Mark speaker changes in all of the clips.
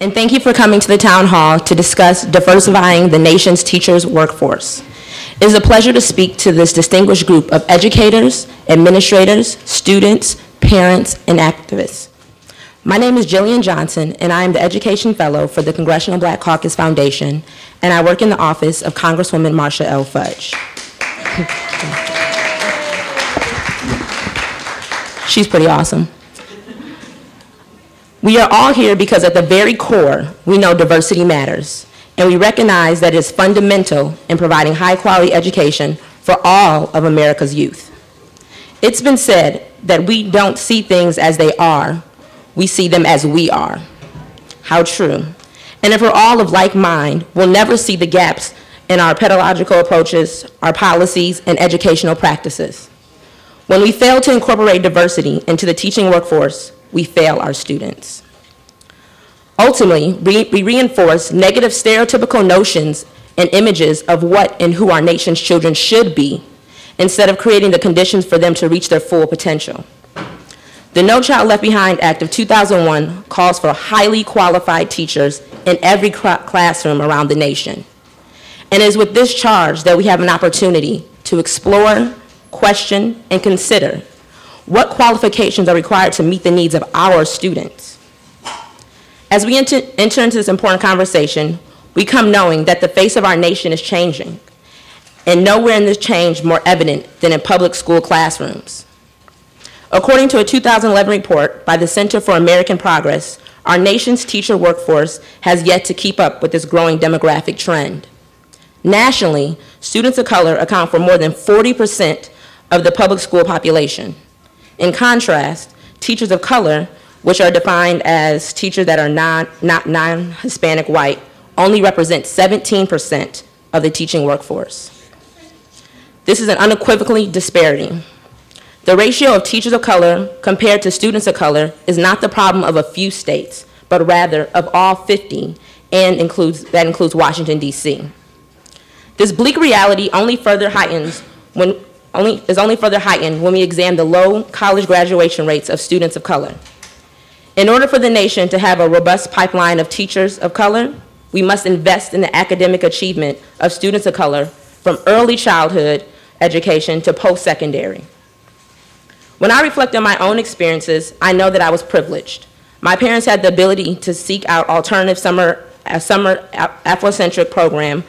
Speaker 1: and thank you for coming to the Town Hall to discuss diversifying the nation's teachers' workforce. It is a pleasure to speak to this distinguished group of educators, administrators, students, parents, and activists. My name is Jillene Johnson, and I am the Education Fellow for the Congressional Black Caucus Foundation, and I work in the office of Congresswoman Marsha L. Fudge. She's pretty awesome. We are all here because at the very core, we know diversity matters, and we recognize that it is fundamental in providing high-quality education for all of America's youth. It's been said that we don't see things as they are, we see them as we are. How true. And if we're all of like mind, we'll never see the gaps in our pedagogical approaches, our policies, and educational practices. When we fail to incorporate diversity into the teaching workforce, we fail our students. Ultimately, we reinforce negative stereotypical notions and images of what and who our nation's children should be, instead of creating the conditions for them to reach their full potential. The No Child Left Behind Act of 2001 calls for highly qualified teachers in every classroom around the nation. And it is with this charge that we have an opportunity to explore, question, and consider what qualifications are required to meet the needs of our students. As we enter into this important conversation, we come knowing that the face of our nation is changing, and nowhere in this change more evident than in public school classrooms. According to a 2011 report by the Center for American Progress, our nation's teacher workforce has yet to keep up with this growing demographic trend. Nationally, students of color account for more than 40% of the public school population. In contrast, teachers of color, which are defined as teachers that are not non-Hispanic white, only represent 17% of the teaching workforce. This is an unequivocally disparity. The ratio of teachers of color compared to students of color is not the problem of a few states, but rather of all 50, and that includes Washington, D.C. This bleak reality is only further heightened when we examine the low college graduation rates of students of color. In order for the nation to have a robust pipeline of teachers of color, we must invest in the academic achievement of students of color from early childhood education to post-secondary. When I reflect on my own experiences, I know that I was privileged. My parents had the ability to seek out alternative summer Afrocentric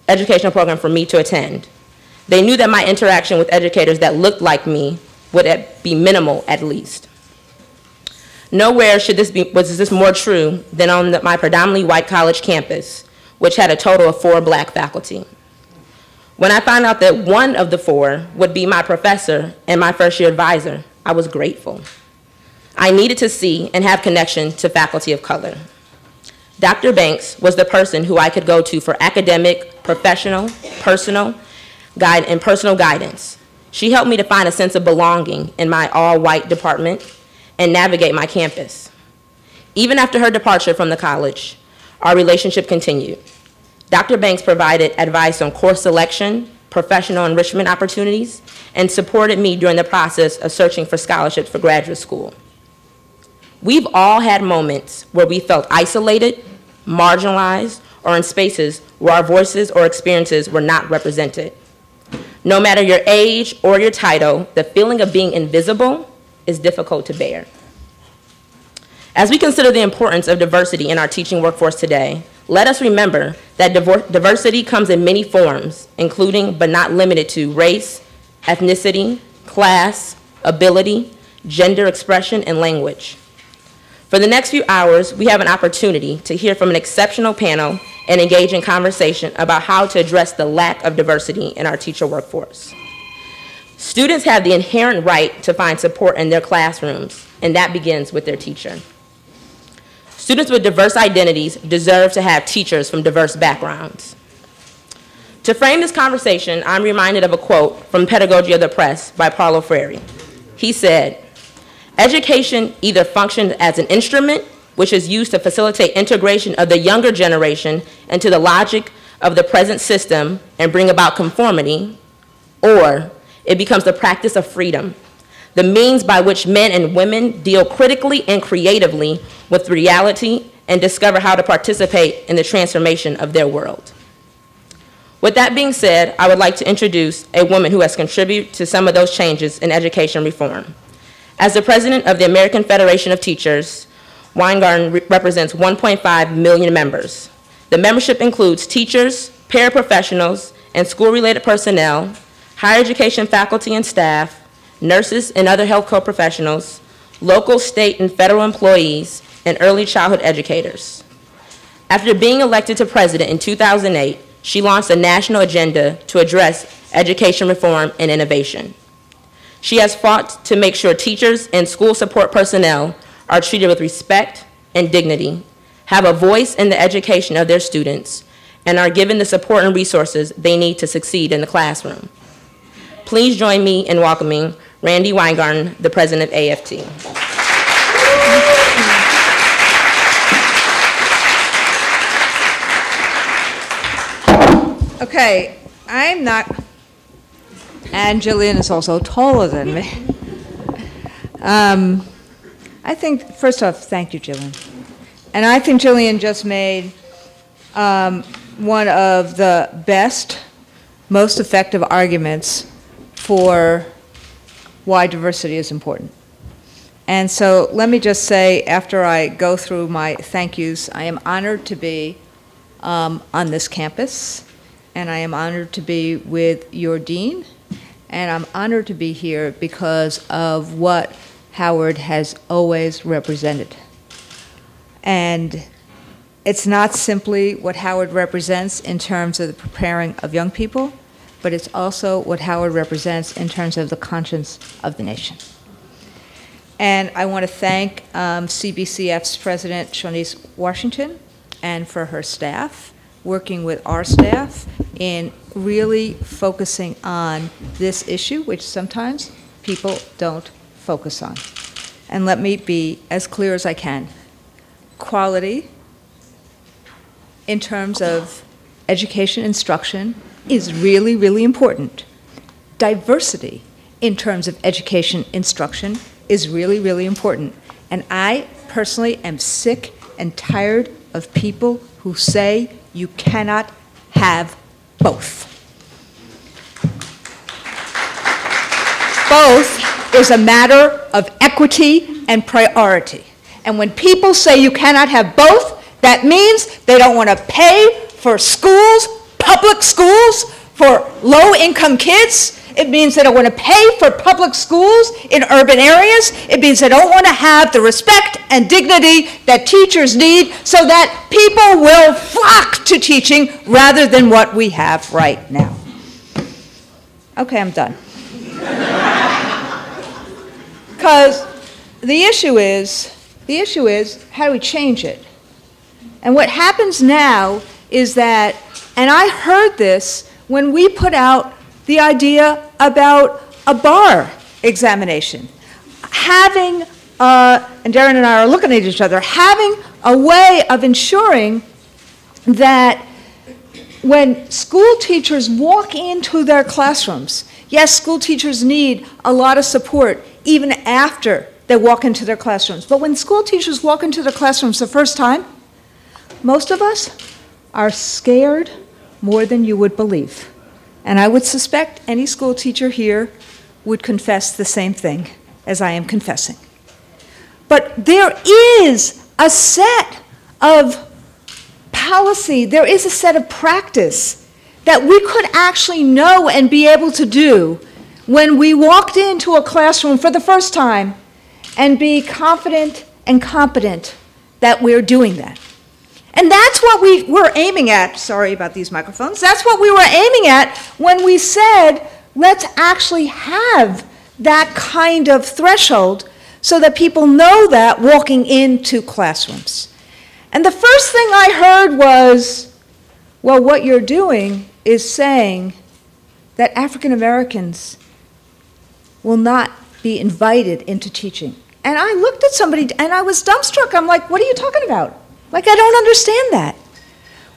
Speaker 1: educational program for me to attend. They knew that my interaction with educators that looked like me would be minimal at least. Nowhere was this more true than on my predominantly white college campus, which had a total of 4 black faculty. When I found out that one of the 4 would be my professor and my first-year advisor, I was grateful. I needed to see and have connection to faculty of color. Dr. Banks was the person who I could go to for academic, professional, personal guidance. She helped me to find a sense of belonging in my all-white department and navigate my campus. Even after her departure from the college, our relationship continued. Dr. Banks provided advice on course selection, professional enrichment opportunities, and supported me during the process of searching for scholarships for graduate school. We've all had moments where we felt isolated, marginalized, or in spaces where our voices or experiences were not represented. No matter your age or your title, the feeling of being invisible is difficult to bear. As we consider the importance of diversity in our teaching workforce today, let us remember that diversity comes in many forms, including but not limited to race, ethnicity, class, ability, gender expression, and language. For the next few hours, we have an opportunity to hear from an exceptional panel and engage in conversation about how to address the lack of diversity in our teacher workforce. Students have the inherent right to find support in their classrooms, and that begins with their teacher. Students with diverse identities deserve to have teachers from diverse backgrounds. To frame this conversation, I'm reminded of a quote from Pedagogy of the Press by Paulo Freire. He said, "Education either functions as an instrument which is used to facilitate integration of the younger generation into the logic of the present system and bring about conformity, or it becomes the practice of freedom, the means by which men and women deal critically and creatively with reality and discover how to participate in the transformation of their world. With that being said, I would like to introduce a woman who has contributed to some of those changes in education reform. As the president of the American Federation of Teachers, Weingarten represents 1.5 million members. The membership includes teachers, paraprofessionals, and school-related personnel, higher education faculty and staff, nurses and other healthcare professionals, local, state, and federal employees, and early childhood educators. After being elected to president in 2008, she launched a national agenda to address education reform and innovation. She has fought to make sure teachers and school support personnel are treated with respect and dignity, have a voice in the education of their students, and are given the support and resources they need to succeed in the classroom. Please join me in welcoming Randi Weingarten, the president of AFT.
Speaker 2: Okay, I'm not, and Jillene is also taller than me. I think, first off, thank you, Jillene. And I think Jillene just made one of the best, most effective arguments for why diversity is important. And so let me just say, after I go through my thank yous, I am honored to be on this campus, and I am honored to be with your dean, and I'm honored to be here because of what Howard has always represented. And it's not simply what Howard represents in terms of the preparing of young people, but it's also what Howard represents in terms of the conscience of the nation. And I want to thank CBCF's president, Shawnice Washington, and for her staff, working with our staff in really focusing on this issue, which sometimes people don't focus on. And let me be as clear as I can. Quality in terms of education instruction is really, really important. Diversity in terms of education instruction is really, really important. And I personally am sick and tired of people who say you cannot have both. Both is a matter of equity and priority. And when people say you cannot have both, that means they don't want to pay for schools, public schools, for low-income kids. It means they don't want to pay for public schools in urban areas. It means they don't want to have the respect and dignity that teachers need so that people will flock to teaching rather than what we have right now. Okay, I'm done. Because the issue is, how do we change it? And what happens now is that, and I heard this when we put out the idea about a bar examination, having, and Darren and I are looking at each other, having a way of ensuring that when school teachers walk into their classrooms, yes, school teachers need a lot of support even after they walk into their classrooms. But when school teachers walk into their classrooms the first time, most of us are scared more than you would believe. And I would suspect any school teacher here would confess the same thing as I am confessing. But there is a set of policy, there is a set of practice that we could actually know and be able to do when we walked into a classroom for the first time and be confident and competent that we're doing that. And that's what we were aiming at. Sorry about these microphones. That's what we were aiming at when we said, let's actually have that kind of threshold so that people know that walking into classrooms. And the first thing I heard was, well, what you're doing is saying that African Americans will not be invited into teaching. And I looked at somebody and I was dumbstruck. I'm like, what are you talking about? Like, I don't understand that.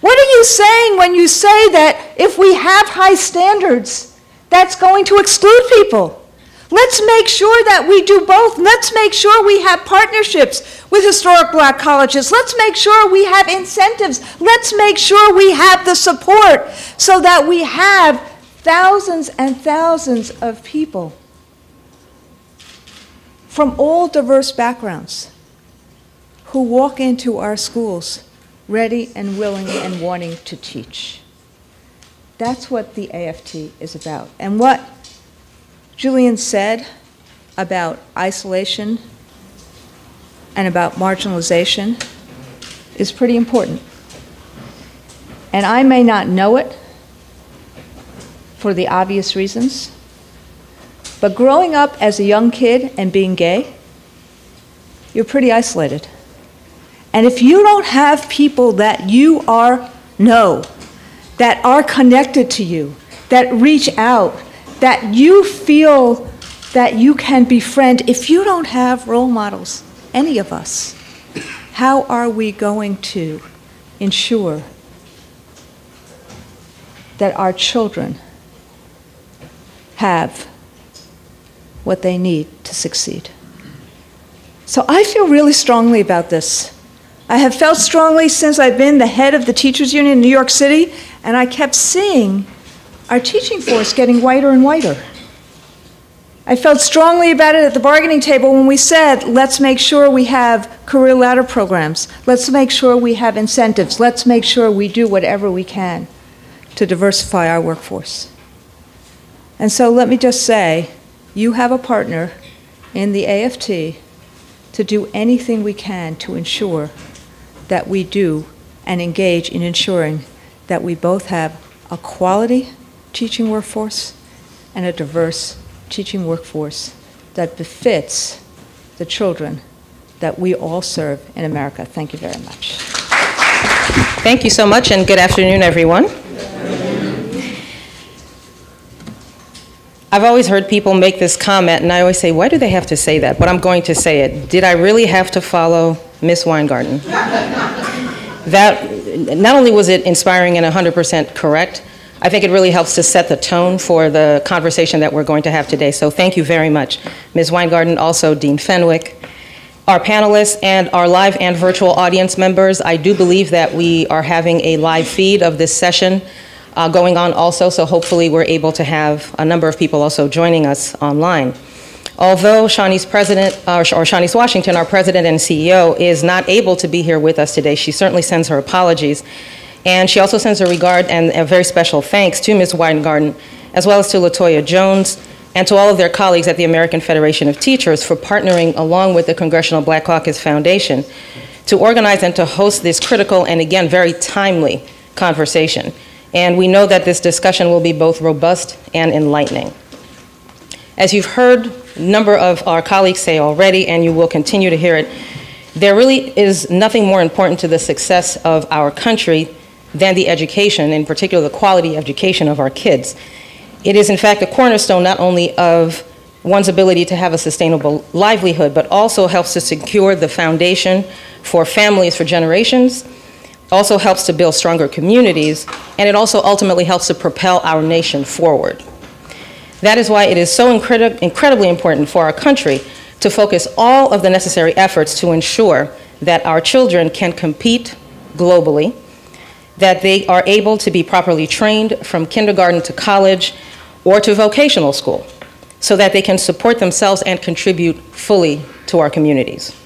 Speaker 2: What are you saying when you say that if we have high standards, that's going to exclude people? Let's make sure that we do both. Let's make sure we have partnerships with historic black colleges. Let's make sure we have incentives. Let's make sure we have the support so that we have thousands and thousands of people from all diverse backgrounds who walk into our schools ready and willing and wanting to teach. That's what the AFT is about. And what Jillene said about isolation and about marginalization is pretty important. And I may not know it for the obvious reasons, but growing up as a young kid and being gay, you're pretty isolated. And if you don't have people that you know, that are connected to you, that reach out, that you feel that you can befriend, if you don't have role models, any of us, how are we going to ensure that our children have what they need to succeed? So I feel really strongly about this. I have felt strongly since I've been the head of the teachers union in New York City, and I kept seeing our teaching force getting whiter and whiter. I felt strongly about it at the bargaining table when we said, let's make sure we have career ladder programs. Let's make sure we have incentives. Let's make sure we do whatever we can to diversify our workforce. And so let me just say, you have a partner in the AFT to do anything we can to ensure that we do and engage in ensuring that we both have a quality teaching workforce and a diverse teaching workforce that befits the children that we all serve in America. Thank you very much.
Speaker 3: Thank you so much, and good afternoon, everyone. I've always heard people make this comment, and I always say, why do they have to say that? But I'm going to say it. Did I really have to follow Miss Weingarten? That, not only was it inspiring and 100% correct, I think it really helps to set the tone for the conversation that we're going to have today. So thank you very much, Ms. Weingarten, also Dean Fenwick, our panelists, and our live and virtual audience members. I do believe that we are having a live feed of this session going on also, so hopefully we're able to have a number of people also joining us online. Although Shawnice Washington, our president and CEO, is not able to be here with us today, she certainly sends her apologies. And she also sends a regard and a very special thanks to Ms. Weingarten, as well as to LaToya Jones, and to all of their colleagues at the American Federation of Teachers for partnering along with the Congressional Black Caucus Foundation to organize and to host this critical and, again, very timely conversation. And we know that this discussion will be both robust and enlightening. As you've heard a number of our colleagues say already, and you will continue to hear it, there really is nothing more important to the success of our country than the education, in particular the quality education of our kids. It is in fact a cornerstone not only of one's ability to have a sustainable livelihood, but also helps to secure the foundation for families for generations, also helps to build stronger communities, and it also ultimately helps to propel our nation forward. That is why it is so incredibly important for our country to focus all of the necessary efforts to ensure that our children can compete globally, that they are able to be properly trained from kindergarten to college or to vocational school, so that they can support themselves and contribute fully to our communities.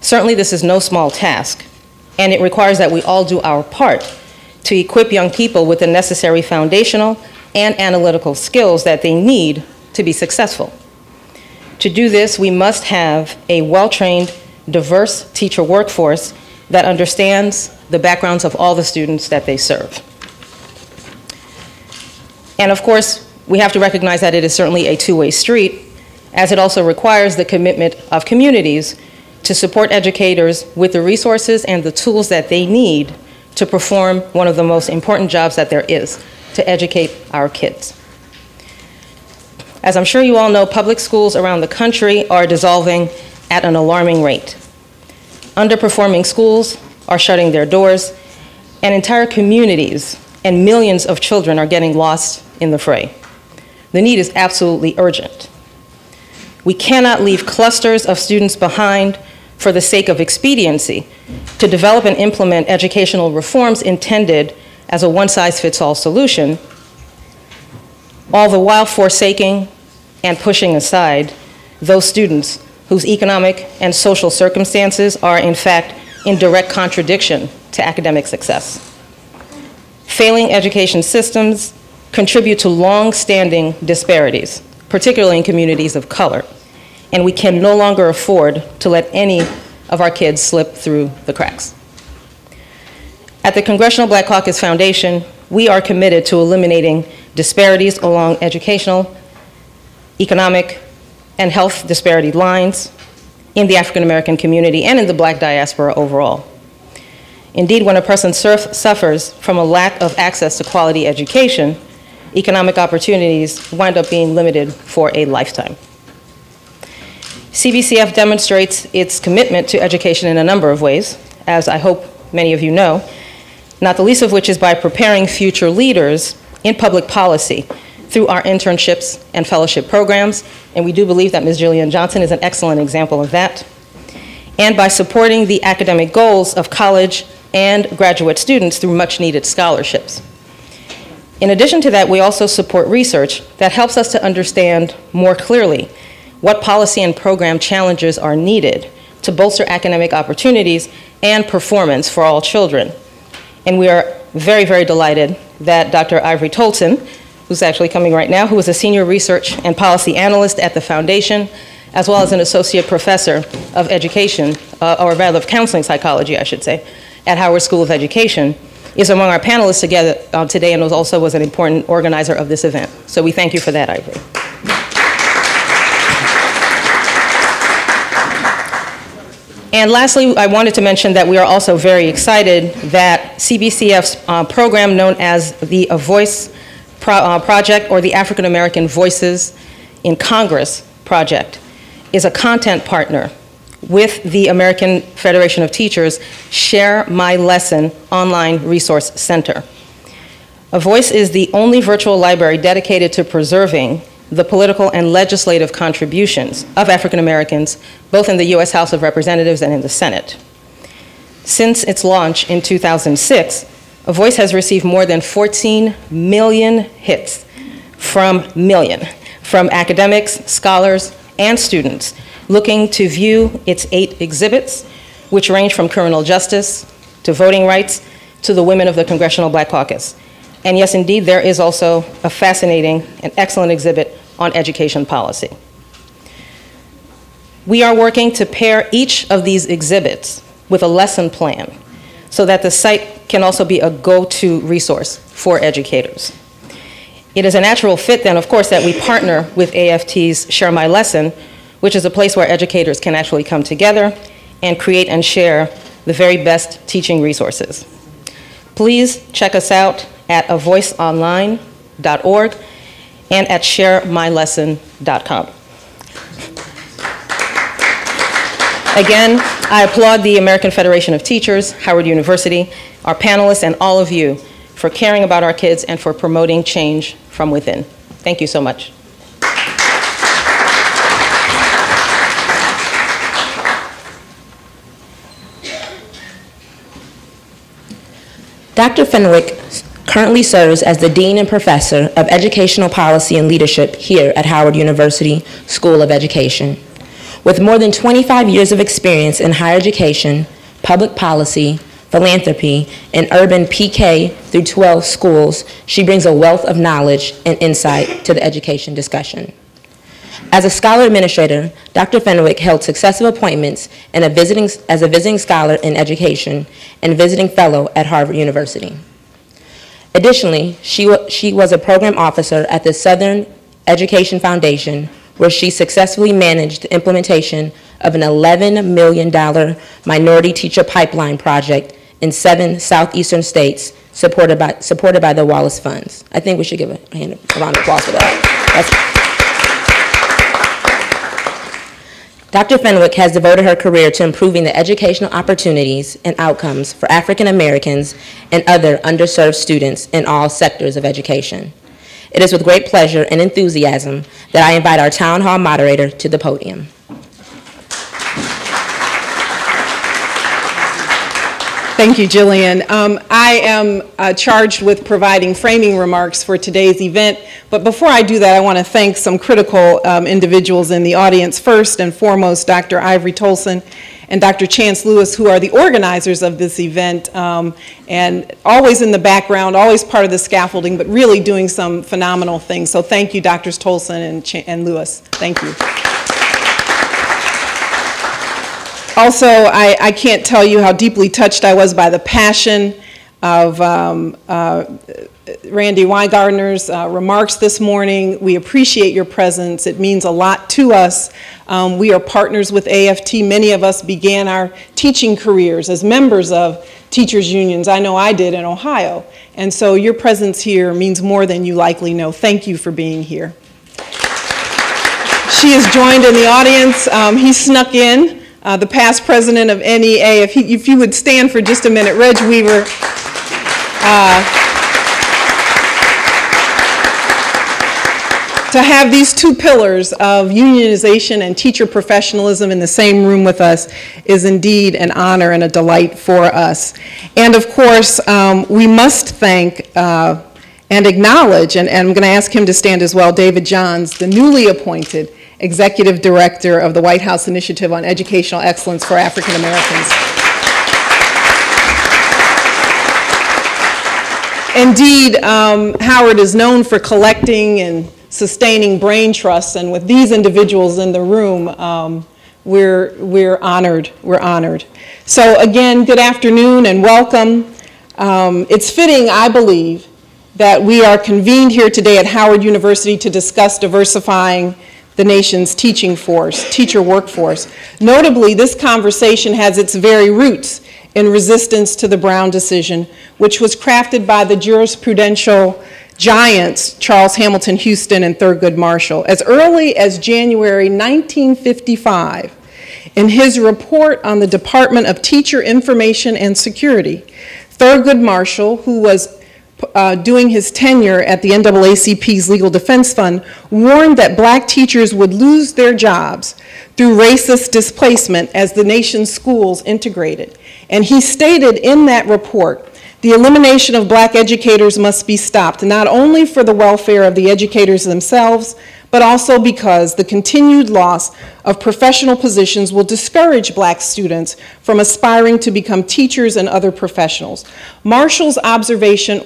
Speaker 3: Certainly this is no small task, and it requires that we all do our part to equip young people with the necessary foundational and analytical skills that they need to be successful. To do this, we must have a well-trained, diverse teacher workforce that understands the backgrounds of all the students that they serve. And of course, we have to recognize that it is certainly a two-way street, as it also requires the commitment of communities to support educators with the resources and the tools that they need to perform one of the most important jobs that there is, to educate our kids. As I'm sure you all know, public schools around the country are dissolving at an alarming rate. Underperforming schools are shutting their doors, and entire communities and millions of children are getting lost in the fray. The need is absolutely urgent. We cannot leave clusters of students behind for the sake of expediency to develop and implement educational reforms intended as a one-size-fits-all solution, all the while forsaking and pushing aside those students whose economic and social circumstances are in fact in direct contradiction to academic success. Failing education systems contribute to long-standing disparities, particularly in communities of color, and we can no longer afford to let any of our kids slip through the cracks. At the Congressional Black Caucus Foundation, we are committed to eliminating disparities along educational, economic, and health disparity lines in the African American community and in the Black diaspora overall. Indeed, when a person suffers from a lack of access to quality education, economic opportunities wind up being limited for a lifetime. CBCF demonstrates its commitment to education in a number of ways, as I hope many of you know, not the least of which is by preparing future leaders in public policy through our internships and fellowship programs, and we do believe that Ms. Jillene Johnson is an excellent example of that, and by supporting the academic goals of college and graduate students through much-needed scholarships. In addition to that, we also support research that helps us to understand more clearly what policy and program challenges are needed to bolster academic opportunities and performance for all children. And we are very, very delighted that Dr. Ivory Toldson, who's actually coming right now, who is a senior research and policy analyst at the foundation, as well as an associate professor of education, or rather of counseling psychology, I should say, at Howard School of Education, is among our panelists together today and also was an important organizer of this event. So we thank you for that, Ivory. And lastly, I wanted to mention that we are also very excited that CBCF's program known as the Voice Project, or the African American Voices in Congress Project, is a content partner with the American Federation of Teachers' Share My Lesson online resource center. A Voice is the only virtual library dedicated to preserving the political and legislative contributions of African Americans, both in the U.S. House of Representatives and in the Senate. Since its launch in 2006, A Voice has received more than 14 million hits from academics, scholars, and students looking to view its 8 exhibits, which range from criminal justice to voting rights to the women of the Congressional Black Caucus. And yes, indeed, there is also a fascinating and excellent exhibit on education policy. We are working to pair each of these exhibits with a lesson plan so that the site can also be a go-to resource for educators. It is a natural fit then, of course, that we partner with AFT's Share My Lesson, which is a place where educators can actually come together and create and share the very best teaching resources. Please check us out at avoiceonline.org and at sharemylesson.com. Again, I applaud the American Federation of Teachers, Howard University, our panelists, and all of you for caring about our kids and for promoting change from within. Thank you so much.
Speaker 1: Dr. Fenwick currently serves as the Dean and Professor of Educational Policy and Leadership here at Howard University School of Education. With more than 25 years of experience in higher education, public policy, philanthropy, and urban PK through 12 schools, she brings a wealth of knowledge and insight to the education discussion. As a scholar administrator, Dr. Fenwick held successive appointments as a visiting scholar in education and visiting fellow at Harvard University. Additionally, she was a program officer at the Southern Education Foundation, where she successfully managed the implementation of an $11 million minority teacher pipeline project in 7 southeastern states supported by the Wallace Funds. I think we should give a round of applause for that. Dr. Fenwick has devoted her career to improving the educational opportunities and outcomes for African Americans and other underserved students in all sectors of education. It is with great pleasure and enthusiasm that I invite our Town Hall moderator to the podium.
Speaker 4: Thank you, Jillian. I am charged with providing framing remarks for today's event, but before I do that, I want to thank some critical individuals in the audience. First and foremost, Dr. Ivory Toldson and Dr. Chance Lewis, who are the organizers of this event, and always in the background, always part of the scaffolding, but really doing some phenomenal things. So thank you, Drs. Toldson and Lewis. Thank you. Also, I can't tell you how deeply touched I was by the passion of Randi Weingartner's remarks this morning. We appreciate your presence. It means a lot to us. We are partners with AFT. Many of us began our teaching careers as members of teachers' unions. I know I did in Ohio. And so your presence here means more than you likely know. Thank you for being here. She is joined in the audience. He snuck in. The past president of NEA, if you would stand for just a minute, Reg Weaver. To have these two pillars of unionization and teacher professionalism in the same room with us is indeed an honor and a delight for us. And of course, we must thank and acknowledge, and I'm going to ask him to stand as well, David Johns, the newly appointed Executive Director of the White House Initiative on Educational Excellence for African Americans. Indeed, Howard is known for collecting and sustaining brain trusts, and with these individuals in the room, we're honored. We're honored. So again, good afternoon and welcome. It's fitting, I believe, that we are convened here today at Howard University to discuss diversifying the nation's teacher workforce. Notably, this conversation has its very roots in resistance to the Brown decision, which was crafted by the jurisprudential giants Charles Hamilton Houston and Thurgood Marshall as early as January 1955. In his report on the Department of Teacher Information and Security, Thurgood Marshall, who was doing his tenure at the NAACP's Legal Defense Fund, warned that black teachers would lose their jobs through racist displacement as the nation's schools integrated. And he stated in that report, the elimination of black educators must be stopped, not only for the welfare of the educators themselves, but also because the continued loss of professional positions will discourage black students from aspiring to become teachers and other professionals. Marshall's observation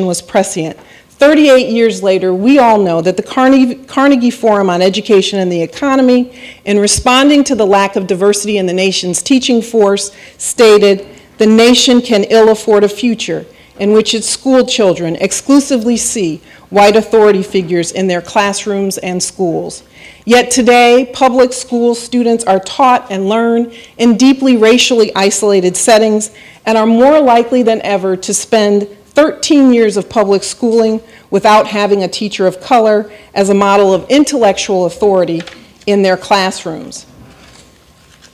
Speaker 4: was prescient. 38 years later, we all know that the Carnegie Forum on Education and the Economy, in responding to the lack of diversity in the nation's teaching force, stated, "The nation can ill afford a future in which its school children exclusively see white authority figures in their classrooms and schools." Yet today, public school students are taught and learn in deeply racially isolated settings and are more likely than ever to spend 13 years of public schooling without having a teacher of color as a model of intellectual authority in their classrooms.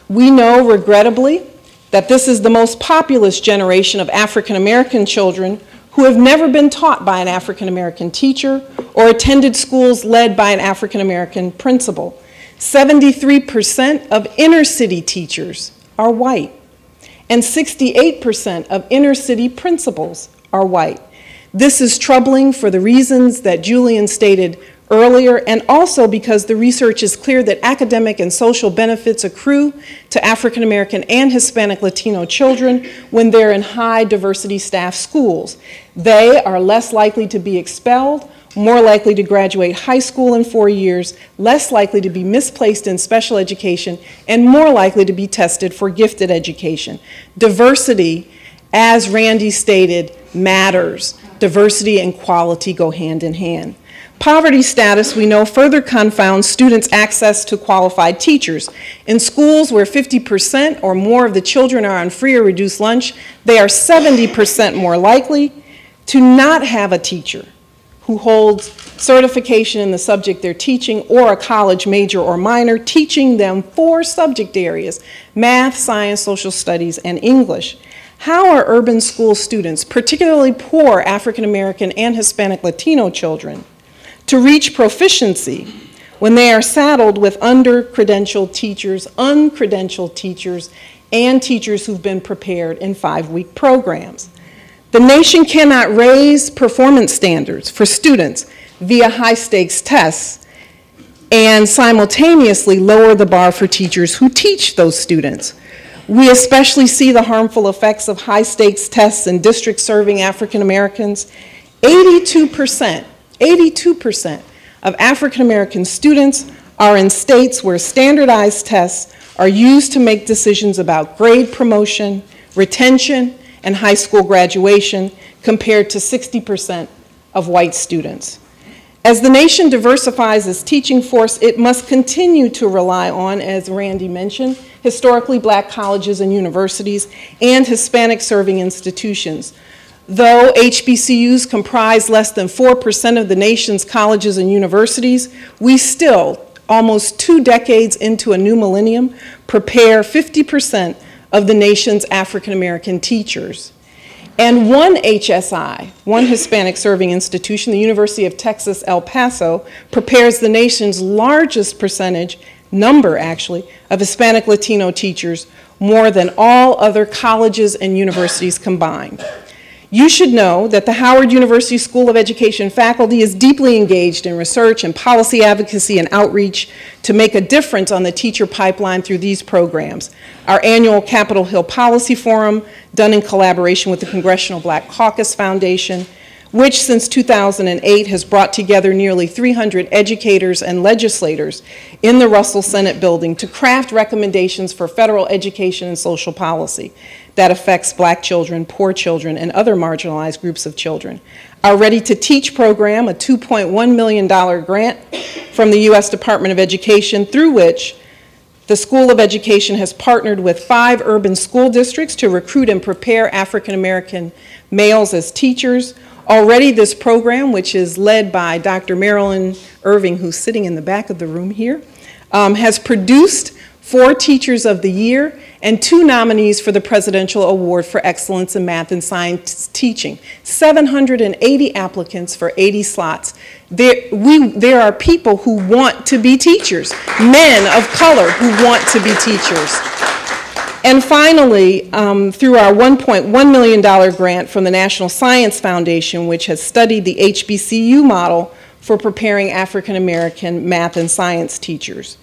Speaker 4: We know, regrettably, that this is the most populous generation of African American children who have never been taught by an African American teacher or attended schools led by an African American principal. 73% of inner city teachers are white, and 68% of inner city principals are white. This is troubling for the reasons that Julian stated earlier, and also because the research is clear that academic and social benefits accrue to African American and Hispanic Latino children when they're in high diversity staff schools. They are less likely to be expelled, more likely to graduate high school in 4 years, less likely to be misplaced in special education, and more likely to be tested for gifted education. Diversity, as Randi stated, matters. Diversity and quality go hand in hand. Poverty status, we know, further confounds students' access to qualified teachers. In schools where 50% or more of the children are on free or reduced lunch, they are 70% more likely to not have a teacher who holds certification in the subject they're teaching or a college major or minor, teaching them 4 subject areas: math, science, social studies, and English. How are urban school students, particularly poor African American and Hispanic Latino children, to reach proficiency when they are saddled with uncredentialed teachers, and teachers who've been prepared in 5-week programs? The nation cannot raise performance standards for students via high-stakes tests and simultaneously lower the bar for teachers who teach those students. We especially see the harmful effects of high-stakes tests in districts serving African Americans. 82% of African American students are in states where standardized tests are used to make decisions about grade promotion, retention, and high school graduation, compared to 60% of white students. As the nation diversifies its teaching force, it must continue to rely on, as Randi mentioned, historically black colleges and universities and Hispanic serving institutions. Though HBCUs comprise less than 4% of the nation's colleges and universities, we still, almost 2 decades into a new millennium, prepare 50% of the nation's African American teachers. And one HSI, one Hispanic serving institution, the University of Texas, El Paso, prepares the nation's largest number actually, of Hispanic Latino teachers, more than all other colleges and universities combined. You should know that the Howard University School of Education faculty is deeply engaged in research and policy advocacy and outreach to make a difference on the teacher pipeline through these programs. Our annual Capitol Hill Policy Forum, done in collaboration with the Congressional Black Caucus Foundation, which since 2008 has brought together nearly 300 educators and legislators in the Russell Senate building to craft recommendations for federal education and social policy that affects black children, poor children, and other marginalized groups of children. Our Ready to Teach program, a $2.1 million grant from the U.S. Department of Education, through which the School of Education has partnered with 5 urban school districts to recruit and prepare African American males as teachers. Already this program, which is led by Dr. Marilyn Irving, who's sitting in the back of the room here, has produced 4 Teachers of the Year and 2 nominees for the Presidential Award for Excellence in Math and Science Teaching. 780 applicants for 80 slots. There are people who want to be teachers, men of color who want to be teachers. And finally, through our $1.1 million grant from the National Science Foundation, which has studied the HBCU model for preparing African American math and science teachers.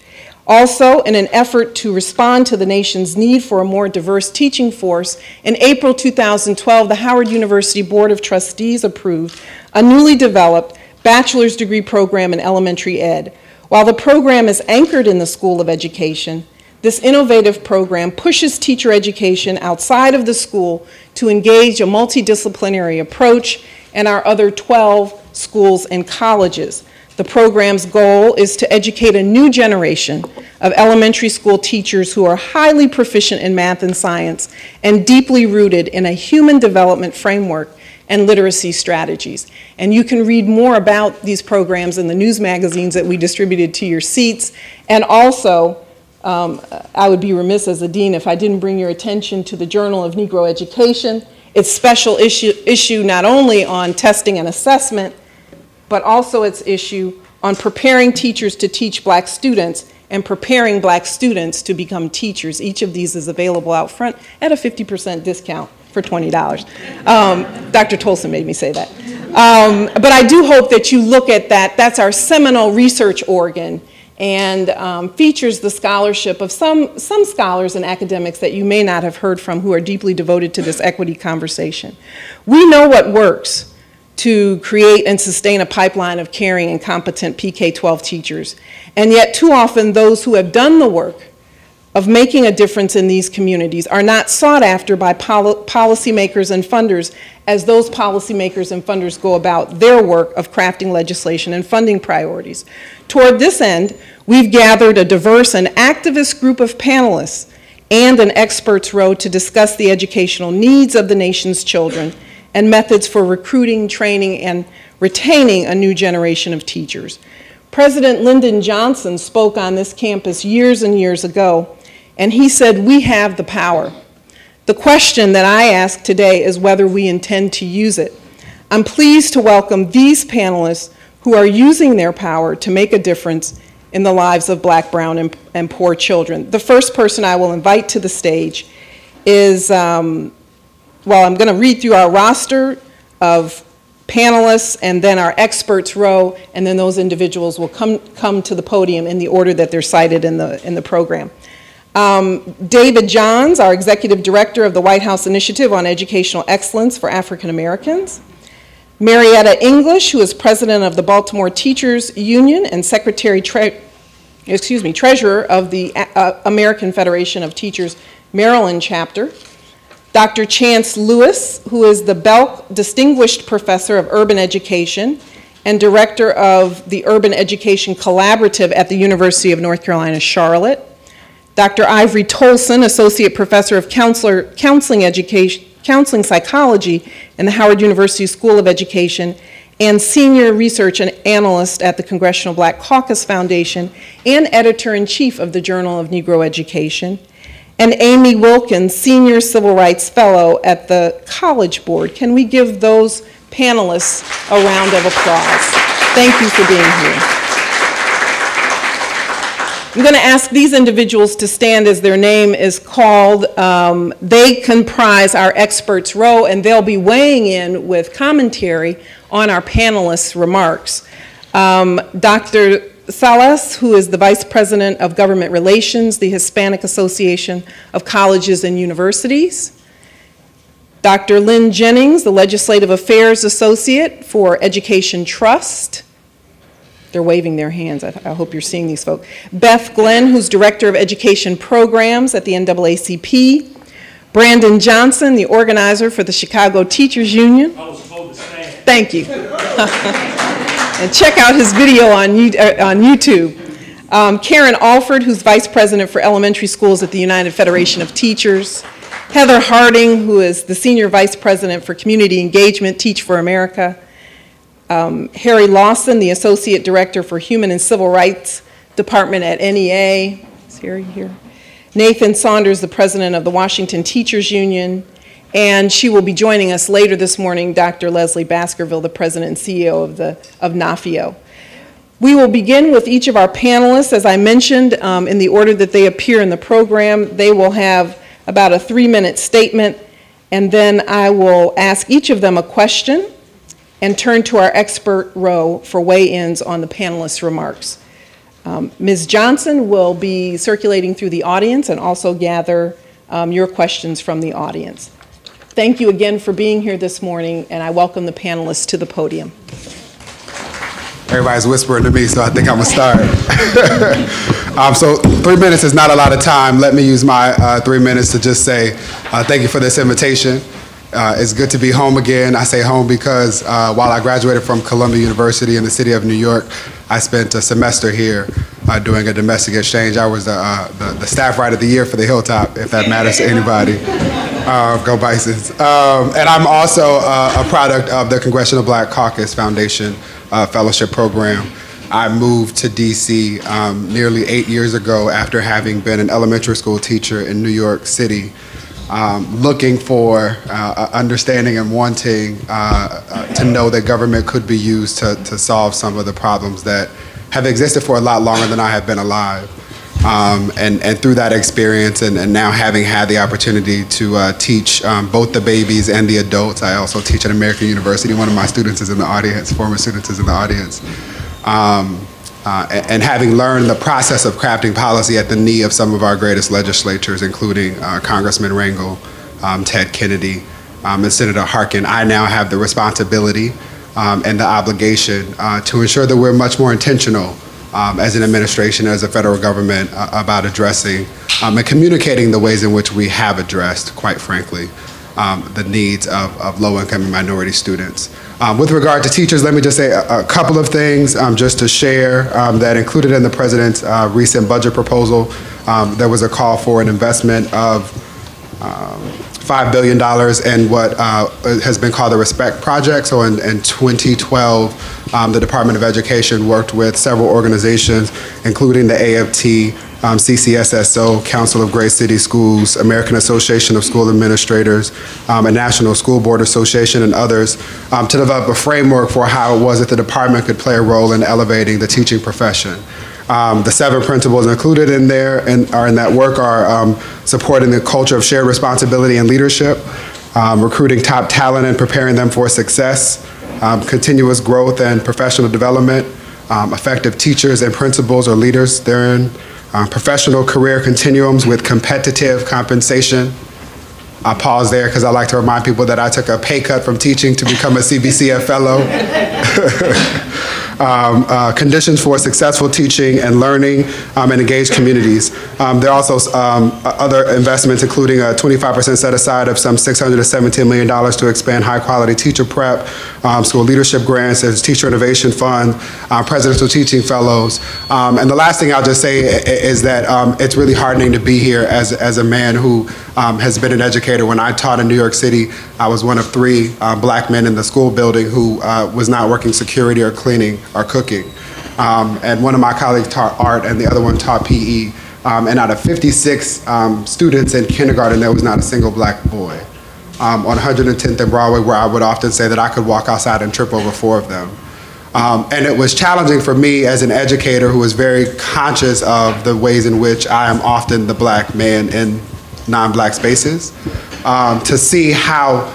Speaker 4: Also, in an effort to respond to the nation's need for a more diverse teaching force, in April 2012, the Howard University Board of Trustees approved a newly developed bachelor's degree program in elementary ed. While the program is anchored in the School of Education, this innovative program pushes teacher education outside of the school to engage a multidisciplinary approach in our other 12 schools and colleges. The program's goal is to educate a new generation of elementary school teachers who are highly proficient in math and science and deeply rooted in a human development framework and literacy strategies. And you can read more about these programs in the news magazines that we distributed to your seats. And also, I would be remiss as a dean if I didn't bring your attention to the Journal of Negro Education. Its special issue not only on testing and assessment, but also its issue on preparing teachers to teach black students and preparing black students to become teachers. Each of these is available out front at a 50% discount for $20. Dr. Toldson made me say that. But I do hope that you look at that. That's our seminal research organ, and features the scholarship of some scholars and academics that you may not have heard from who are deeply devoted to this equity conversation. We know what works to create and sustain a pipeline of caring and competent PK-12 teachers, and yet too often those who have done the work of making a difference in these communities are not sought after by policymakers and funders as those policymakers and funders go about their work of crafting legislation and funding priorities. Toward this end, we've gathered a diverse and activist group of panelists and an experts row to discuss the educational needs of the nation's children and methods for recruiting, training, and retaining a new generation of teachers. President Lyndon Johnson spoke on this campus years and years ago, and he said, "We have the power. The question that I ask today is whether we intend to use it. I'm pleased to welcome these panelists who are using their power to make a difference in the lives of Black, brown, and poor children. The first person I will invite to the stage is, I'm going to read through our roster of panelists and then our experts row, and then those individuals will come to the podium in the order that they're cited in the program. David Johns, our Executive Director of the White House Initiative on Educational Excellence for African Americans. Marietta English, who is President of the Baltimore Teachers Union and Treasurer of the American Federation of Teachers Maryland Chapter. Dr. Chance Lewis, who is the Belk Distinguished Professor of Urban Education and Director of the Urban Education Collaborative at the University of North Carolina, Charlotte. Dr. Ivory Toldson, Associate Professor of Counseling Psychology in the Howard University School of Education and Senior Research and Analyst at the Congressional Black Caucus Foundation and Editor-in-Chief of the Journal of Negro Education. And Amy Wilkins, Senior Civil Rights Fellow at the College Board. Can we give those panelists a round of applause? Thank you for being here. I'm going to ask these individuals to stand as their name is called. They comprise our experts row, and they'll be weighing in with commentary on our panelists' remarks. Dr. Salas, who is the Vice President of Government Relations, the Hispanic Association of Colleges and Universities. Dr. Lynn Jennings, the Legislative Affairs Associate for Education Trust. They're waving their hands. I hope you're seeing these folks. Beth Glenn, who's Director of Education Programs at the NAACP. Brandon Johnson, the organizer for the Chicago Teachers Union.
Speaker 5: I was told to stand.
Speaker 4: Thank you. And check out his video on YouTube. Karen Alford, who's Vice President for Elementary Schools at the United Federation of Teachers. Heather Harding, who is the Senior Vice President for Community Engagement, Teach for America. Harry Lawson, the Associate Director for Human and Civil Rights Department at NEA. Is Harry here? Nathan Saunders, the President of the Washington Teachers Union. And she will be joining us later this morning, Dr. Leslie Baskerville, the President and CEO of NAFIO. We will begin with each of our panelists, as I mentioned, in the order that they appear in the program. They will have about a 3-minute statement, and then I will ask each of them a question and turn to our expert row for weigh-ins on the panelists' remarks. Ms. Johnson will be circulating through the audience and also gather your questions from the audience. Thank you again for being here this morning, and I welcome the panelists to the podium.
Speaker 6: Everybody's whispering to me, so I think I'm gonna start. So 3 minutes is not a lot of time. Let me use my 3 minutes to just say thank you for this invitation. It's good to be home again. I say home because while I graduated from Columbia University in the city of New York, I spent a semester here doing a domestic exchange. I was the staff writer of the year for the Hilltop, if that matters to anybody. Go Bisons. And I'm also a product of the Congressional Black Caucus Foundation Fellowship Program. I moved to DC nearly 8 years ago after having been an elementary school teacher in New York City. Looking for understanding and wanting to know that government could be used to solve some of the problems that have existed for a lot longer than I have been alive. And through that experience and now having had the opportunity to teach both the babies and the adults, I also teach at American University. One of my students is in the audience, former students is in the audience. And having learned the process of crafting policy at the knee of some of our greatest legislatures, including Congressman Rangel, Ted Kennedy, and Senator Harkin, I now have the responsibility and the obligation to ensure that we're much more intentional as an administration, as a federal government, about addressing and communicating the ways in which we have addressed, quite frankly, the needs of low-income and minority students. With regard to teachers, let me just say a couple of things just to share that included in the President's recent budget proposal. There was a call for an investment of $5 billion in what has been called the RESPECT Project. So in 2012, the Department of Education worked with several organizations, including the AFT, CCSSO, Council of Great City Schools, American Association of School Administrators, and National School Board Association, and others, to develop a framework for how it was that the department could play a role in elevating the teaching profession. The 7 principles included in there and are in that work are supporting the culture of shared responsibility and leadership, recruiting top talent and preparing them for success, continuous growth and professional development, effective teachers and principals or leaders therein, professional career continuums with competitive compensation. I'll pause there because I like to remind people that I took a pay cut from teaching to become a CBCF fellow. Conditions for successful teaching and learning and engaged communities. There are also other investments, including a 25% set aside of some $600 to $17 million to expand high quality teacher prep, school leadership grants, there's Teacher Innovation Fund, Presidential Teaching Fellows. And the last thing I'll just say is that it's really heartening to be here as a man who has been an educator. When I taught in New York City, I was one of 3 black men in the school building who was not working security or cleaning or cooking. And one of my colleagues taught art and the other one taught PE. And out of 56 students in kindergarten, there was not a single black boy. On 110th and Broadway, where I would often say that I could walk outside and trip over 4 of them. And it was challenging for me as an educator who was very conscious of the ways in which I am often the black man in non-black spaces, to see how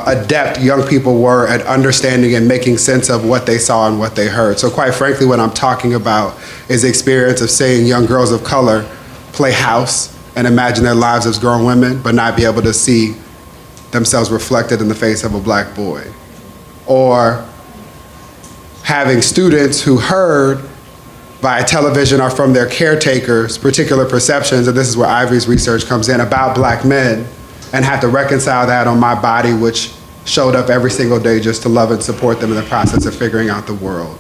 Speaker 6: adept young people were at understanding and making sense of what they saw and what they heard. So quite frankly, what I'm talking about is the experience of seeing young girls of color play house and imagine their lives as grown women, but not be able to see themselves reflected in the face of a black boy. Or having students who heard via television or from their caretakers particular perceptions, and this is where Ivory's research comes in, about black men, and have to reconcile that on my body, which showed up every single day just to love and support them in the process of figuring out the world.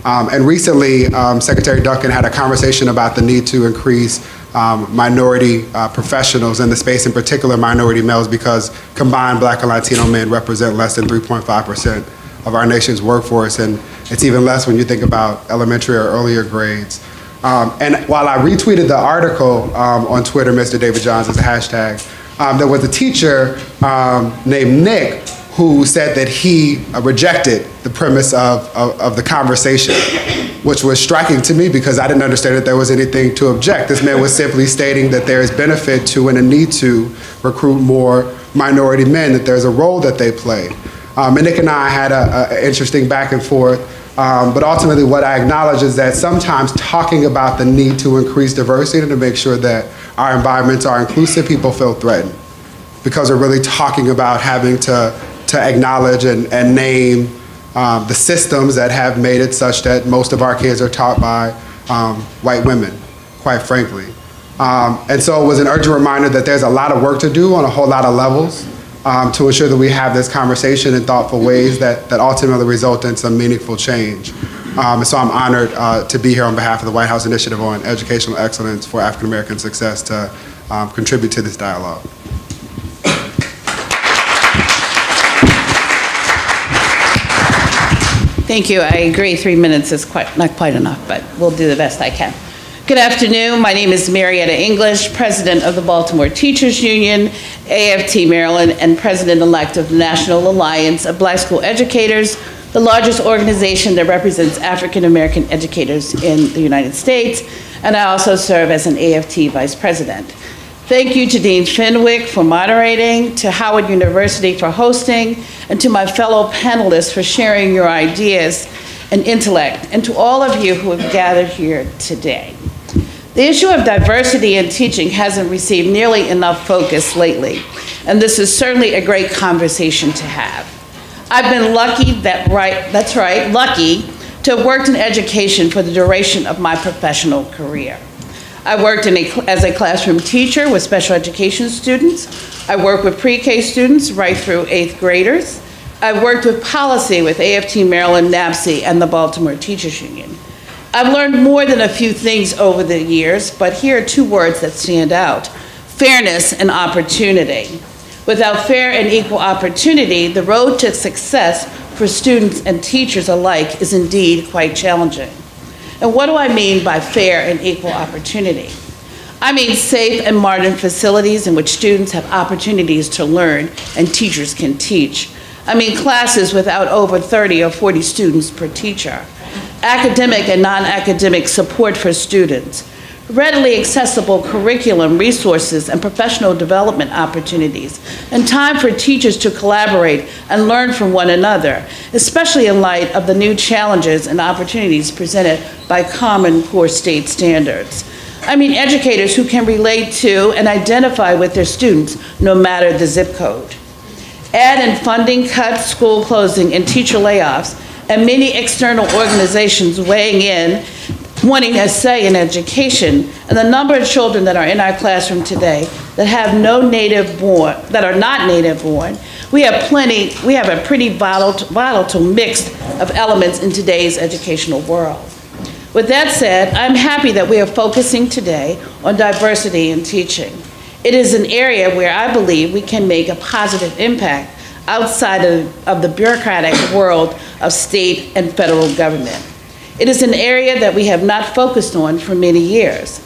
Speaker 6: And recently, Secretary Duncan had a conversation about the need to increase minority professionals in the space, in particular minority males, because combined black and Latino men represent less than 3.5% of our nation's workforce, and it's even less when you think about elementary or earlier grades. And while I retweeted the article on Twitter, Mr. David Johns is a hashtag, there was a teacher named Nick who said that he rejected the premise of the conversation, which was striking to me because I didn't understand that there was anything to object. This man was simply stating that there is benefit to and a need to recruit more minority men, that there's a role that they play. And Nick and I had an interesting back and forth, but ultimately what I acknowledge is that sometimes talking about the need to increase diversity and to make sure that our environments are inclusive, people feel threatened because we're really talking about having to acknowledge and name the systems that have made it such that most of our kids are taught by white women, quite frankly. And so it was an urgent reminder that there's a lot of work to do on a whole lot of levels to ensure that we have this conversation in thoughtful ways that ultimately result in some meaningful change. And so I'm honored to be here on behalf of the White House Initiative on Educational Excellence for African American Success to contribute to this dialogue.
Speaker 5: Thank you. I agree 3 minutes is not quite enough, but we'll do the best I can. Good afternoon. My name is Marietta English, President of the Baltimore Teachers Union, AFT Maryland, and President-elect of the National Alliance of Black School Educators, the largest organization that represents African American educators in the United States, and I also serve as an AFT Vice President. Thank you to Dean Fenwick for moderating, to Howard University for hosting, and to my fellow panelists for sharing your ideas and intellect, and to all of you who have gathered here today. The issue of diversity in teaching hasn't received nearly enough focus lately, and this is certainly a great conversation to have. I've been lucky, lucky to have worked in education for the duration of my professional career. I worked as a classroom teacher with special education students. I worked with pre-K students right through 8th graders. I worked with policy with AFT Maryland, NAPSE, and the Baltimore Teachers Union. I've learned more than a few things over the years, but here are 2 words that stand out: fairness and opportunity. Without fair and equal opportunity, the road to success for students and teachers alike is indeed quite challenging. And what do I mean by fair and equal opportunity? I mean safe and modern facilities in which students have opportunities to learn and teachers can teach. I mean classes without over 30 or 40 students per teacher. Academic and non-academic support for students. Readily accessible curriculum, resources, and professional development opportunities, and time for teachers to collaborate and learn from one another, especially in light of the new challenges and opportunities presented by Common Core state standards. I mean educators who can relate to and identify with their students no matter the zip code. Add in funding cuts, school closing, and teacher layoffs, and many external organizations weighing in, wanting a say in education, and the number of children that are in our classroom today that have that are not native born, we have a pretty volatile mix of elements in today's educational world. With that said, I'm happy that we are focusing today on diversity in teaching. It is an area where I believe we can make a positive impact outside of the bureaucratic world of state and federal government. It is an area that we have not focused on for many years.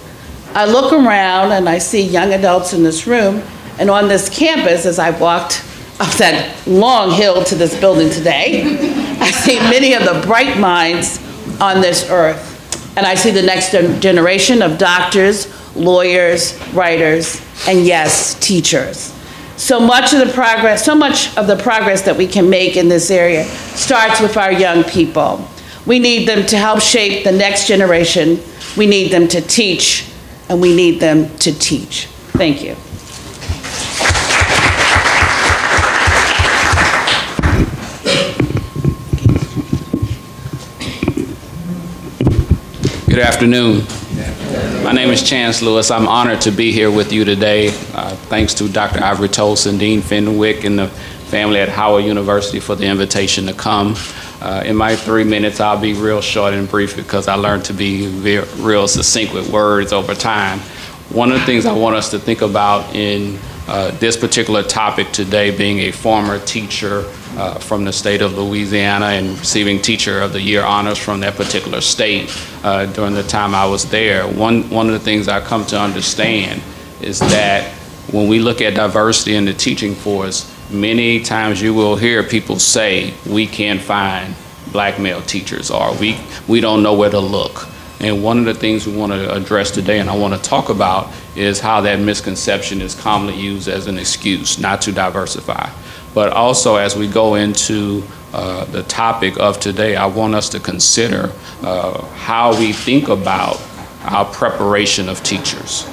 Speaker 5: I look around and I see young adults in this room and on this campus as I walked up that long hill to this building today, I see many of the bright minds on this earth. And I see the next generation of doctors, lawyers, writers, and yes, teachers. So much of the progress that we can make in this area starts with our young people. We need them to help shape the next generation. We need them to teach, and we need them to teach. Thank you.
Speaker 7: Good afternoon. My name is Chance Lewis. I'm honored to be here with you today. Thanks to Dr. Ivory Toldson, Dean Fenwick, and the family at Howard University for the invitation to come. In my 3 minutes, I'll be real short and brief because I learned to be real succinct with words over time. One of the things I want us to think about in this particular topic today, being a former teacher from the state of Louisiana and receiving Teacher of the Year honors from that particular state during the time I was there, one of the things I come to understand is that when we look at diversity in the teaching force, many times you will hear people say, we can't find black male teachers, or we don't know where to look. And one of the things we want to address today, and I want to talk about, is how that misconception is commonly used as an excuse not to diversify. But also, as we go into the topic of today, I want us to consider how we think about our preparation of teachers,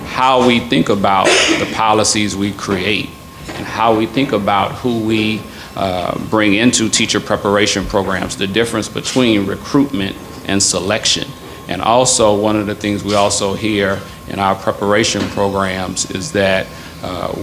Speaker 7: how we think about the policies we create, and how we think about who we bring into teacher preparation programs, the difference between recruitment and selection. And also, one of the things we also hear in our preparation programs is that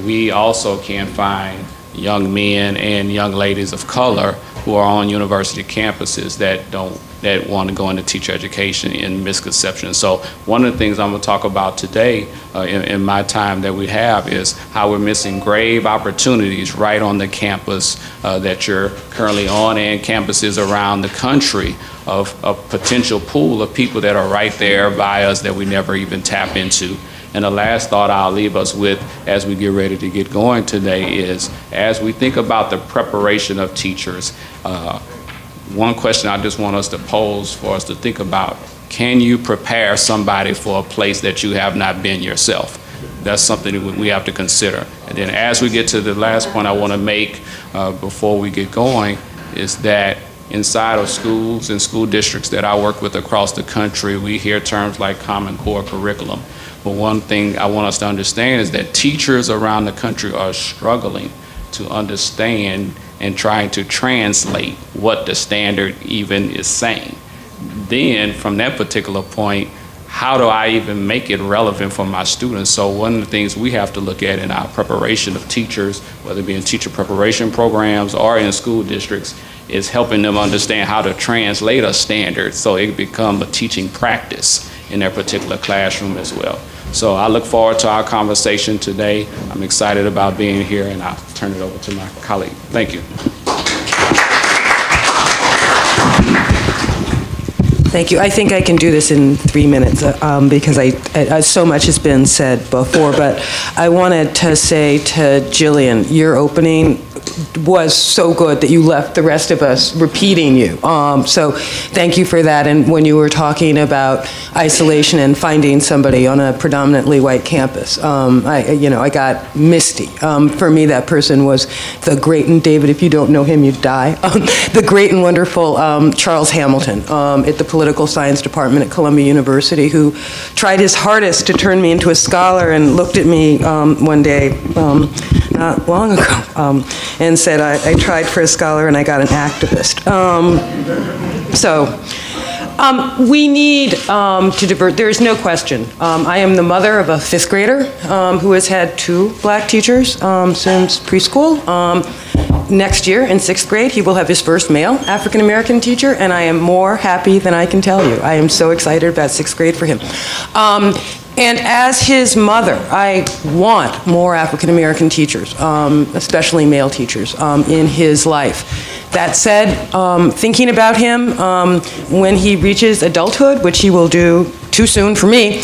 Speaker 7: we also can find young men and young ladies of color who are on university campuses that want to go into teacher education in misconception. So one of the things I'm going to talk about today in my time that we have is how we're missing grave opportunities right on the campus that you're currently on, and campuses around the country, of a potential pool of people that are right there by us that we never even tap into. And the last thought I'll leave us with as we get ready to get going today is, as we think about the preparation of teachers, one question I just want us to pose for us to think about: can you prepare somebody for a place that you have not been yourself? That's something that we have to consider. And then as we get to the last point I want to make before we get going is that inside of schools and school districts that I work with across the country, we hear terms like Common Core curriculum. But one thing I want us to understand is that teachers around the country are struggling to understand and trying to translate what the standard even is saying. Then from that particular point, how do I even make it relevant for my students? So one of the things we have to look at in our preparation of teachers, whether it be in teacher preparation programs or in school districts, is helping them understand how to translate a standard so it become a teaching practice in their particular classroom as well. So I look forward to our conversation today. I'm excited about being here, and I'll turn it over to my colleague. Thank you.
Speaker 8: Thank you. I think I can do this in 3 minutes because so much has been said before, but I wanted to say to Jillene, your opening was so good that you left the rest of us repeating you. So thank you for that. And when you were talking about isolation and finding somebody on a predominantly white campus, I got misty. For me, that person was the great, and David, if you don't know him, you'd die, the great and wonderful Charles Hamilton at the Political Science Department at Columbia University, who tried his hardest to turn me into a scholar and looked at me one day not long ago and said, I tried for a scholar and I got an activist. We need to divert. There is no question. I am the mother of a 5th grader who has had 2 black teachers since preschool. Next year, in 6th grade, he will have his first male African-American teacher, and I am more happy than I can tell you. I am so excited about 6th grade for him. And as his mother, I want more African-American teachers, especially male teachers, in his life. That said, thinking about him when he reaches adulthood, which he will do too soon for me,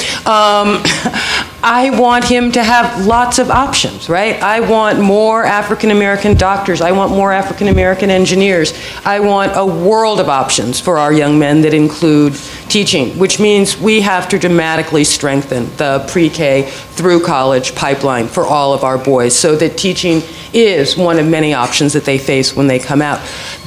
Speaker 8: I want him to have lots of options, right? I want more African-American doctors. I want more African-American engineers. I want a world of options for our young men that include teaching, which means we have to dramatically strengthen the pre-K through college pipeline for all of our boys so that teaching is one of many options that they face when they come out.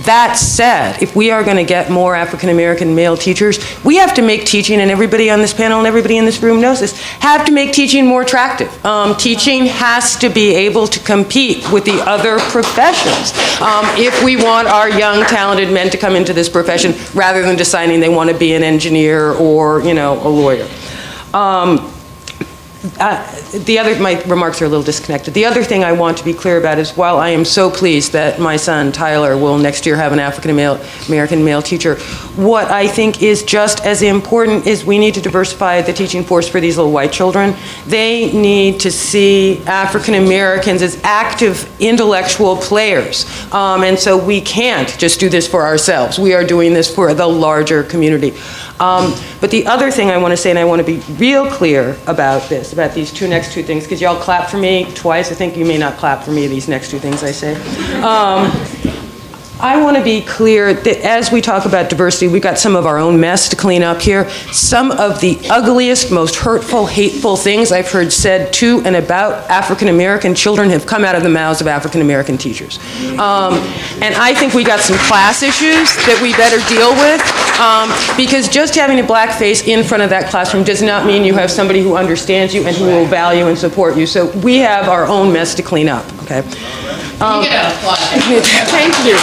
Speaker 8: That said, if we are going to get more African-American male teachers, we have to make teaching, and everybody on this panel and everybody in this room knows this, have to make teaching more attractive. Teaching has to be able to compete with the other professions if we want our young, talented men to come into this profession rather than deciding they want to be an engineer or, a lawyer. My remarks are a little disconnected. The other thing I want to be clear about is while I am so pleased that my son, Tyler, will next year have an African-American male teacher, what I think is just as important is we need to diversify the teaching force for these little white children. They need to see African-Americans as active intellectual players. And so we can't just do this for ourselves. We are doing this for the larger community. But the other thing I want to say, and I want to be real clear about this, about these next two things, because y'all clap for me twice. I think you may not clap for me these next 2 things I say. I want to be clear that as we talk about diversity, we've got some of our own mess to clean up here. Some of the ugliest, most hurtful, hateful things I've heard said to and about African-American children have come out of the mouths of African-American teachers. And I think we got some class issues that we better deal with, because just having a black face in front of that classroom does not mean you have somebody who understands you and who will value and support you. So we have our own mess to clean up, okay? Thank you.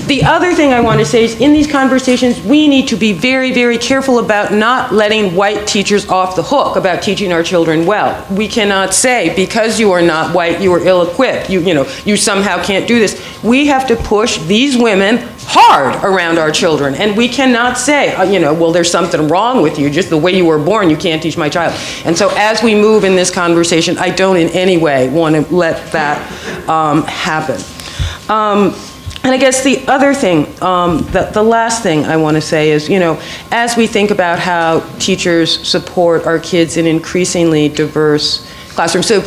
Speaker 8: The other thing I want to say is in these conversations, we need to be very, very careful about not letting white teachers off the hook about teaching our children well. We cannot say, because you are not white, you are ill-equipped, you somehow can't do this. We have to push these women hard around our children, and we cannot say, well, there's something wrong with you, just the way you were born, you can't teach my child. And so as we move in this conversation, I don't in any way want to let that happen. And I guess the other thing, the last thing I want to say is, as we think about how teachers support our kids in increasingly diverse classrooms. So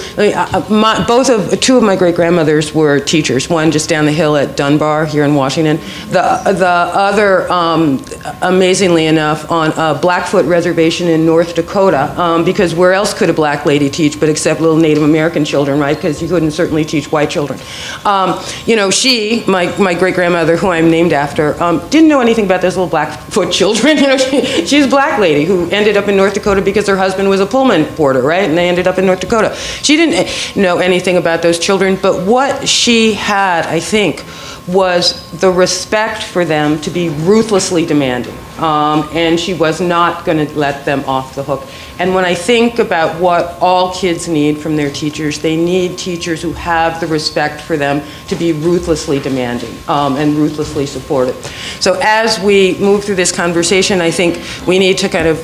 Speaker 8: two of my great-grandmothers were teachers, one just down the hill at Dunbar here in Washington, the other, amazingly enough, on a Blackfoot reservation in North Dakota, because where else could a black lady teach but except little Native American children, right? Because you couldn't certainly teach white children. She, my great-grandmother, who I'm named after, didn't know anything about those little Blackfoot children. She's a black lady who ended up in North Dakota because her husband was a Pullman porter, right? And they ended up in North Dakota. She didn't know anything about those children, but what she had, I think, was the respect for them to be ruthlessly demanding. And she was not going to let them off the hook. And when I think about what all kids need from their teachers, they need teachers who have the respect for them to be ruthlessly demanding and ruthlessly supportive. So as we move through this conversation, I think we need to kind of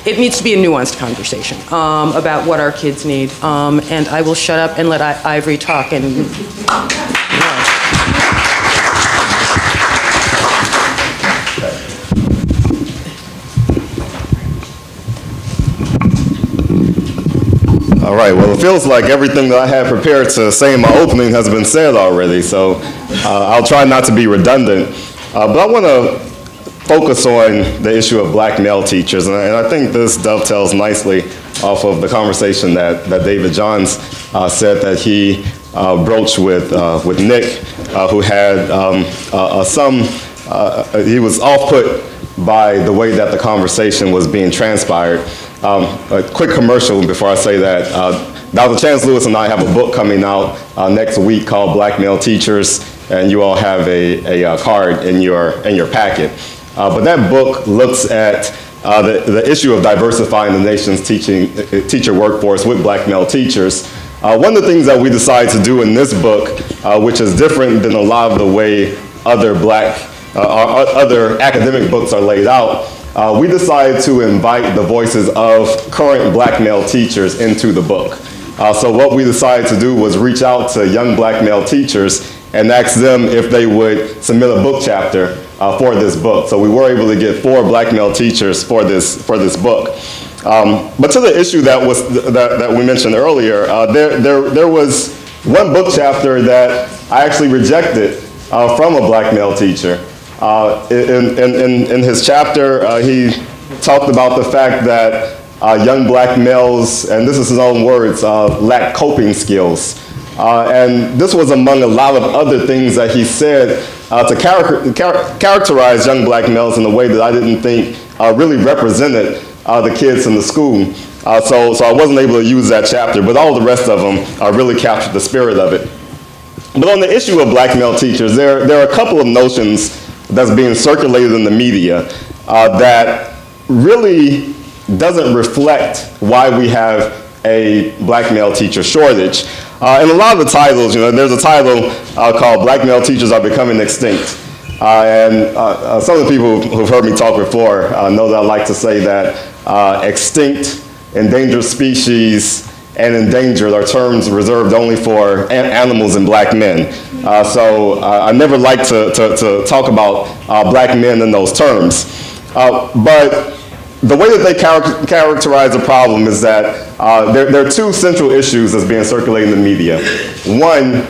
Speaker 8: it needs to be a nuanced conversation about what our kids need. And I will shut up and let Ivory talk.
Speaker 9: All right, well, it feels like everything that I had prepared to say in my opening has been said already, so I'll try not to be redundant. But I want to focus on the issue of black male teachers, and I think this dovetails nicely off of the conversation that David Johns said that he broached with Nick, who had he was off-put by the way that the conversation was being transpired. A quick commercial before I say that. Dr. Chance Lewis and I have a book coming out next week called Black Male Teachers, and you all have a card in your packet. But that book looks at the issue of diversifying the nation's teacher workforce with black male teachers. One of the things that we decided to do in this book, which is different than a lot of the way other other academic books are laid out, we decided to invite the voices of current black male teachers into the book. So what we decided to do was reach out to young black male teachers and ask them if they would submit a book chapter for this book. So we were able to get 4 black male teachers for this book. But to the issue that we mentioned earlier, there was one book chapter that I actually rejected from a black male teacher. In his chapter, he talked about the fact that young black males, and this is his own words, lack coping skills. And this was among a lot of other things that he said to characterize young black males in a way that I didn't think really represented the kids in the school. So I wasn't able to use that chapter, but all the rest of them really captured the spirit of it. But on the issue of black male teachers, there are a couple of notions that's being circulated in the media that really doesn't reflect why we have a black male teacher shortage. And a lot of the titles, there's a title called Black Male Teachers Are Becoming Extinct. And some of the people who've heard me talk before know that I like to say that extinct, endangered species, and endangered are terms reserved only for animals and black men. So I never like to talk about black men in those terms. But the way that they characterize the problem is that there are 2 central issues that's being circulated in the media. One,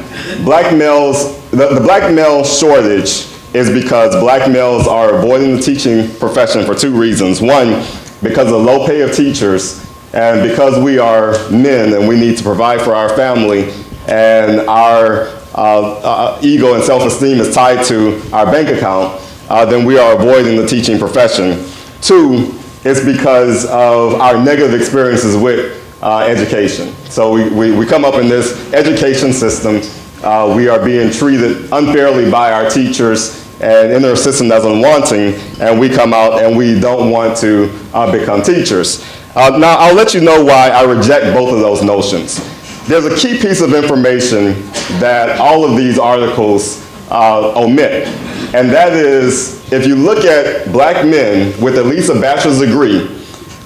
Speaker 9: the black male shortage is because black males are avoiding the teaching profession for 2 reasons. One, because of the low pay of teachers, and because we are men and we need to provide for our family, and our ego and self-esteem is tied to our bank account, then we are avoiding the teaching profession. 2, it's because of our negative experiences with education. So we come up in this education system. We are being treated unfairly by our teachers and in their system as unwanting, and we come out and we don't want to become teachers. Now, I'll let you know why I reject both of those notions. There's a key piece of information that all of these articles omit, and that is, if you look at black men with at least a bachelor's degree,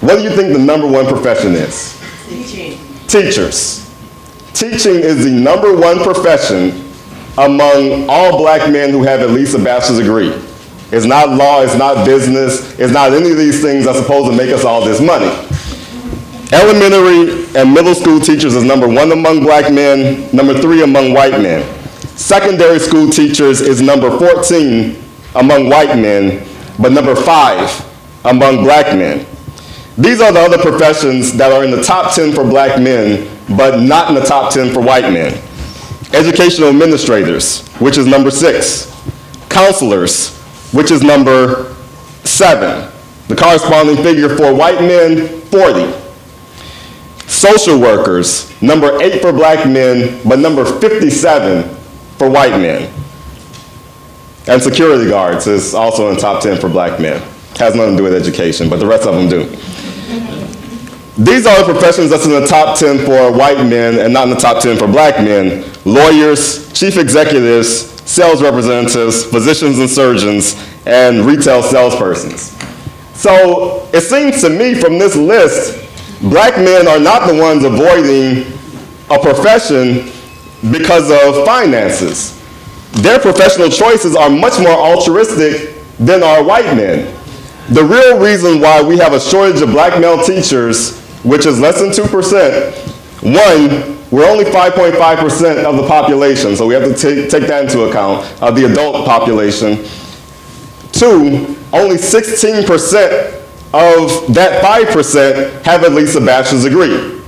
Speaker 9: what do you think the #1 profession is? Teaching. Teachers. Teaching is the #1 profession among all black men who have at least a bachelor's degree. It's not law, it's not business, it's not any of these things that's supposed to make us all this money. Elementary and middle school teachers is #1 among black men, #3 among white men. Secondary school teachers is #14 among white men, but #5 among black men. These are the other professions that are in the top 10 for black men, but not in the top 10 for white men. Educational administrators, which is #6. Counselors, which is #7. The corresponding figure for white men, 40. Social workers, #8 for black men, but #57 for white men. And security guards is also in the top 10 for black men. Has nothing to do with education, but the rest of them do. These are the professions that's in the top 10 for white men and not in the top 10 for black men. Lawyers, chief executives, sales representatives, physicians and surgeons, and retail salespersons. So it seems to me from this list, black men are not the ones avoiding a profession because of finances. Their professional choices are much more altruistic than our white men. The real reason why we have a shortage of black male teachers, which is less than 2%, One, we're only 5.5% of the population, so we have to take that into account, of the adult population. Two, only 16% of that 5% have at least a bachelor's degree.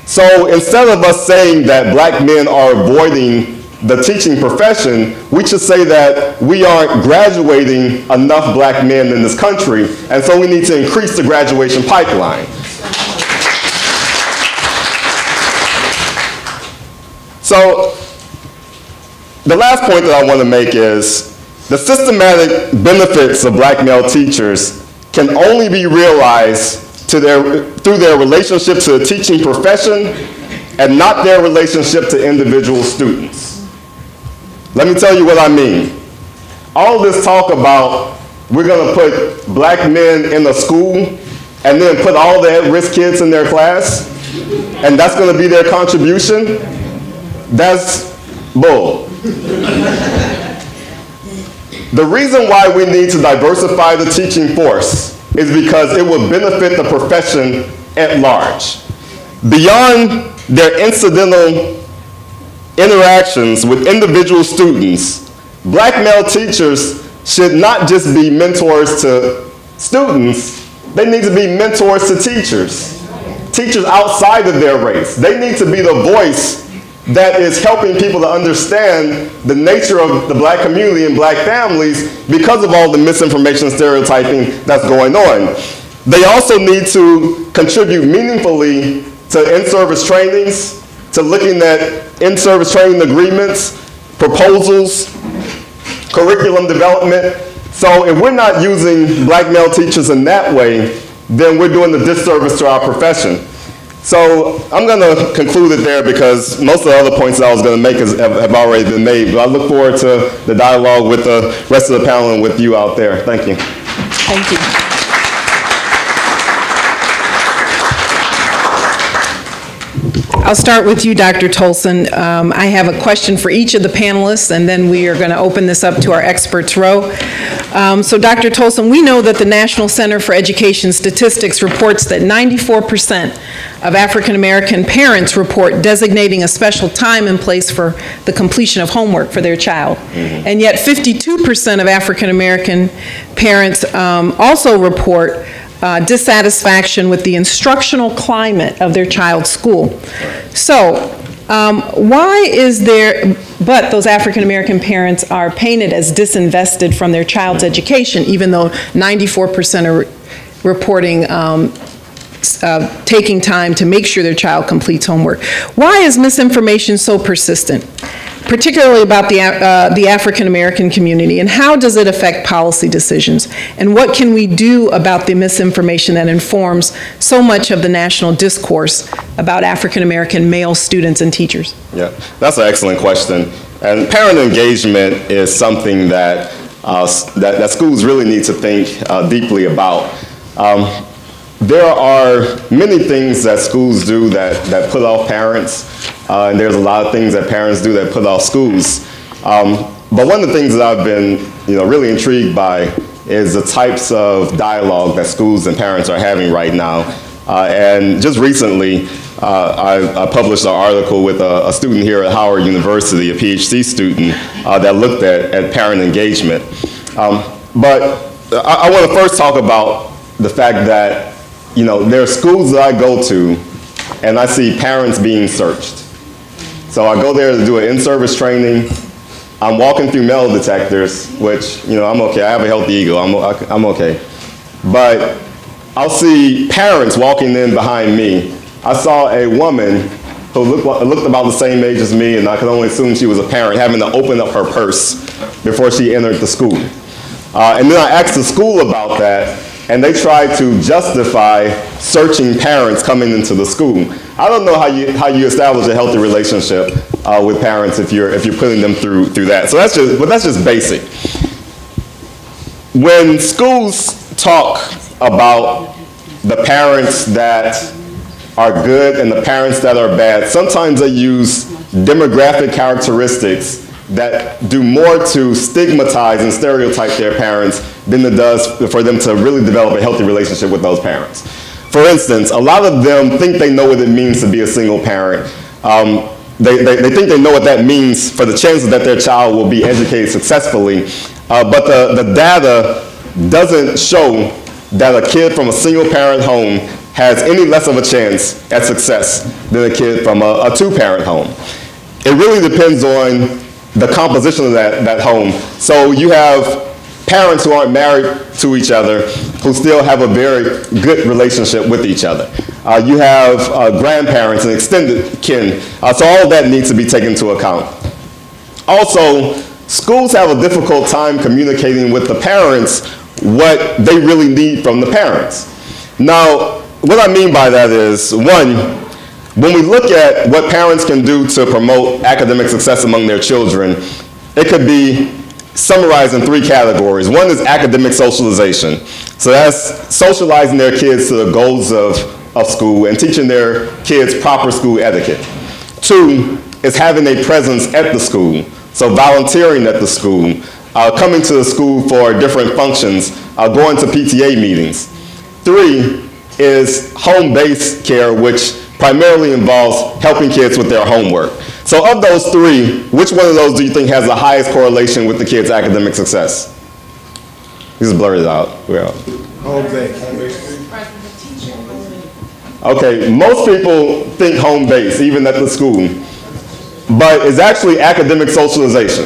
Speaker 9: So instead of us saying that black men are avoiding the teaching profession, we should say that we aren't graduating enough black men in this country, and so we need to increase the graduation pipeline. So the last point that I want to make is the systematic benefits of black male teachers can only be realized through their relationship to the teaching profession and not their relationship to individual students. Let me tell you what I mean. All this talk about we're going to put black men in a school and then put all the at-risk kids in their class, and that's going to be their contribution, that's bull. The reason why we need to diversify the teaching force is because it will benefit the profession at large. Beyond their incidental interactions with individual students, black male teachers should not just be mentors to students, they need to be mentors to teachers. Teachers outside of their race. They need to be the voice that is helping people to understand the nature of the black community and black families because of all the misinformation and stereotyping that's going on. They also need to contribute meaningfully to in-service trainings, to looking at in-service training agreements, proposals, curriculum development. So if we're not using black male teachers in that way, then we're doing a disservice to our profession. So I'm going to conclude it there because most of the other points that I was going to make have already been made. But I look forward to the dialogue with the rest of the panel and with you out there. Thank you.
Speaker 4: Thank you. I'll start with you, Dr. Toldson. I have a question for each of the panelists, and then we are going to open this up to our experts row. So Dr. Toldson, we know that the National Center for Education Statistics reports that 94% of African American parents report designating a special time and place for the completion of homework for their child. Mm-hmm. And yet 52% of African American parents also report dissatisfaction with the instructional climate of their child's school. So why is there, but those African American parents are painted as disinvested from their child's education, even though 94% are reporting taking time to make sure their child completes homework. Why is misinformation so persistent, particularly about the African American community, and how does it affect policy decisions? And what can we do about the misinformation that informs so much of the national discourse about African American male students and teachers? Yeah,
Speaker 9: that's an excellent question. And parent engagement is something that, that schools really need to think deeply about. There are many things that schools do that put off parents, and there's a lot of things that parents do that put off schools. But one of the things that I've been really intrigued by is the types of dialogue that schools and parents are having right now. And just recently, I published an article with a student here at Howard University, a PhD student, that looked at parent engagement. But I want to first talk about the fact that there are schools that I go to and I see parents being searched. So I go there to do an in-service training. I'm walking through metal detectors, which, I'm okay. I have a healthy ego. I'm okay. But I'll see parents walking in behind me. I saw a woman who looked about the same age as me, and I could only assume she was a parent, having to open up her purse before she entered the school. And then I asked the school about that, and they tried to justify searching parents coming into the school. I don't know how you establish a healthy relationship with parents if you're putting them through that. So that's just basic. When schools talk about the parents that are good and the parents that are bad, sometimes they use demographic characteristics that do more to stigmatize and stereotype their parents than it does for them to really develop a healthy relationship with those parents. For instance, a lot of them think they know what it means to be a single parent. They think they know what that means for the chances that their child will be educated successfully, but the data doesn't show that a kid from a single parent home has any less of a chance at success than a kid from a two-parent home. It really depends on the composition of that home. So you have parents who aren't married to each other who still have a very good relationship with each other. You have grandparents and extended kin. So all of that needs to be taken into account. Also, schools have a difficult time communicating with the parents what they really need from the parents. Now, what I mean by that is, one, when we look at what parents can do to promote academic success among their children, it could be summarized in 3 categories. One is academic socialization. So that's socializing their kids to the goals of school and teaching their kids proper school etiquette. 2 is having a presence at the school. So volunteering at the school, coming to the school for different functions, going to PTA meetings. 3 is home-based care, which primarily involves helping kids with their homework. So of those 3, which one of those do you think has the highest correlation with the kids' academic success? Just blur it out. Home-based. Okay, most people think home-based, even at the school, but it's actually academic socialization.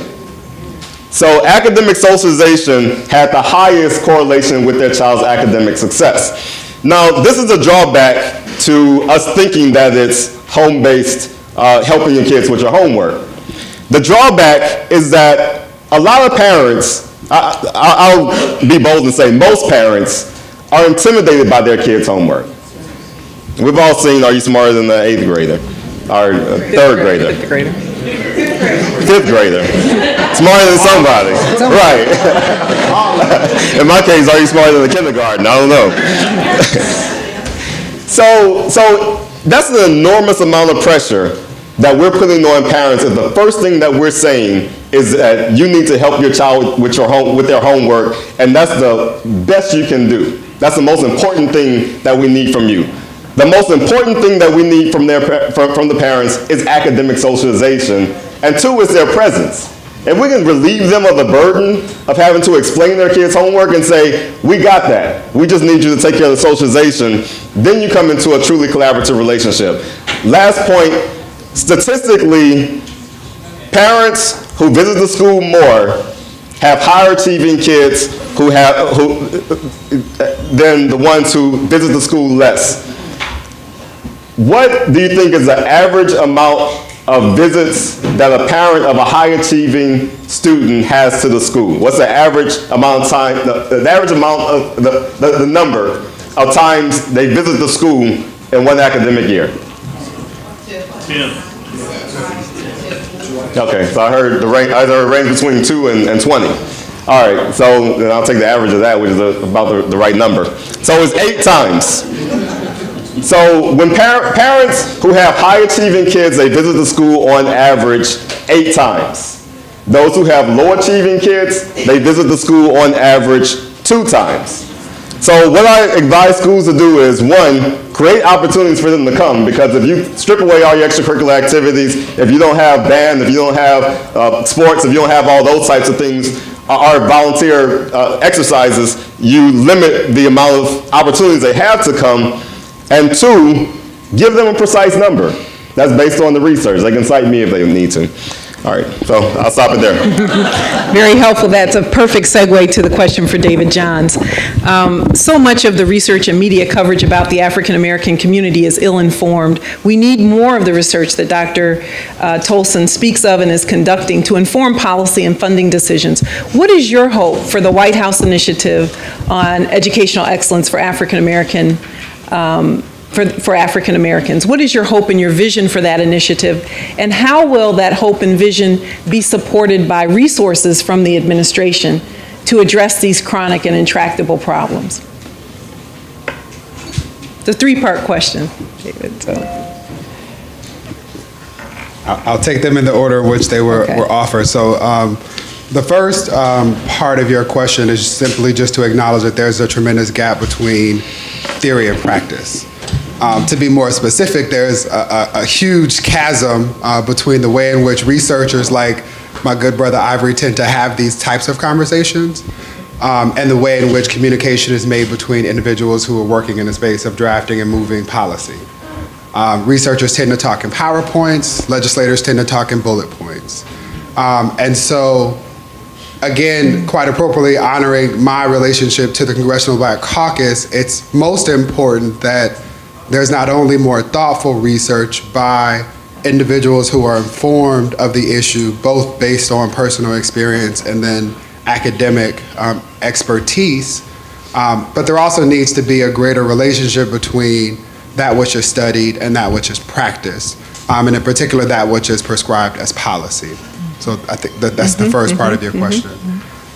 Speaker 9: So academic socialization had the highest correlation with their child's academic success. Now, this is a drawback to us thinking that it's home-based, helping your kids with your homework. The drawback is that a lot of parents, I'll be bold and say most parents, are intimidated by their kids' homework. We've all seen, are you smarter than the 8th grader? Or 3rd grader? 5th grader. 5th grader. Smarter than somebody. Right. In my case, are you smarter than the kindergarten? I don't know. So that's an enormous amount of pressure that we're putting on parents. If the first thing that we're saying is that you need to help your child with their homework, and that's the best you can do. That's the most important thing that we need from you. The most important thing that we need from the parents is academic socialization, and 2 is their presence. If we can relieve them of the burden of having to explain their kids' homework and say, we got that, we just need you to take care of the socialization, then you come into a truly collaborative relationship. Last point, statistically, parents who visit the school more have higher achieving kids than the ones who visit the school less. What do you think is the average amount of visits that a parent of a high achieving student has to the school? What's the average amount of time, the average amount of the number of times they visit the school in one academic year? 10. Okay, so I heard the range between 2 and 20. All right, so then I'll take the average of that, which is about the right number. So it's 8 times. So when parents who have high achieving kids, they visit the school on average 8 times. Those who have low achieving kids, they visit the school on average 2 times. So what I advise schools to do is, 1, create opportunities for them to come, because if you strip away all your extracurricular activities, if you don't have band, if you don't have sports, if you don't have all those types of things, or volunteer exercises, you limit the amount of opportunities they have to come. And 2, give them a precise number. That's based on the research. They can cite me if they need to. All right, so I'll stop it there.
Speaker 4: Very helpful. That's a perfect segue to the question for David Johns. So much of the research and media coverage about the African American community is ill-informed. We need more of the research that Dr. Toldson speaks of and is conducting to inform policy and funding decisions. What is your hope for the White House initiative on educational excellence for African American for African Americans? What is your hope and your vision for that initiative? And how will that hope and vision be supported by resources from the administration to address these chronic and intractable problems? It's a 3-part question, David. So.
Speaker 6: I'll take them in the order in which they were offered. So the first part of your question is simply just to acknowledge that there's a tremendous gap between theory and practice. To be more specific, there's a huge chasm between the way in which researchers like my good brother Ivory tend to have these types of conversations and the way in which communication is made between individuals who are working in the space of drafting and moving policy. Researchers tend to talk in PowerPoints, legislators tend to talk in bullet points. And so, again, quite appropriately honoring my relationship to the Congressional Black Caucus, it's most important that there's not only more thoughtful research by individuals who are informed of the issue, both based on personal experience and then academic expertise, but there also needs to be a greater relationship between that which is studied and that which is practiced, and in particular that which is prescribed as policy. So I think that's the first part of your question.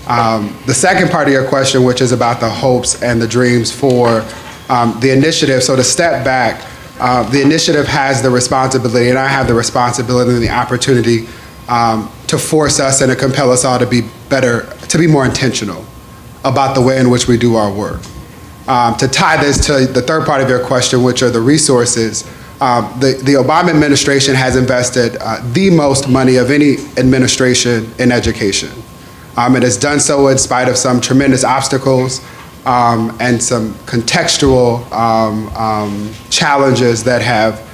Speaker 6: The second part of your question, which is about the hopes and the dreams for the initiative, so to step back, the initiative has the responsibility, and I have the responsibility and the opportunity to force us and to compel us all to be better, to be more intentional about the way in which we do our work. To tie this to the third part of your question, which are the resources, the Obama administration has invested the most money of any administration in education. It has done so in spite of some tremendous obstacles and some contextual challenges that have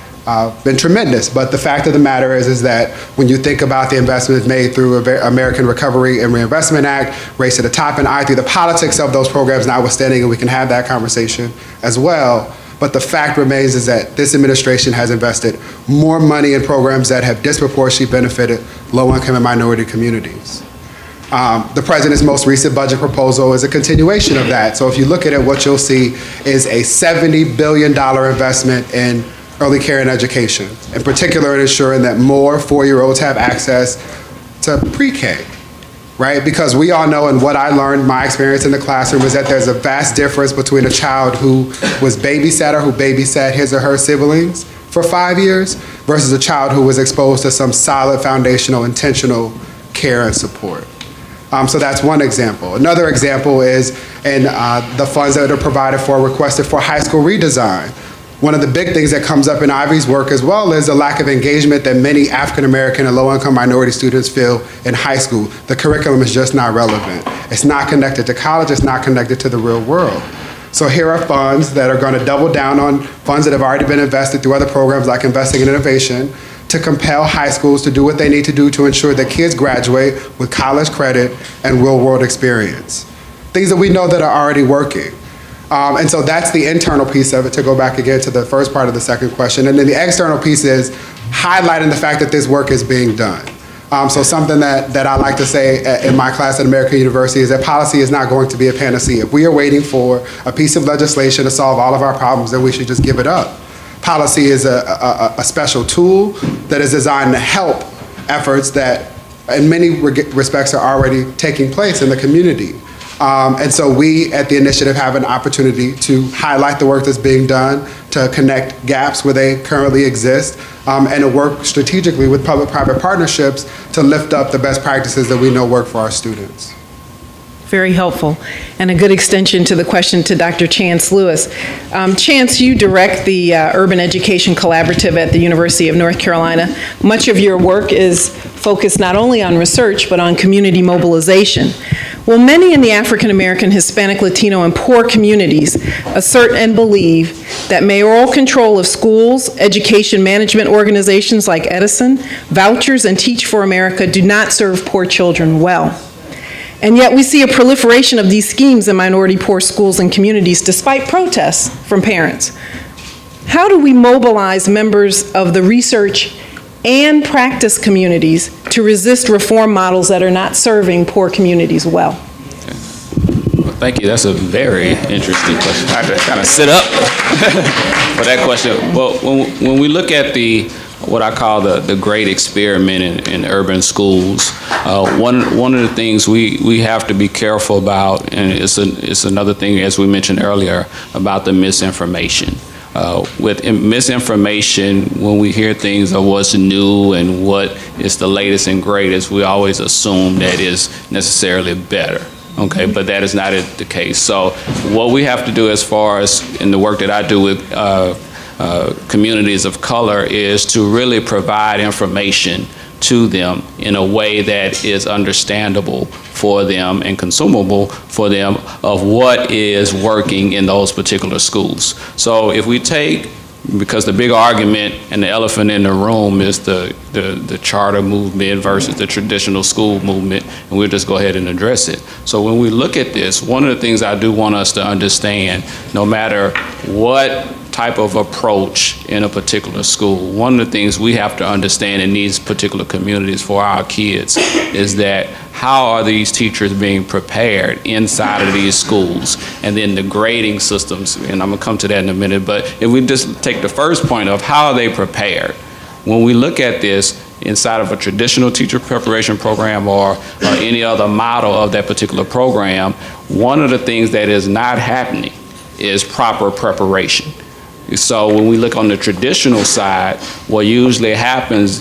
Speaker 6: been tremendous. But the fact of the matter is that when you think about the investments made through American Recovery and Reinvestment Act, Race to the Top, and I3, the politics of those programs notwithstanding, and we can have that conversation as well. But the fact remains is that this administration has invested more money in programs that have disproportionately benefited low-income and minority communities. The president's most recent budget proposal is a continuation of that. So if you look at it, what you'll see is a $70 billion investment in early care and education, in particular in ensuring that more 4-year-olds have access to pre-K, right? Because we all know, and what I learned, my experience in the classroom, is that there's a vast difference between a child who was babysat or who babysat his or her siblings for 5 years versus a child who was exposed to some solid foundational intentional care and support. So that's one example. Another example is in the funds that are provided for, requested for high school redesign. One of the big things that comes up in Ivy's work as well is the lack of engagement that many African American and low-income minority students feel in high school. The curriculum is just not relevant. It's not connected to college, it's not connected to the real world. So here are funds that are going to double down on funds that have already been invested through other programs like Investing in Innovation to compel high schools to do what they need to do to ensure that kids graduate with college credit and real-world experience. Things that we know that are already working. And so that's the internal piece of it, to go back again to the first part of the second question. And then the external piece is highlighting the fact that this work is being done. So something that I like to say in my class at American University is that policy is not going to be a panacea. If we are waiting for a piece of legislation to solve all of our problems, then we should just give it up. Policy is a special tool that is designed to help efforts that in many respects are already taking place in the community. And so we at the initiative have an opportunity to highlight the work that's being done, to connect gaps where they currently exist, and to work strategically with public-private partnerships to lift up the best practices that we know work for our students.
Speaker 4: Very helpful, and a good extension to the question to Dr. Chance Lewis. Chance, you direct the Urban Education Collaborative at the University of North Carolina. Much of your work is focused not only on research, but on community mobilization. Well, many in the African American, Hispanic, Latino, and poor communities assert and believe that mayoral control of schools, education management organizations like Edison, vouchers, and Teach for America do not serve poor children well. And yet we see a proliferation of these schemes in minority poor schools and communities despite protests from parents. How do we mobilize members of the research and practice communities to resist reform models that are not serving poor communities well?
Speaker 7: Well, thank you. That's a very interesting question. I have to kind of sit up for that question. Well, when we look at what I call the great experiment in urban schools, one of the things we have to be careful about, and it's another thing, as we mentioned earlier, about the misinformation. With misinformation, when we hear things of what's new and what is the latest and greatest, we always assume that is necessarily better. Okay, but that is not the case. So what we have to do as far as in the work that I do with communities of color is to really provide information to them in a way that is understandable for them and consumable for them of what is working in those particular schools. So if we take, because the big argument and the elephant in the room is the charter movement versus the traditional school movement, and we'll just go ahead and address it. So when we look at this, one of the things I do want us to understand, no matter what type of approach in a particular school, one of the things we have to understand in these particular communities for our kids is that how are these teachers being prepared inside of these schools, and then the grading systems, and I'm gonna come to that in a minute, but if we just take the first point of how are they prepared, when we look at this inside of a traditional teacher preparation program or any other model of that particular program, one of the things that is not happening is proper preparation. So when we look on the traditional side, what usually happens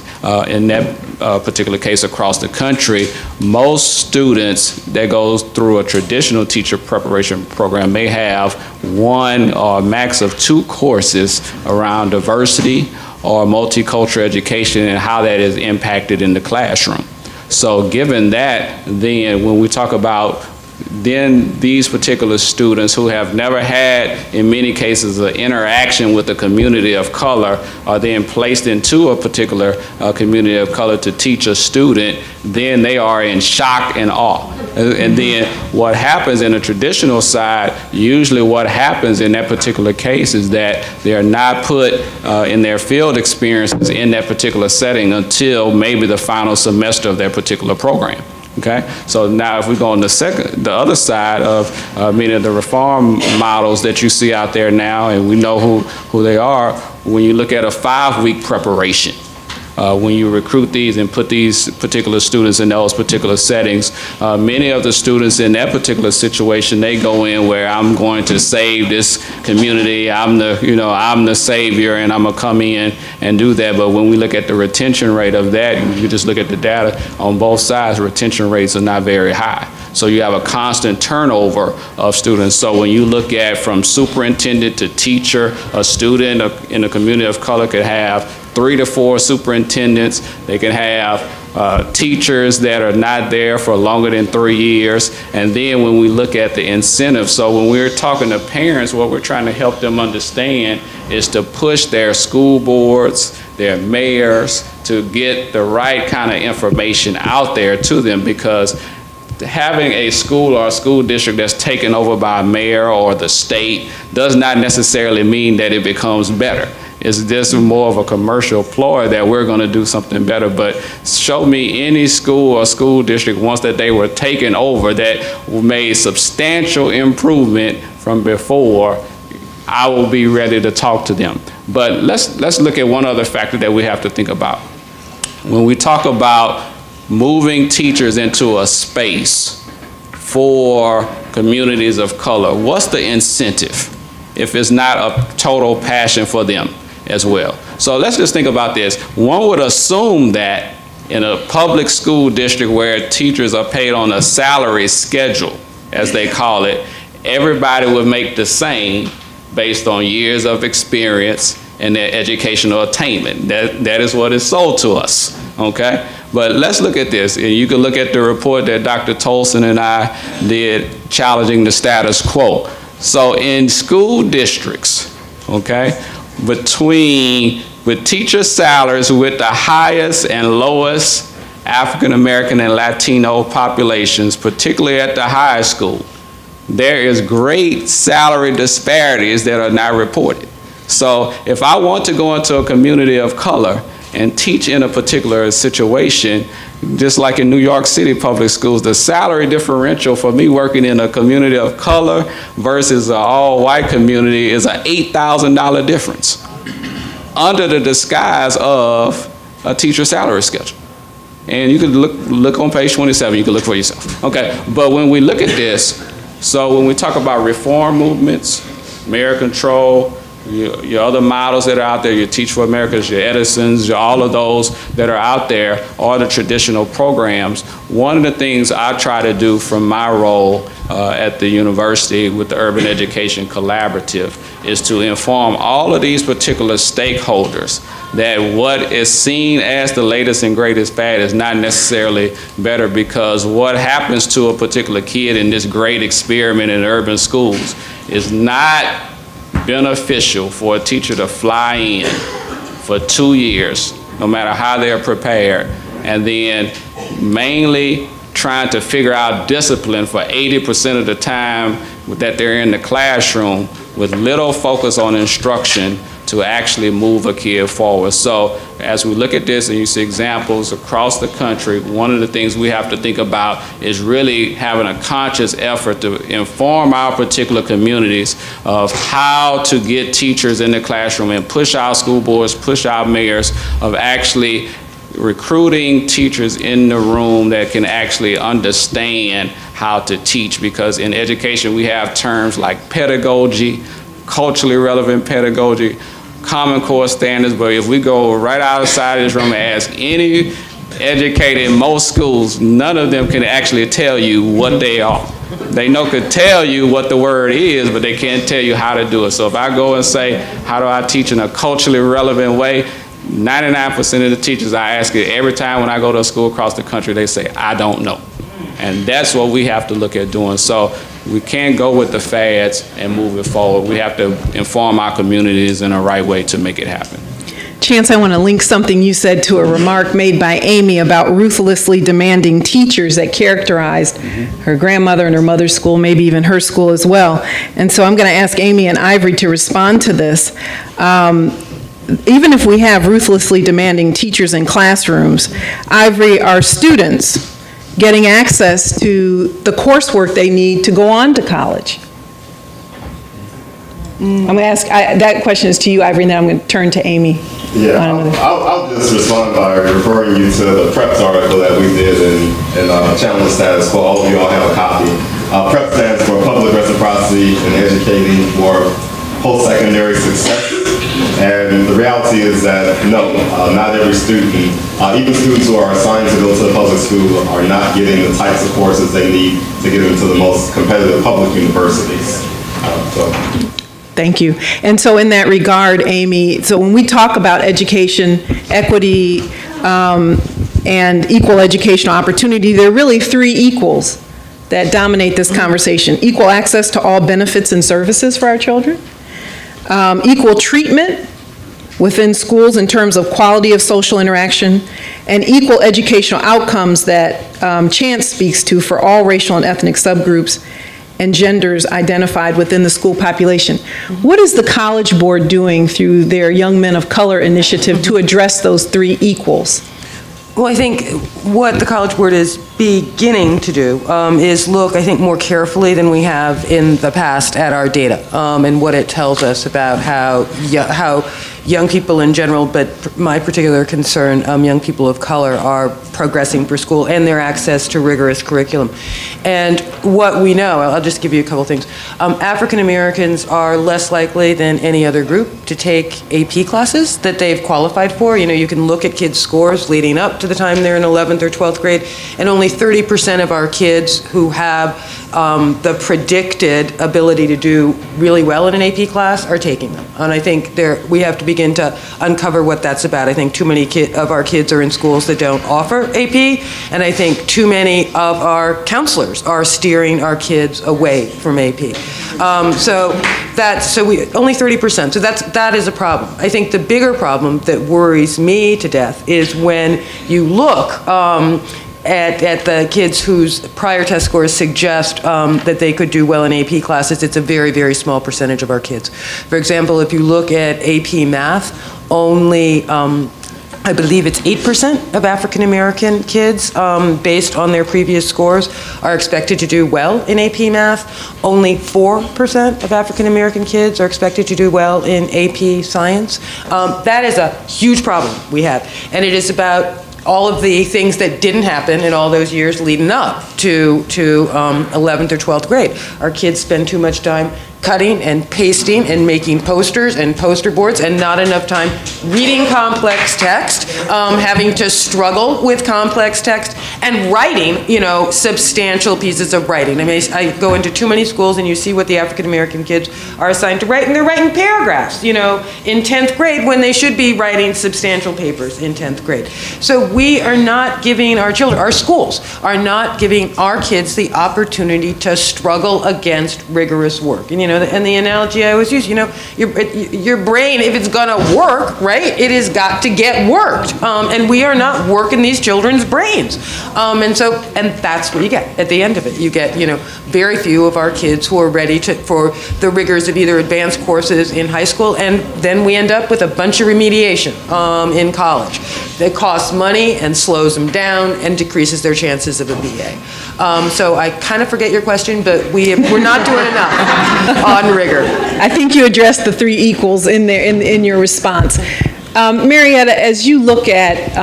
Speaker 7: in that particular case across the country, most students that goes through a traditional teacher preparation program may have one or a max of 2 courses around diversity or multicultural education and how that is impacted in the classroom. So given that, then when we talk about then these particular students who have never had, in many cases, an interaction with the community of color are then placed into a particular community of color to teach a student, then they are in shock and awe. And then what happens in a traditional side, usually what happens in that particular case is that they are not put in their field experiences in that particular setting until maybe the final semester of their particular program. Okay, so now if we go on the other side of meaning the reform models that you see out there now, and we know who they are, when you look at a 5-week preparation, when you recruit these and put these particular students in those particular settings, many of the students in that particular situation, they go in where I'm going to save this community, I'm the savior, and I'm gonna come in and do that. But when we look at the retention rate of that, you just look at the data on both sides, retention rates are not very high. So you have a constant turnover of students. So when you look at from superintendent to teacher, a student in a community of color could have 3 to 4 superintendents. They can have teachers that are not there for longer than 3 years. And then when we look at the incentives, so when we're talking to parents, what we're trying to help them understand is to push their school boards, their mayors, to get the right kind of information out there to them, because having a school or a school district that's taken over by a mayor or the state does not necessarily mean that it becomes better. It's just more of a commercial ploy that we're going to do something better. But show me any school or school district once that they were taken over that made substantial improvement from before, I will be ready to talk to them. But let's look at one other factor that we have to think about. When we talk about moving teachers into a space for communities of color, what's the incentive if it's not a total passion for them as well? So let's just think about this. One would assume that in a public school district where teachers are paid on a salary schedule, as they call it, everybody would make the same based on years of experience and their educational attainment. That is what is sold to us, okay? But let's look at this, and you can look at the report that Dr. Toldson and I did challenging the status quo. So in school districts, okay, with teacher salaries with the highest and lowest African American and Latino populations, particularly at the high school, there is great salary disparities that are not reported. So if I want to go into a community of color and teach in a particular situation, just like in New York City public schools, the salary differential for me working in a community of color versus an all-white community is an $8,000 difference under the disguise of a teacher salary schedule. And you can look on page 27, you can look for yourself. Okay, but when we look at this, so when we talk about reform movements, mayor control, your other models that are out there, your Teach for Americas, your Edisons, all of those that are out there, are the traditional programs. One of the things I try to do from my role at the university with the Urban Education Collaborative is to inform all of these particular stakeholders that what is seen as the latest and greatest fad is not necessarily better, because what happens to a particular kid in this great experiment in urban schools is not beneficial for a teacher to fly in for 2 years, no matter how they're prepared, and then mainly trying to figure out discipline for 80% of the time that they're in the classroom, with little focus on instruction to actually move a kid forward. So as we look at this and you see examples across the country, one of the things we have to think about is really having a conscious effort to inform our particular communities of how to get teachers in the classroom and push our school boards, push our mayors of actually recruiting teachers in the room that can actually understand how to teach. Because in education we have terms like pedagogy, culturally relevant pedagogy, Common Core standards, but if we go right outside of this room and ask any educator in most schools, none of them can actually tell you what they are. They could tell you what the word is, but they can't tell you how to do it. So if I go and say, how do I teach in a culturally relevant way, 99% of the teachers I ask it every time when I go to a school across the country, they say, I don't know. And that's what we have to look at doing. So we can't go with the fads and move it forward. We have to inform our communities in the right way to make it happen.
Speaker 4: Chance, I want to link something you said to a remark made by Amy about ruthlessly demanding teachers that characterized her grandmother and her mother's school, maybe even her school as well. And so I'm going to ask Amy and Ivory to respond to this. Even if we have ruthlessly demanding teachers in classrooms, Ivory, are students getting access to the coursework they need to go on to college? I'm going to ask, that question is to you, Ivory, and then I'm going to turn to Amy.
Speaker 9: Yeah, I'll just respond by referring you to the PREPS article that we did in Challenge Status Quo. All of you all have a copy. PREP stands for Public Reciprocity in Educating for Post-Secondary Success. And the reality is that, no, not every student, even students who are assigned to go to the public school, are not getting the types of courses they need to get into the most competitive public universities.
Speaker 4: Thank you. And so in that regard, Amy, so when we talk about education, equity, and equal educational opportunity, there are really three equals that dominate this conversation. Equal access to all benefits and services for our children, equal treatment within schools in terms of quality of social interaction, and equal educational outcomes that Chance speaks to for all racial and ethnic subgroups and genders identified within the school population. What is the College Board doing through their Young Men of Color initiative to address those three equals?
Speaker 8: Well, I think what the College Board is beginning to do is look, I think, more carefully than we have in the past at our data and what it tells us about how young people in general, but my particular concern, young people of color, are progressing through school and their access to rigorous curriculum. And what we know, I'll just give you a couple things. African Americans are less likely than any other group to take AP classes that they've qualified for. You know, you can look at kids' scores leading up to the time they're in 11th or 12th grade, and only 30% of our kids who have the predicted ability to do really well in an AP class are taking them. And I think we have to begin to uncover what that's about. I think too many of our kids are in schools that don't offer AP, and I think too many of our counselors are steering our kids away from AP. So only 30%. So that is a problem. I think the bigger problem that worries me to death is when you look at the kids whose prior test scores suggest that they could do well in AP classes. It's a very, very small percentage of our kids. For example, if you look at AP Math, only I believe it's 8% of African American kids, based on their previous scores, are expected to do well in AP Math. Only 4% of African American kids are expected to do well in AP Science. That is a huge problem we have, and it is about all of the things that didn't happen in all those years leading up to 11th or 12th grade. Our kids spend too much time cutting and pasting and making posters and poster boards, and not enough time reading complex text, having to struggle with complex text, and writing, you know, substantial pieces of writing. I mean, I go into too many schools and you see what the African American kids are assigned to write, and they're writing paragraphs, you know, in 10th grade when they should be writing substantial papers in 10th grade. So we are not giving our children, our schools are not giving our kids the opportunity to struggle against rigorous work. And you know, and the analogy I always use, you know, your brain, if it's gonna work, right, it has got to get worked. And we are not working these children's brains. And that's what you get at the end of it. You get, you know, very few of our kids who are ready for the rigors of either advanced courses in high school, and then we end up with a bunch of remediation in college. That costs money and slows them down and decreases their chances of a BA. So I kind of forget your question, but we're not doing enough on rigor.
Speaker 4: I think you addressed the three equals in there in your response. Marietta, as you look at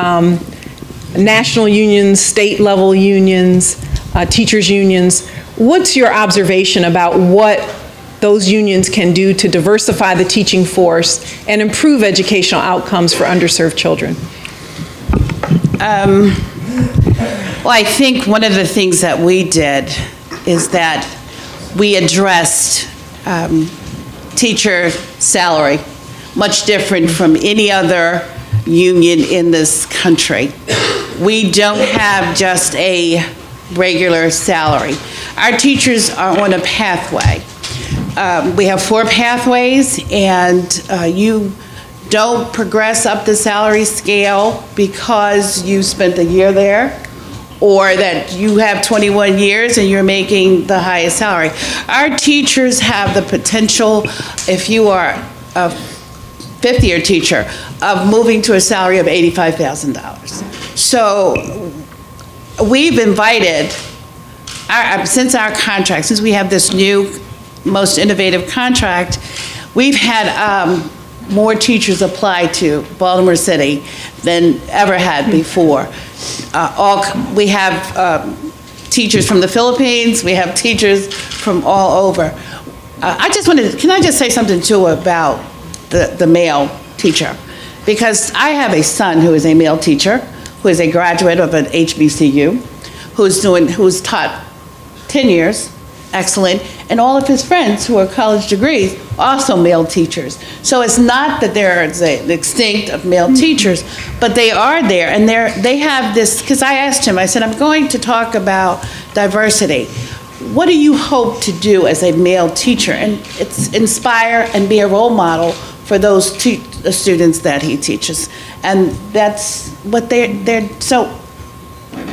Speaker 4: national unions, state level unions, teachers unions, what's your observation about what those unions can do to diversify the teaching force and improve educational outcomes for underserved children?
Speaker 5: Well, I think one of the things that we did is that we addressed teacher salary, much different from any other union in this country. We don't have just a regular salary. Our teachers are on a pathway. We have 4 pathways, and you don't progress up the salary scale because you spent a year there, or that you have 21 years and you're making the highest salary. Our teachers have the potential, if you are a 5th-year teacher, of moving to a salary of $85,000. So we've invited, since our contract, since we have this new, most innovative contract, we've had more teachers apply to Baltimore City than ever had before. We have teachers from the Philippines, we have teachers from all over. Can I just say something too about the male teacher? Because I have a son who is a male teacher, who is a graduate of an HBCU, who's taught 10 years, excellent, and all of his friends who are college degrees, also male teachers. So it's not that there's an extinct of male teachers, but they are there, and they have this, because I asked him, I said, I'm going to talk about diversity. What do you hope to do as a male teacher? And it's inspire and be a role model for those students that he teaches. And that's what so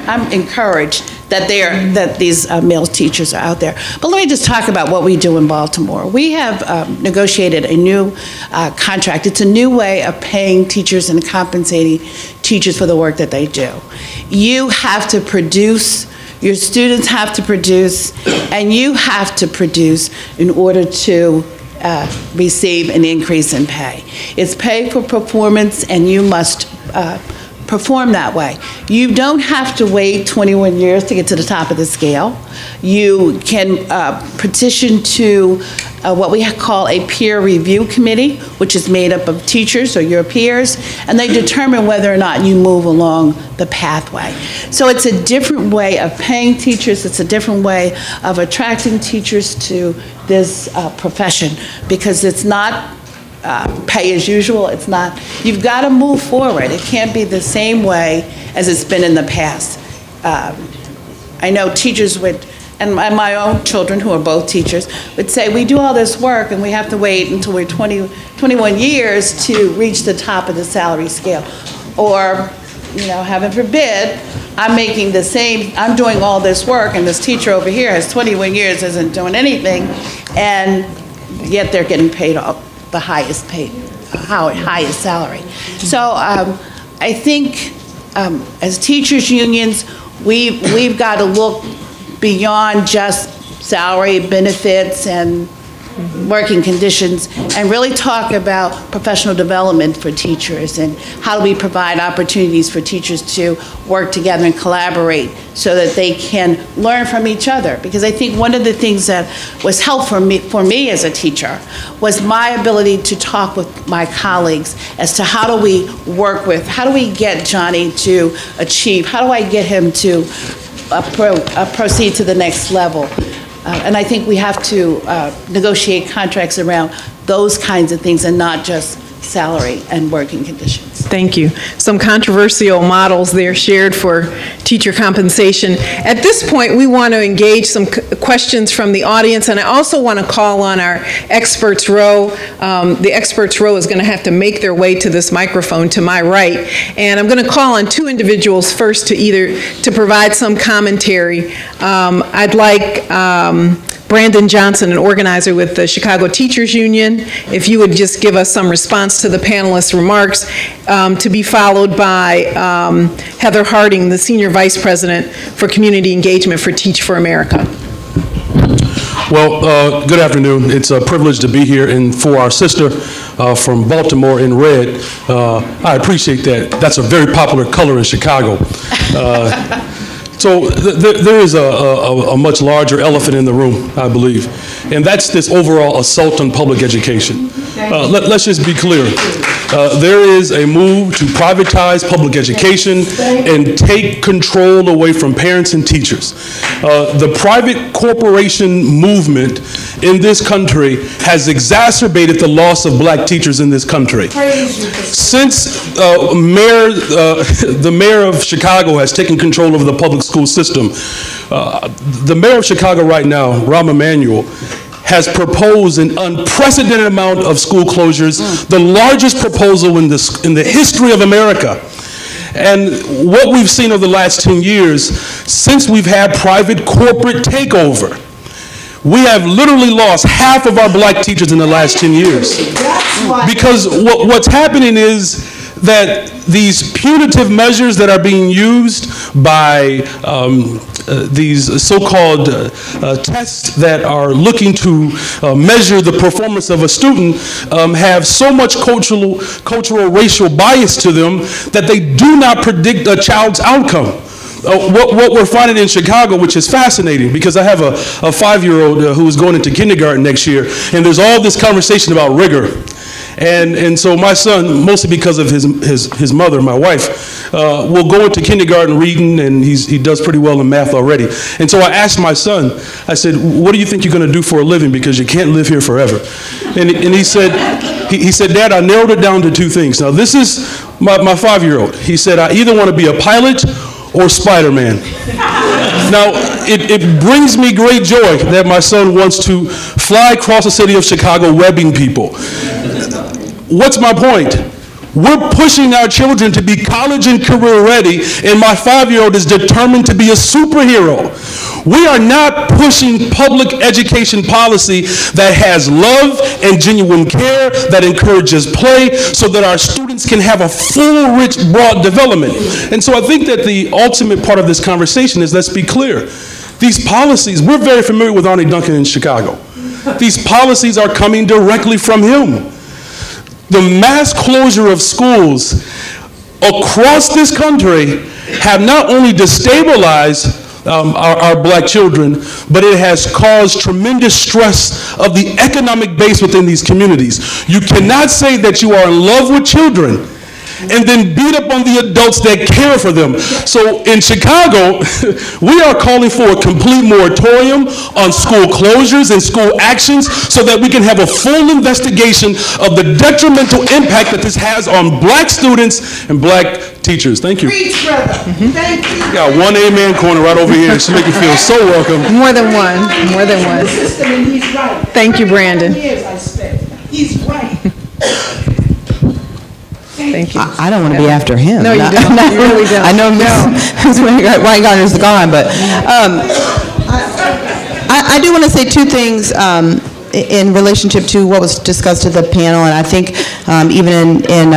Speaker 5: I'm encouraged that these male teachers are out there. But let me just talk about what we do in Baltimore. We have negotiated a new contract. It's a new way of paying teachers and compensating teachers for the work that they do. You have to produce, your students have to produce, and you have to produce in order to receive an increase in pay. It's pay for performance, and you must perform that way. You don't have to wait 21 years to get to the top of the scale. You can petition to what we call a peer review committee, which is made up of teachers or your peers, and they determine whether or not you move along the pathway. So it's a different way of paying teachers. It's a different way of attracting teachers to this profession, because it's not pay as usual. It's not, you've got to move forward. It can't be the same way as it's been in the past. I know teachers would, and my own children who are both teachers, would say, we do all this work and we have to wait until we're 21 years to reach the top of the salary scale. Or, you know, heaven forbid, I'm making the same, I'm doing all this work and this teacher over here has 21 years, isn't doing anything, and yet they're getting paid the highest salary. So I think as teachers unions, we've got to look beyond just salary, benefits, and working conditions, and really talk about professional development for teachers and how do we provide opportunities for teachers to work together and collaborate so that they can learn from each other. Because I think one of the things that was helpful for me as a teacher was my ability to talk with my colleagues as to how do we work with, how do we get Johnny to achieve, how do I get him to proceed to the next level. And I think we have to negotiate contracts around those kinds of things and not just salary and working conditions.
Speaker 4: Thank you. Some controversial models there shared for teacher compensation. At this point, we want to engage some questions from the audience, and I also want to call on our experts row. The experts row is going to have to make their way to this microphone to my right, and I'm going to call on two individuals first to provide some commentary. I'd like Brandon Johnson, an organizer with the Chicago Teachers Union, if you would just give us some response to the panelists' remarks, to be followed by Heather Harding, the Senior Vice President for Community Engagement for Teach for America.
Speaker 10: Well, good afternoon. It's a privilege to be here, and for our sister from Baltimore in red, I appreciate that. That's a very popular color in Chicago. So there is a much larger elephant in the room, I believe, and that's this overall assault on public education. Let's just be clear. There is a move to privatize public education and take control away from parents and teachers. The private corporation movement in this country has exacerbated the loss of black teachers in this country. Since the mayor of Chicago has taken control of the public school system, the mayor of Chicago right now, Rahm Emanuel, has proposed an unprecedented amount of school closures, the largest proposal in the history of America. And what we've seen over the last 10 years, since we've had private corporate takeover, we have literally lost half of our black teachers in the last 10 years. Because what's happening is that these punitive measures that are being used by these so-called tests that are looking to measure the performance of a student have so much cultural racial bias to them that they do not predict a child's outcome. What we're finding in Chicago, which is fascinating, because I have a 5-year-old who is going into kindergarten next year, and there's all this conversation about rigor. And so my son, mostly because of his mother, my wife, will go into kindergarten reading, and he does pretty well in math already. And so I asked my son, I said, what do you think you're going to do for a living, because you can't live here forever? And he said, Dad, I narrowed it down to two things. Now this is my 5-year-old. He said, I either want to be a pilot or Spider-Man. Now, it brings me great joy that my son wants to fly across the city of Chicago webbing people. What's my point? We're pushing our children to be college and career ready, and my 5-year-old is determined to be a superhero. We are not pushing public education policy that has love and genuine care, that encourages play, so that our students can have a full, rich, broad development. And so I think that the ultimate part of this conversation is, let's be clear. These policies, we're very familiar with Arne Duncan in Chicago. These policies are coming directly from him. The mass closure of schools across this country have not only destabilized our black children, but it has caused tremendous stress of the economic base within these communities. You cannot say that you are in love with children and then beat up on the adults that care for them. So in Chicago, we are calling for a complete moratorium on school closures and school actions so that we can have a full investigation of the detrimental impact that this has on black students and black teachers. Thank you.
Speaker 2: Preach, brother. Thank you.
Speaker 10: Got one amen corner right over here. She make me feel so welcome.
Speaker 4: More than one. More than one.
Speaker 2: He's right.
Speaker 4: Thank you, Brandon.
Speaker 2: He's right.
Speaker 4: Thank you.
Speaker 11: I don't want to be after him.
Speaker 4: No, you don't. You really don't.
Speaker 11: I know Ms. Weingarten is gone, but I do want to say two things in relationship to what was discussed at the panel, and I think even in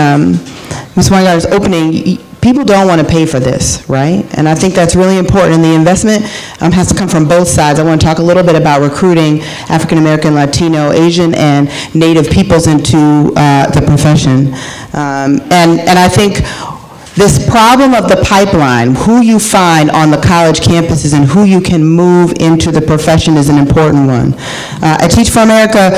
Speaker 11: Ms. Weingarten's opening, people don't want to pay for this, right? And I think that's really important. And the investment has to come from both sides. I want to talk a little bit about recruiting African American, Latino, Asian, and Native peoples into the profession. And I think this problem of the pipeline, who you find on the college campuses and who you can move into the profession is an important one. At Teach for America,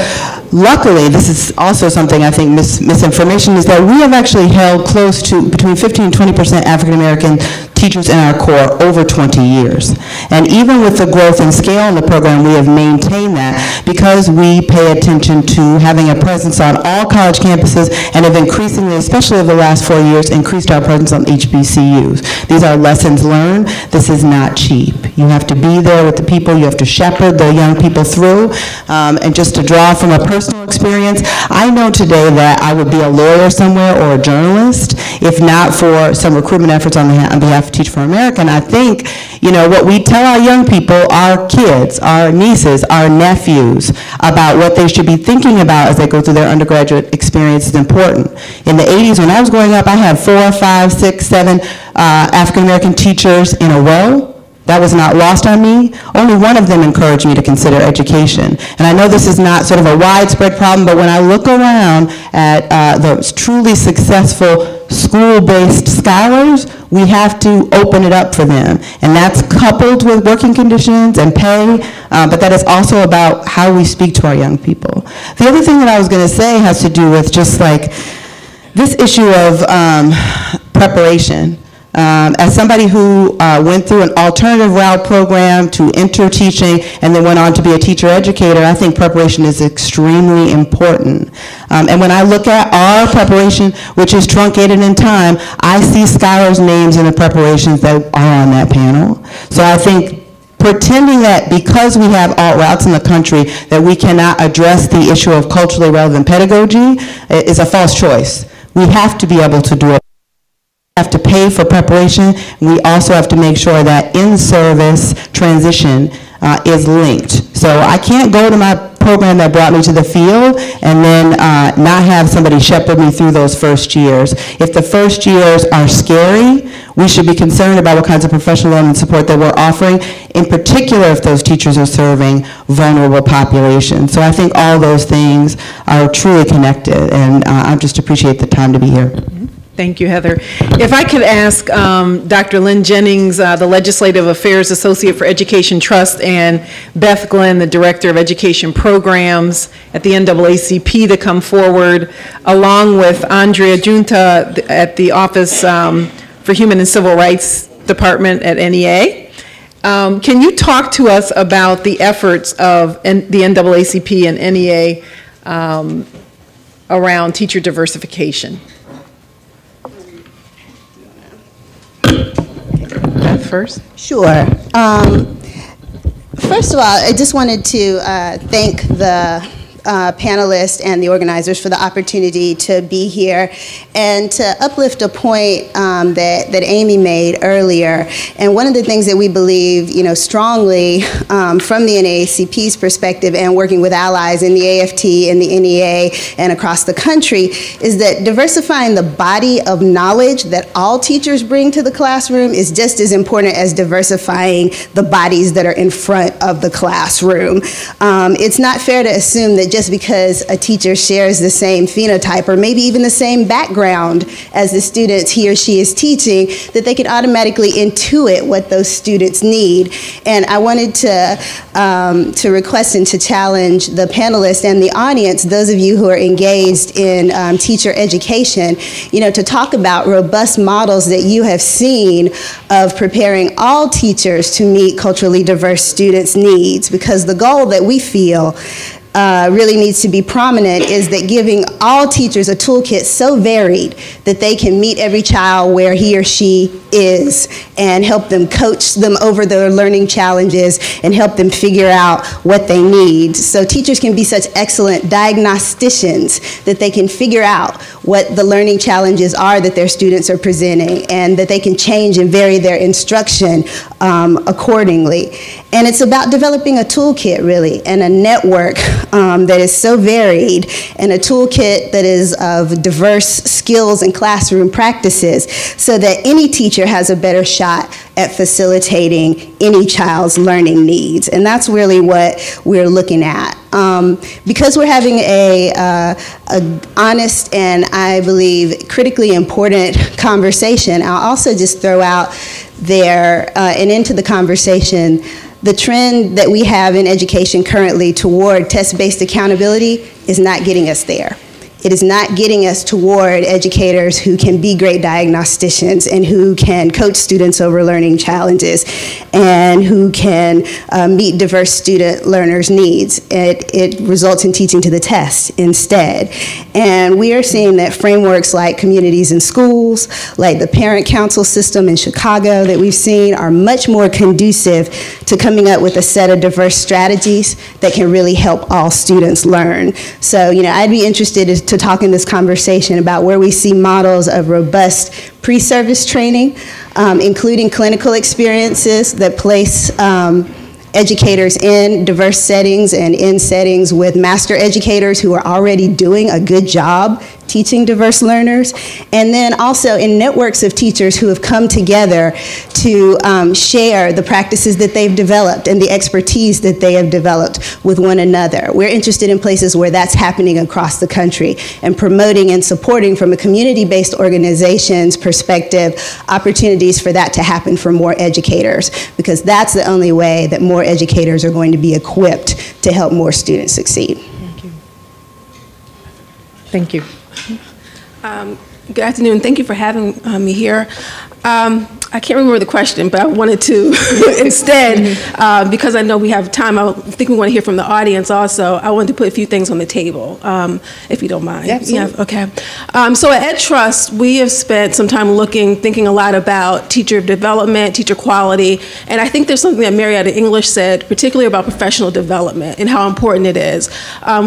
Speaker 11: luckily, this is also something I think misinformation, is that we have actually held close to between 15 and 20% African American teachers in our corps over 20 years. And even with the growth and scale in the program, we have maintained that because we pay attention to having a presence on all college campuses and have increasingly, especially over the last 4 years, increased our presence on HBCUs. These are lessons learned. This is not cheap. You have to be there with the people. You have to shepherd the young people through. And just to draw from a personal experience, I know today that I would be a lawyer somewhere or a journalist if not for some recruitment efforts on behalf of Teach for America. And I think, you know, what we tell our young people, our kids, our nieces, our nephews, about what they should be thinking about as they go through their undergraduate experience is important. In the 80s, when I was growing up, I had 4, 5, 6, 7 African American teachers in a row. That was not lost on me. Only one of them encouraged me to consider education. And I know this is not sort of a widespread problem, but when I look around at the truly successful school-based scholars, we have to open it up for them. And that's coupled with working conditions and pay, but that is also about how we speak to our young people. The other thing that I was going to say has to do with just like this issue of preparation. As somebody who went through an alternative route program to enter teaching and then went on to be a teacher educator, I think preparation is extremely important. And when I look at our preparation, which is truncated in time, I see scholars' names in the preparations that are on that panel. So I think pretending that because we have alt routes in the country that we cannot address the issue of culturally relevant pedagogy is a false choice. We have to be able to do it. We have to pay for preparation. We also have to make sure that in-service transition is linked. So I can't go to my program that brought me to the field and then not have somebody shepherd me through those first years. If the first years are scary, we should be concerned about what kinds of professional development support that we're offering, in particular if those teachers are serving vulnerable populations. So I think all those things are truly connected, and I just appreciate the time to be here.
Speaker 4: Thank you, Heather. If I could ask Dr. Lynn Jennings, the Legislative Affairs Associate for Education Trust, and Beth Glenn, the Director of Education Programs at the NAACP, to come forward, along with Andrea Junta at the Office for Human and Civil Rights Department at NEA. Can you talk to us about the efforts of the NAACP and NEA around teacher diversification? First?
Speaker 12: Sure. First of all, I just wanted to thank the panelists and the organizers for the opportunity to be here and to uplift a point that Amy made earlier. And one of the things that we believe, strongly from the NAACP's perspective and working with allies in the AFT and the NEA and across the country is that diversifying the body of knowledge that all teachers bring to the classroom is just as important as diversifying the bodies that are in front of the classroom. It's not fair to assume that just because a teacher shares the same phenotype or maybe even the same background as the students he or she is teaching, that they can automatically intuit what those students need. And I wanted to request and to challenge the panelists and the audience, those of you who are engaged in teacher education, to talk about robust models that you have seen of preparing all teachers to meet culturally diverse students' needs, because the goal that we feel really needs to be prominent is that giving all teachers a toolkit so varied that they can meet every child where he or she is and help them coach them over their learning challenges and help them figure out what they need. So teachers can be such excellent diagnosticians that they can figure out what the learning challenges are that their students are presenting and that they can change and vary their instruction accordingly. And it's about developing a toolkit, really, and a network that is so varied, and a toolkit that is of diverse skills and classroom practices, so that any teacher has a better shot at facilitating any child's learning needs. And that's really what we're looking at. Because we're having a honest and, I believe, critically important conversation, I'll also just throw out there and into the conversation the trend that we have in education currently toward test-based accountability is not getting us there. It is not getting us toward educators who can be great diagnosticians and who can coach students over learning challenges and who can meet diverse student learners' needs. It results in teaching to the test instead. And we are seeing that frameworks like communities in schools, like the parent council system in Chicago that we've seen, are much more conducive to coming up with a set of diverse strategies that can really help all students learn. So, I'd be interested to talk in this conversation about where we see models of robust pre-service training, including clinical experiences that place educators in diverse settings and in settings with master educators who are already doing a good job teaching diverse learners, and then also in networks of teachers who have come together to share the practices that they've developed and the expertise that they have developed with one another. We're interested in places where that's happening across the country and promoting and supporting from a community-based organization's perspective opportunities for that to happen for more educators, because that's the only way that more educators are going to be equipped to help more students succeed.
Speaker 13: Thank you. Thank you. Good afternoon. Thank you for having me here. I can't remember the question, but I wanted to instead, because I know we have time, I think we want to hear from the audience also. I wanted to put a few things on the table, if you don't mind.
Speaker 3: Yeah, absolutely.
Speaker 13: Yeah, okay. So at Ed Trust, we have spent some time thinking a lot about teacher development, teacher quality, and I think there's something that Marietta English said, particularly about professional development and how important it is.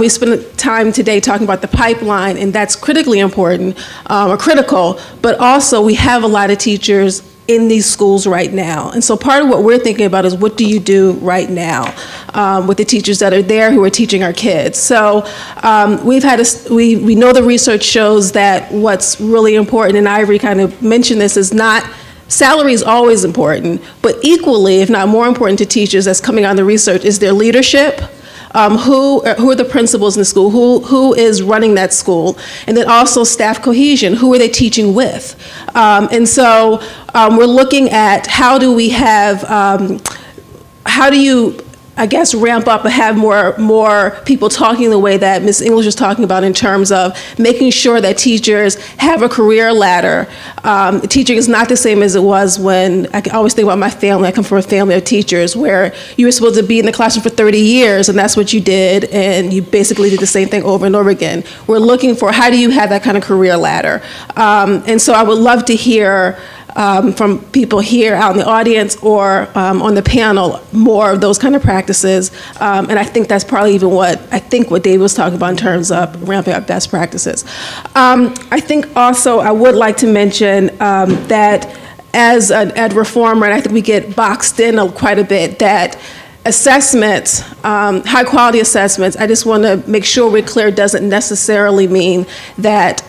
Speaker 13: We spent time today talking about the pipeline, and that's critically important, or critical, but also we have a lot of teachers in these schools right now. And so part of what we're thinking about is what do you do right now with the teachers that are there who are teaching our kids. So we know the research shows that what's really important, and Ivory kind of mentioned this, is not salary is always important, but equally, if not more important to teachers that's coming out of the research, is their leadership. Who are the principals in the school? Who is running that school? And then also staff cohesion. Who are they teaching with? And so we're looking at how do we have, how do you, I guess, ramp up and have more people talking the way that Ms. English was talking about in terms of making sure that teachers have a career ladder. Teaching is not the same as it was when, I always think about my family. I come from a family of teachers where you were supposed to be in the classroom for 30 years and that's what you did, and you basically did the same thing over and over again. We're looking for how do you have that kind of career ladder. And so I would love to hear from people here out in the audience or on the panel, more of those kind of practices. And I think that's probably even what Dave was talking about in terms of ramping up best practices. I think also I would like to mention that as an ed reformer, and I think we get boxed in quite a bit, that assessments, high quality assessments, I just want to make sure we're clear, doesn't necessarily mean that,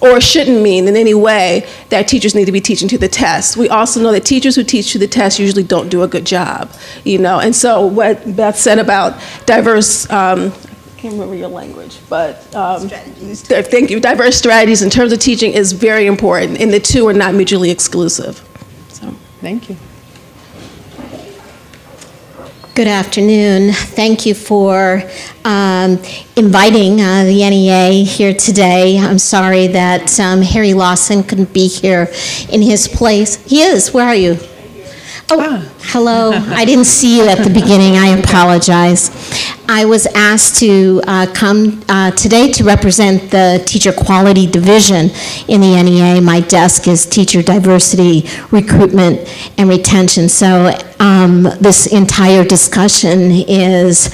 Speaker 13: or shouldn't mean in any way that teachers need to be teaching to the test. We also know that teachers who teach to the test usually don't do a good job, and so what Beth said about diverse, I can't remember your language, but thank you, diverse strategies in terms of teaching is very important, and the two are not mutually exclusive. So, thank you.
Speaker 14: Good afternoon. Thank you for inviting the NEA here today. I'm sorry that Harry Lawson couldn't be here in his place. He is. Where are you? Oh, hello. I didn't see you at the beginning. I apologize. I was asked to come today to represent the Teacher Quality Division in the NEA. My desk is Teacher Diversity, Recruitment, and Retention. So this entire discussion is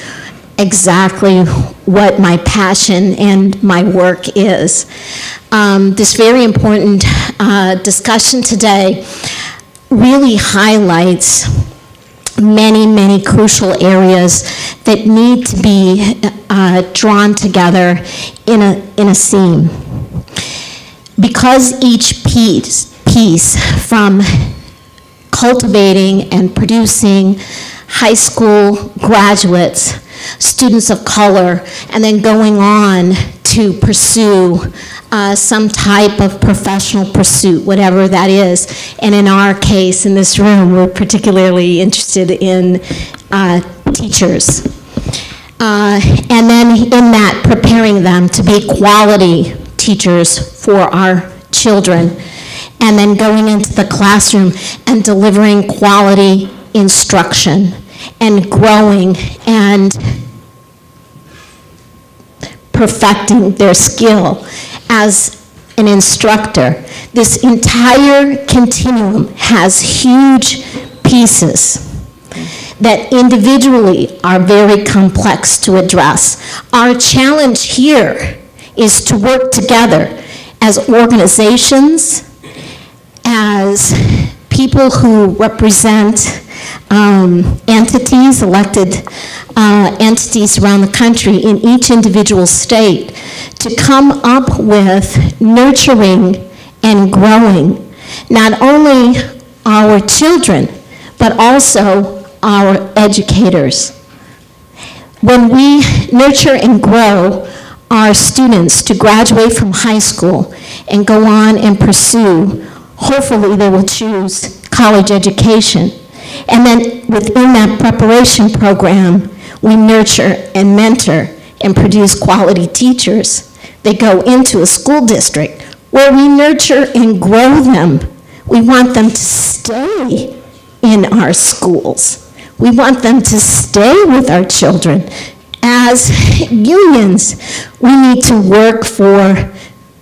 Speaker 14: exactly what my passion and my work is. This very important discussion today really highlights many, many crucial areas that need to be drawn together in a seam. Because each piece from cultivating and producing high school graduates, students of color, and then going on to pursue some type of professional pursuit, whatever that is. And in our case, in this room, we're particularly interested in teachers. And then in that, preparing them to be quality teachers for our children. And then going into the classroom and delivering quality instruction and growing and perfecting their skill as an instructor. This entire continuum has huge pieces that individually are very complex to address. Our challenge here is to work together as organizations, as people who represent entities, elected entities around the country in each individual state, to come up with nurturing and growing not only our children, but also our educators. When we nurture and grow our students to graduate from high school and go on and pursue, hopefully they will choose college education. And then within that preparation program, we nurture and mentor and produce quality teachers. They go into a school district where we nurture and grow them. We want them to stay in our schools. We want them to stay with our children. As unions, we need to work for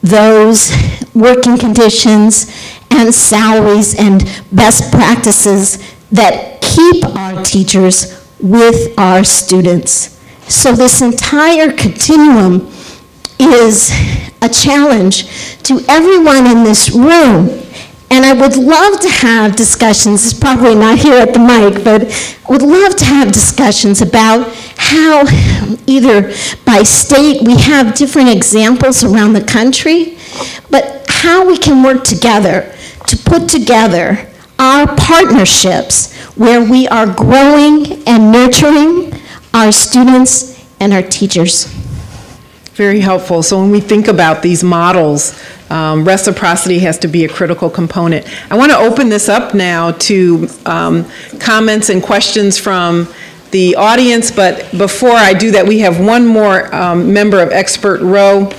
Speaker 14: those working conditions and salaries and best practices that keep our teachers with our students. So this entire continuum is a challenge to everyone in this room. And I would love to have discussions, it's probably not here at the mic, but I would love to have discussions about how either by state, we have different examples around the country, but how we can work together to put together our partnerships where we are growing and nurturing our students and our teachers.
Speaker 4: Very helpful. So when we think about these models, reciprocity has to be a critical component. I want to open this up now to comments and questions from the audience, but before I do that, we have one more member of Expert Row,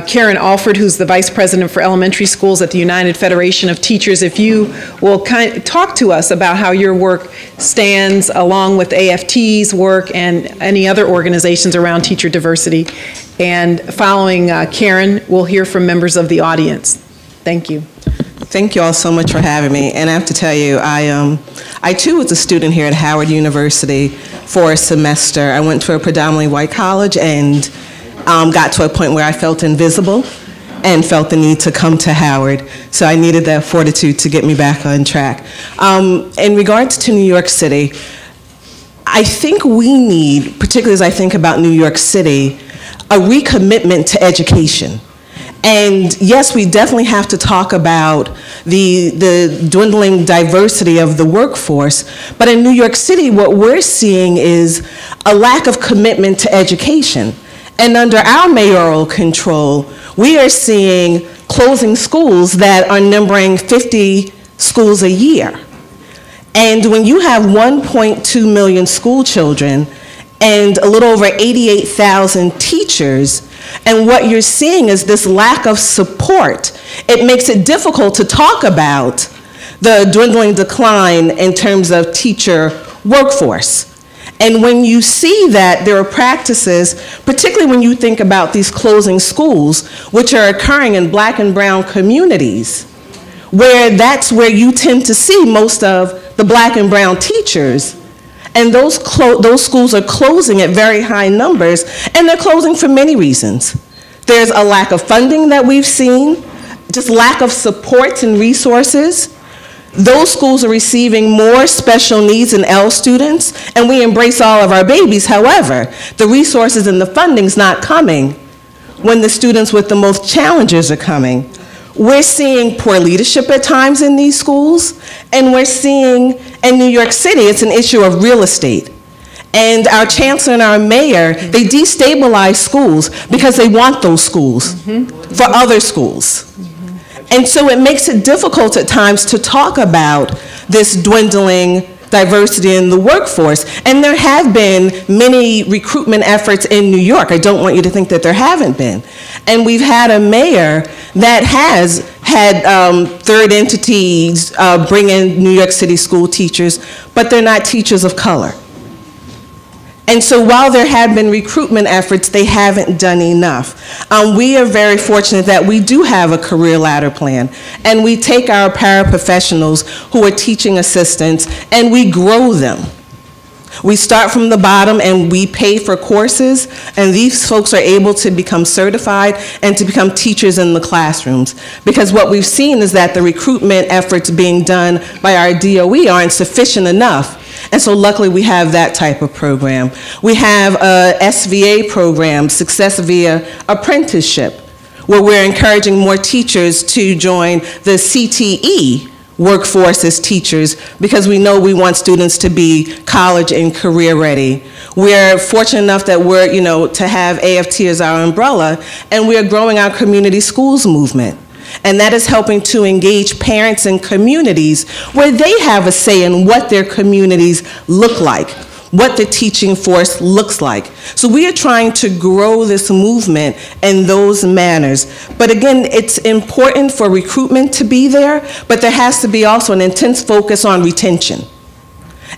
Speaker 4: Karen Alford, who's the Vice President for Elementary Schools at the United Federation of Teachers. If you will talk to us about how your work stands along with AFT's work and any other organizations around teacher diversity. And following Karen, we'll hear from members of the audience. Thank you.
Speaker 15: Thank you all so much for having me. And I have to tell you, I too was a student here at Howard University for a semester. I went to a predominantly white college and got to a point where I felt invisible and felt the need to come to Howard. So I needed that fortitude to get me back on track. In regards to New York City, I think we need, particularly as I think about New York City, a recommitment to education. And yes, we definitely have to talk about the dwindling diversity of the workforce, but in New York City, what we're seeing is a lack of commitment to education. And under our mayoral control, we are seeing closing schools that are numbering 50 schools a year. And when you have 1.2 million school children and a little over 88,000 teachers, and what you're seeing is this lack of support, it makes it difficult to talk about the dwindling decline in terms of teacher workforce. And when you see that there are practices, particularly when you think about these closing schools, which are occurring in Black and brown communities, where that's where you tend to see most of the Black and brown teachers, and those schools are closing at very high numbers, and they're closing for many reasons. There's a lack of funding that we've seen, just lack of supports and resources. Those schools are receiving more special needs and L students, and we embrace all of our babies. However, the resources and the funding's not coming when the students with the most challenges are coming. We're seeing poor leadership at times in these schools, and we're seeing in New York City, it's an issue of real estate. And our chancellor and our mayor, they destabilize schools because they want those schools for other schools. And so it makes it difficult at times to talk about this dwindling diversity in the workforce. And there have been many recruitment efforts in New York. I don't want you to think that there haven't been. And we've had a mayor that has had third entities bring in New York City school teachers, but they're not teachers of color. And so while there have been recruitment efforts, they haven't done enough. We are very fortunate that we do have a career ladder plan, and we take our paraprofessionals who are teaching assistants and we grow them. We start from the bottom and we pay for courses, and these folks are able to become certified and to become teachers in the classrooms. Because what we've seen is that the recruitment efforts being done by our DOE aren't sufficient enough. And so luckily we have that type of program. We have a SVA program, Success Via Apprenticeship, where we're encouraging more teachers to join the CTE workforce as teachers, because we know we want students to be college and career ready. We're fortunate enough that we're, to have AFT as our umbrella, and we are growing our community schools movement. And that is helping to engage parents and communities where they have a say in what their communities look like, what the teaching force looks like. So we are trying to grow this movement in those manners. But again, it's important for recruitment to be there, but there has to be also an intense focus on retention.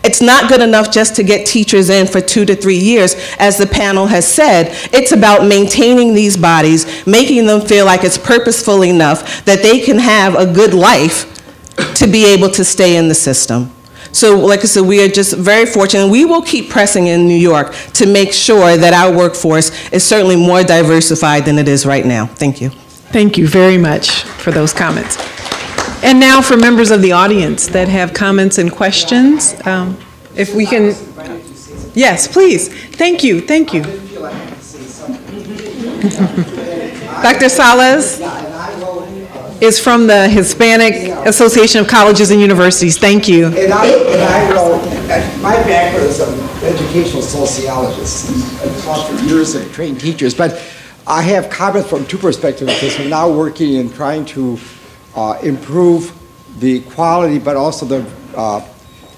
Speaker 15: It's not good enough just to get teachers in for 2 to 3 years, as the panel has said. It's about maintaining these bodies, making them feel like it's purposeful enough that they can have a good life to be able to stay in the system. So like I said, we are just very fortunate. We will keep pressing in New York to make sure that our workforce is certainly more diversified than it is right now. Thank you.
Speaker 4: Thank you very much for those comments. And now for members of the audience that have comments and questions, if we can, yes, please. Thank you, thank you. Dr. Salas is from the Hispanic Association of Colleges and Universities. Thank you.
Speaker 16: And I wrote, my background is an educational sociologist. I've taught for years and trained teachers, but I have comments from two perspectives, because we're now working and trying to improve the quality, but also the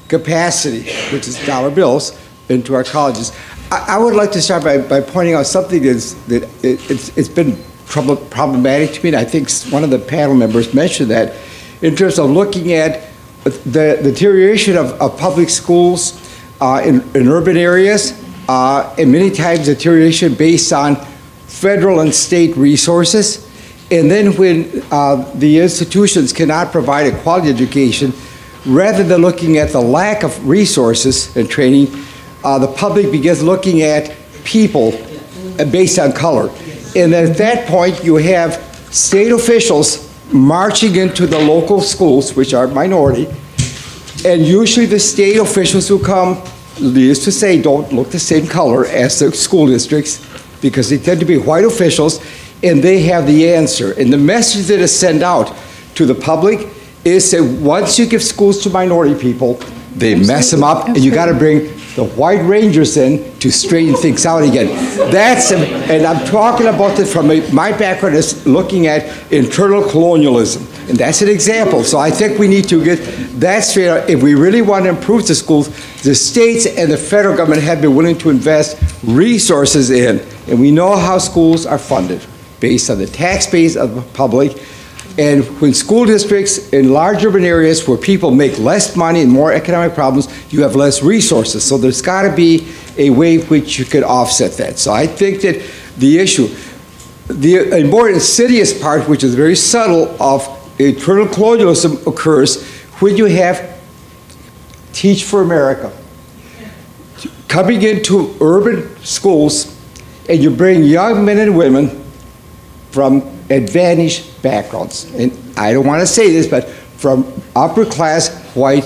Speaker 16: capacity, which is dollar bills, into our colleges. I would like to start by pointing out something that it's been problematic to me, and I think one of the panel members mentioned that, in terms of looking at the deterioration of public schools in urban areas, and many times deterioration based on federal and state resources. And then when the institutions cannot provide a quality education, rather than looking at the lack of resources and training, the public begins looking at people based on color. And at that point, you have state officials marching into the local schools, which are minority, and usually the state officials who come, needless to say, don't look the same color as the school districts, because they tend to be white officials, and they have the answer. And the message that is sent out to the public is that once you give schools to minority people, they mess them up, and you got to bring the white rangers in to straighten things out again. And I'm talking about this from my background is looking at internal colonialism, and that's an example. So I think we need to get that straight out. If we really want to improve the schools, the states and the federal government have been willing to invest resources in, and we know how schools are funded, based on the tax base of the public. And when school districts in large urban areas where people make less money and more economic problems, you have less resources. So there's got to be a way in which you could offset that. So I think that the issue, the more insidious part, which is very subtle, of internal colonialism occurs when you have Teach for America coming into urban schools, and you bring young men and women from advantaged backgrounds. And I don't want to say this, but from upper-class white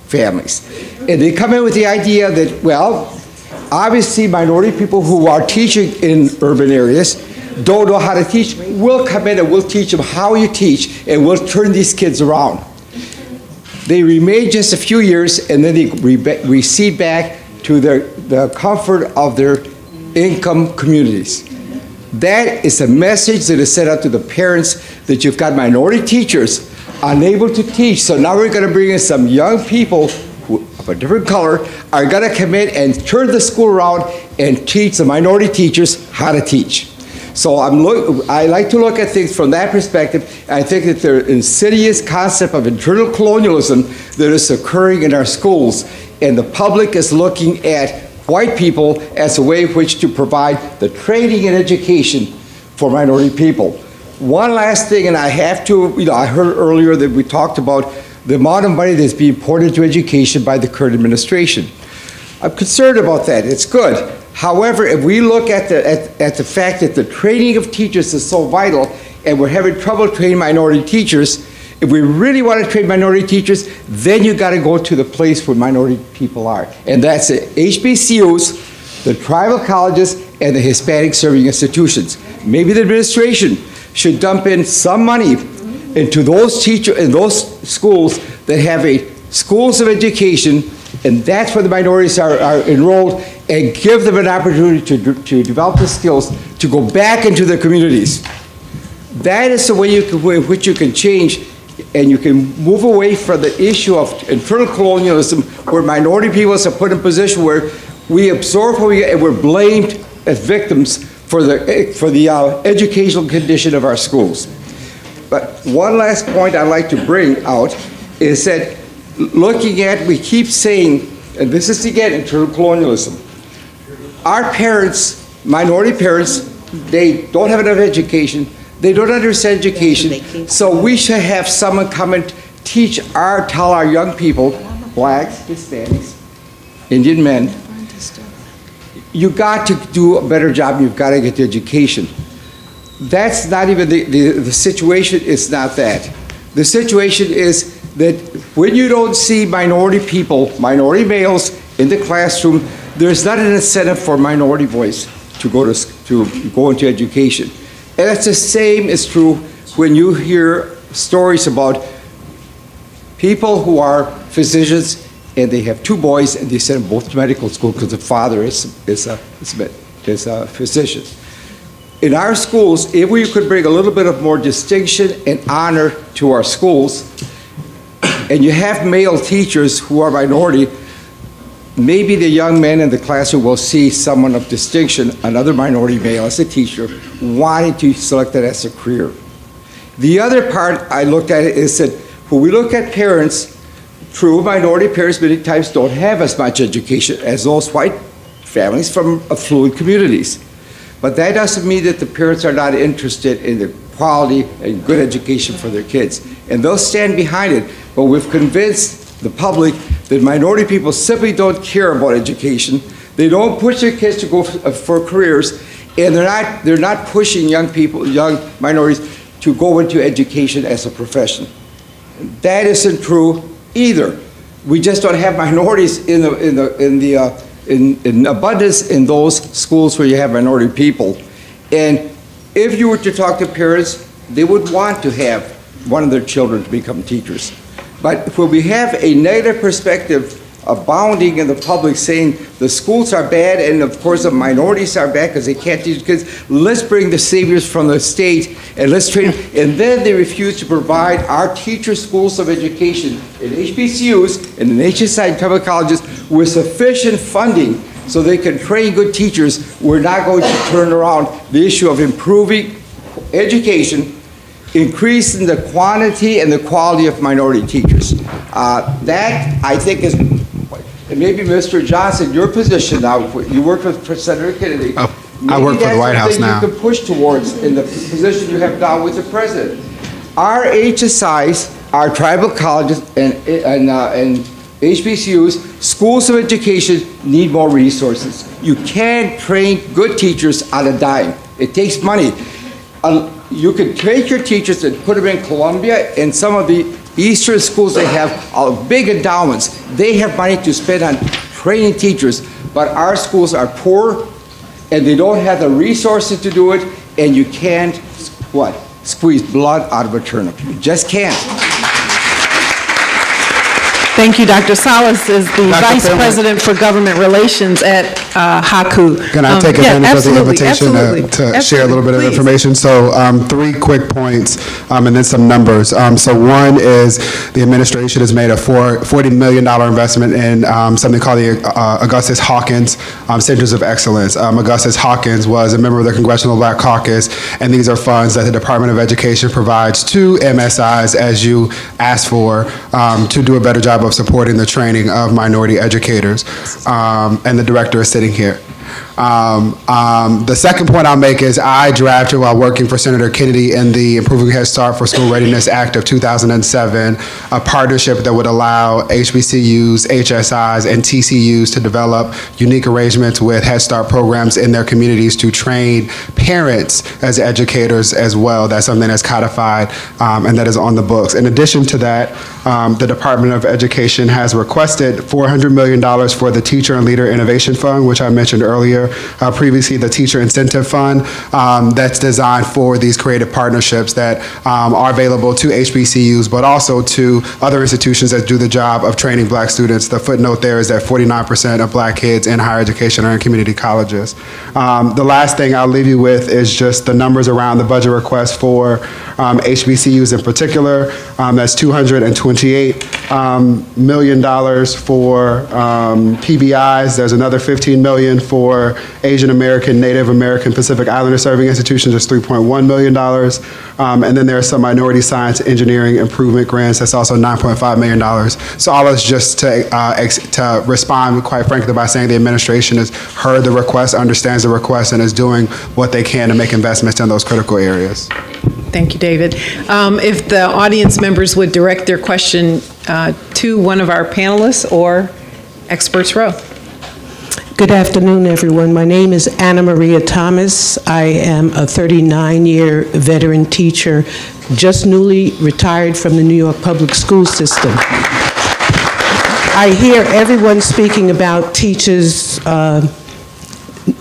Speaker 16: families. And they come in with the idea that, well, obviously minority people who are teaching in urban areas don't know how to teach. We'll come in and we'll teach them how you teach, and we'll turn these kids around. They remain just a few years, and then they recede back to the comfort of their income communities. That is a message that is sent out to the parents that you've got minority teachers unable to teach. So now we're going to bring in some young people of a different color are going to come in and turn the school around and teach the minority teachers how to teach. So I like to look at things from that perspective. I think that the insidious concept of internal colonialism that is occurring in our schools, and the public is looking at white people as a way in which to provide the training and education for minority people. One last thing, and I have to, I heard earlier that we talked about the amount of money that's being poured into education by the current administration. I'm concerned about that. It's good. However, if we look at the fact that the training of teachers is so vital, and we're having trouble training minority teachers, if we really want to train minority teachers, then you got to go to the place where minority people are. And that's the HBCUs, the tribal colleges, and the Hispanic serving institutions. Maybe the administration should dump in some money into those those schools that have schools of education, and that's where the minorities are enrolled, and give them an opportunity to develop the skills to go back into their communities. That is the way in which you can change, and you can move away from the issue of internal colonialism, where minority peoples are put in a position where we absorb what we get and we're blamed as victims for the educational condition of our schools. But one last point I'd like to bring out is that looking at, we keep saying, and this is again internal colonialism, our parents, minority parents, they don't have enough education, they don't understand education, so we should have someone come and tell our young people, blacks, Hispanics, Indian men, you got to do a better job, you've got to get the education. That's not even the situation is not that. The situation is that when you don't see minority people, minority males in the classroom, there's not an incentive for minority voice to go into education. And that's the same is true when you hear stories about people who are physicians and they have two boys and they send them both to medical school because the father is a physician. In our schools, if we could bring a little bit of more distinction and honor to our schools, and you have male teachers who are minority, maybe the young men in the classroom will see someone of distinction, another minority male as a teacher, wanting to select that as a career. The other part I looked at is that when we look at parents, true, minority parents many times don't have as much education as those white families from affluent communities. But that doesn't mean that the parents are not interested in the quality and good education for their kids. And they'll stand behind it. But we've convinced the public that minority people simply don't care about education. They don't push their kids to go for careers, and they're not pushing young people, young minorities, to go into education as a profession. That isn't true either. We just don't have minorities in abundance in those schools where you have minority people. And if you were to talk to parents, they would want to have one of their children to become teachers. But when we have a negative perspective abounding in the public saying the schools are bad and of course the minorities are bad because they can't teach kids, let's bring the saviors from the state and let's train them. And then they refuse to provide our teacher schools of education in HBCUs and in HSI and public colleges with sufficient funding so they can train good teachers. We're not going to turn around the issue of improving education, increasing the quantity and the quality of minority teachers. That, I think, is, and maybe Mr. Johnson, your position now, you work with Senator Kennedy.
Speaker 6: I work for the White House now.
Speaker 16: You can push towards in the position you have now with the president. Our HSIs, our tribal colleges, and HBCUs, schools of education need more resources. You can't train good teachers on a dime. It takes money. You could take your teachers and put them in Columbia and some of the Eastern schools, they have big endowments. They have money to spend on training teachers, but our schools are poor and they don't have the resources to do it, and you can't, what? Squeeze blood out of a turnip. You just can't.
Speaker 4: Thank you. Dr. Salas is the Vice President for Government Relations at HAKU.
Speaker 6: Can I take advantage of the invitation to share a little bit of information? So 3 quick points and then some numbers. So one is the administration has made a $40 million investment in something called the Augustus Hawkins Centers of Excellence. Augustus Hawkins was a member of the Congressional Black Caucus, and these are funds that the Department of Education provides to MSIs, as you asked for, to do a better job of supporting the training of minority educators, and the director is sitting here. The second point I'll make is I drafted, while working for Senator Kennedy in the Improving Head Start for School Readiness Act of 2007, a partnership that would allow HBCUs, HSIs, and TCUs to develop unique arrangements with Head Start programs in their communities to train parents as educators as well. That's something that's codified and that is on the books. In addition to that, the Department of Education has requested $400 million for the Teacher and Leader Innovation Fund, which I mentioned earlier. Previously, the Teacher Incentive Fund that's designed for these creative partnerships that are available to HBCUs, but also to other institutions that do the job of training Black students. The footnote there is that 49% of Black kids in higher education are in community colleges. The last thing I'll leave you with is just the numbers around the budget request for HBCUs in particular. That's $228 million for PBIs. There's another $15 million for Asian American, Native American, Pacific Islander serving institutions. There's $3.1 million. And then there are some minority science engineering improvement grants. That's also $9.5 million. So all of this just to respond, quite frankly, by saying the administration has heard the request, understands the request, and is doing what they can to make investments in those critical areas.
Speaker 4: Thank you, David. If the audience members would direct their question to one of our panelists or experts row.
Speaker 17: Good afternoon, everyone. My name is Anna Maria Thomas. I am a 39-year veteran teacher, just newly retired from the New York public school system. I hear everyone speaking about teachers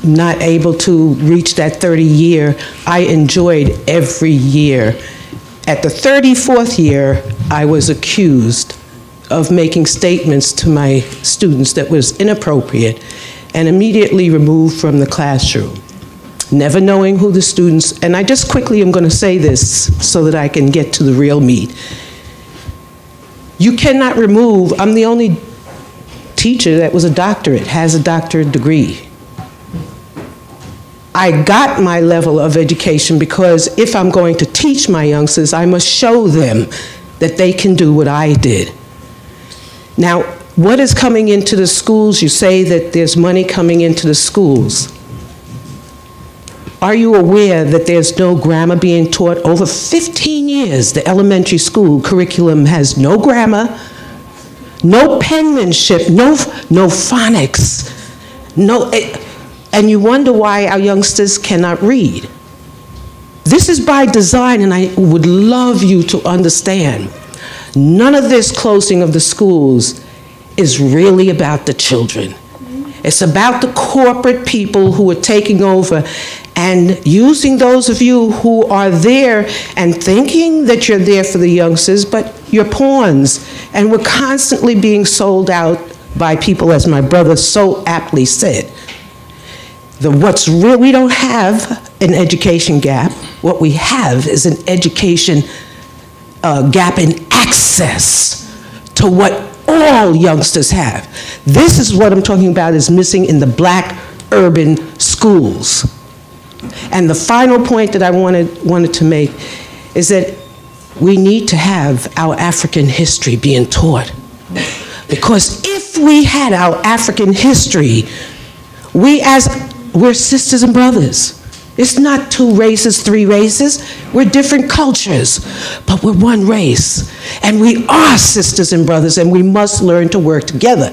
Speaker 17: not able to reach that 30 year. I enjoyed every year. At the 34th year, I was accused of making statements to my students that was inappropriate and immediately removed from the classroom, never knowing who the students, and I just quickly am going to say this so that I can get to the real meat. You cannot remove, I'm the only teacher that was a doctorate, has a doctorate degree. I got my level of education because if I'm going to teach my youngsters, I must show them that they can do what I did. Now, what is coming into the schools? You say that there's money coming into the schools. Are you aware that there's no grammar being taught? Over 15 years, the elementary school curriculum has no grammar, no penmanship, no phonics, and you wonder why our youngsters cannot read. This is by design, and I would love you to understand. None of this closing of the schools is really about the children. It's about the corporate people who are taking over and using those of you who are there and thinking that you're there for the youngsters, but you're pawns. And we're constantly being sold out by people, as my brother so aptly said. We don't have an education gap. What we have is an education gap in access to what all youngsters have. This is what I'm talking about is missing in the Black urban schools. And the final point that I wanted to make is that we need to have our African history being taught. Because if we had our African history, we're sisters and brothers. It's not 2 races, 3 races. We're different cultures, but we're one race. And we are sisters and brothers, and we must learn to work together.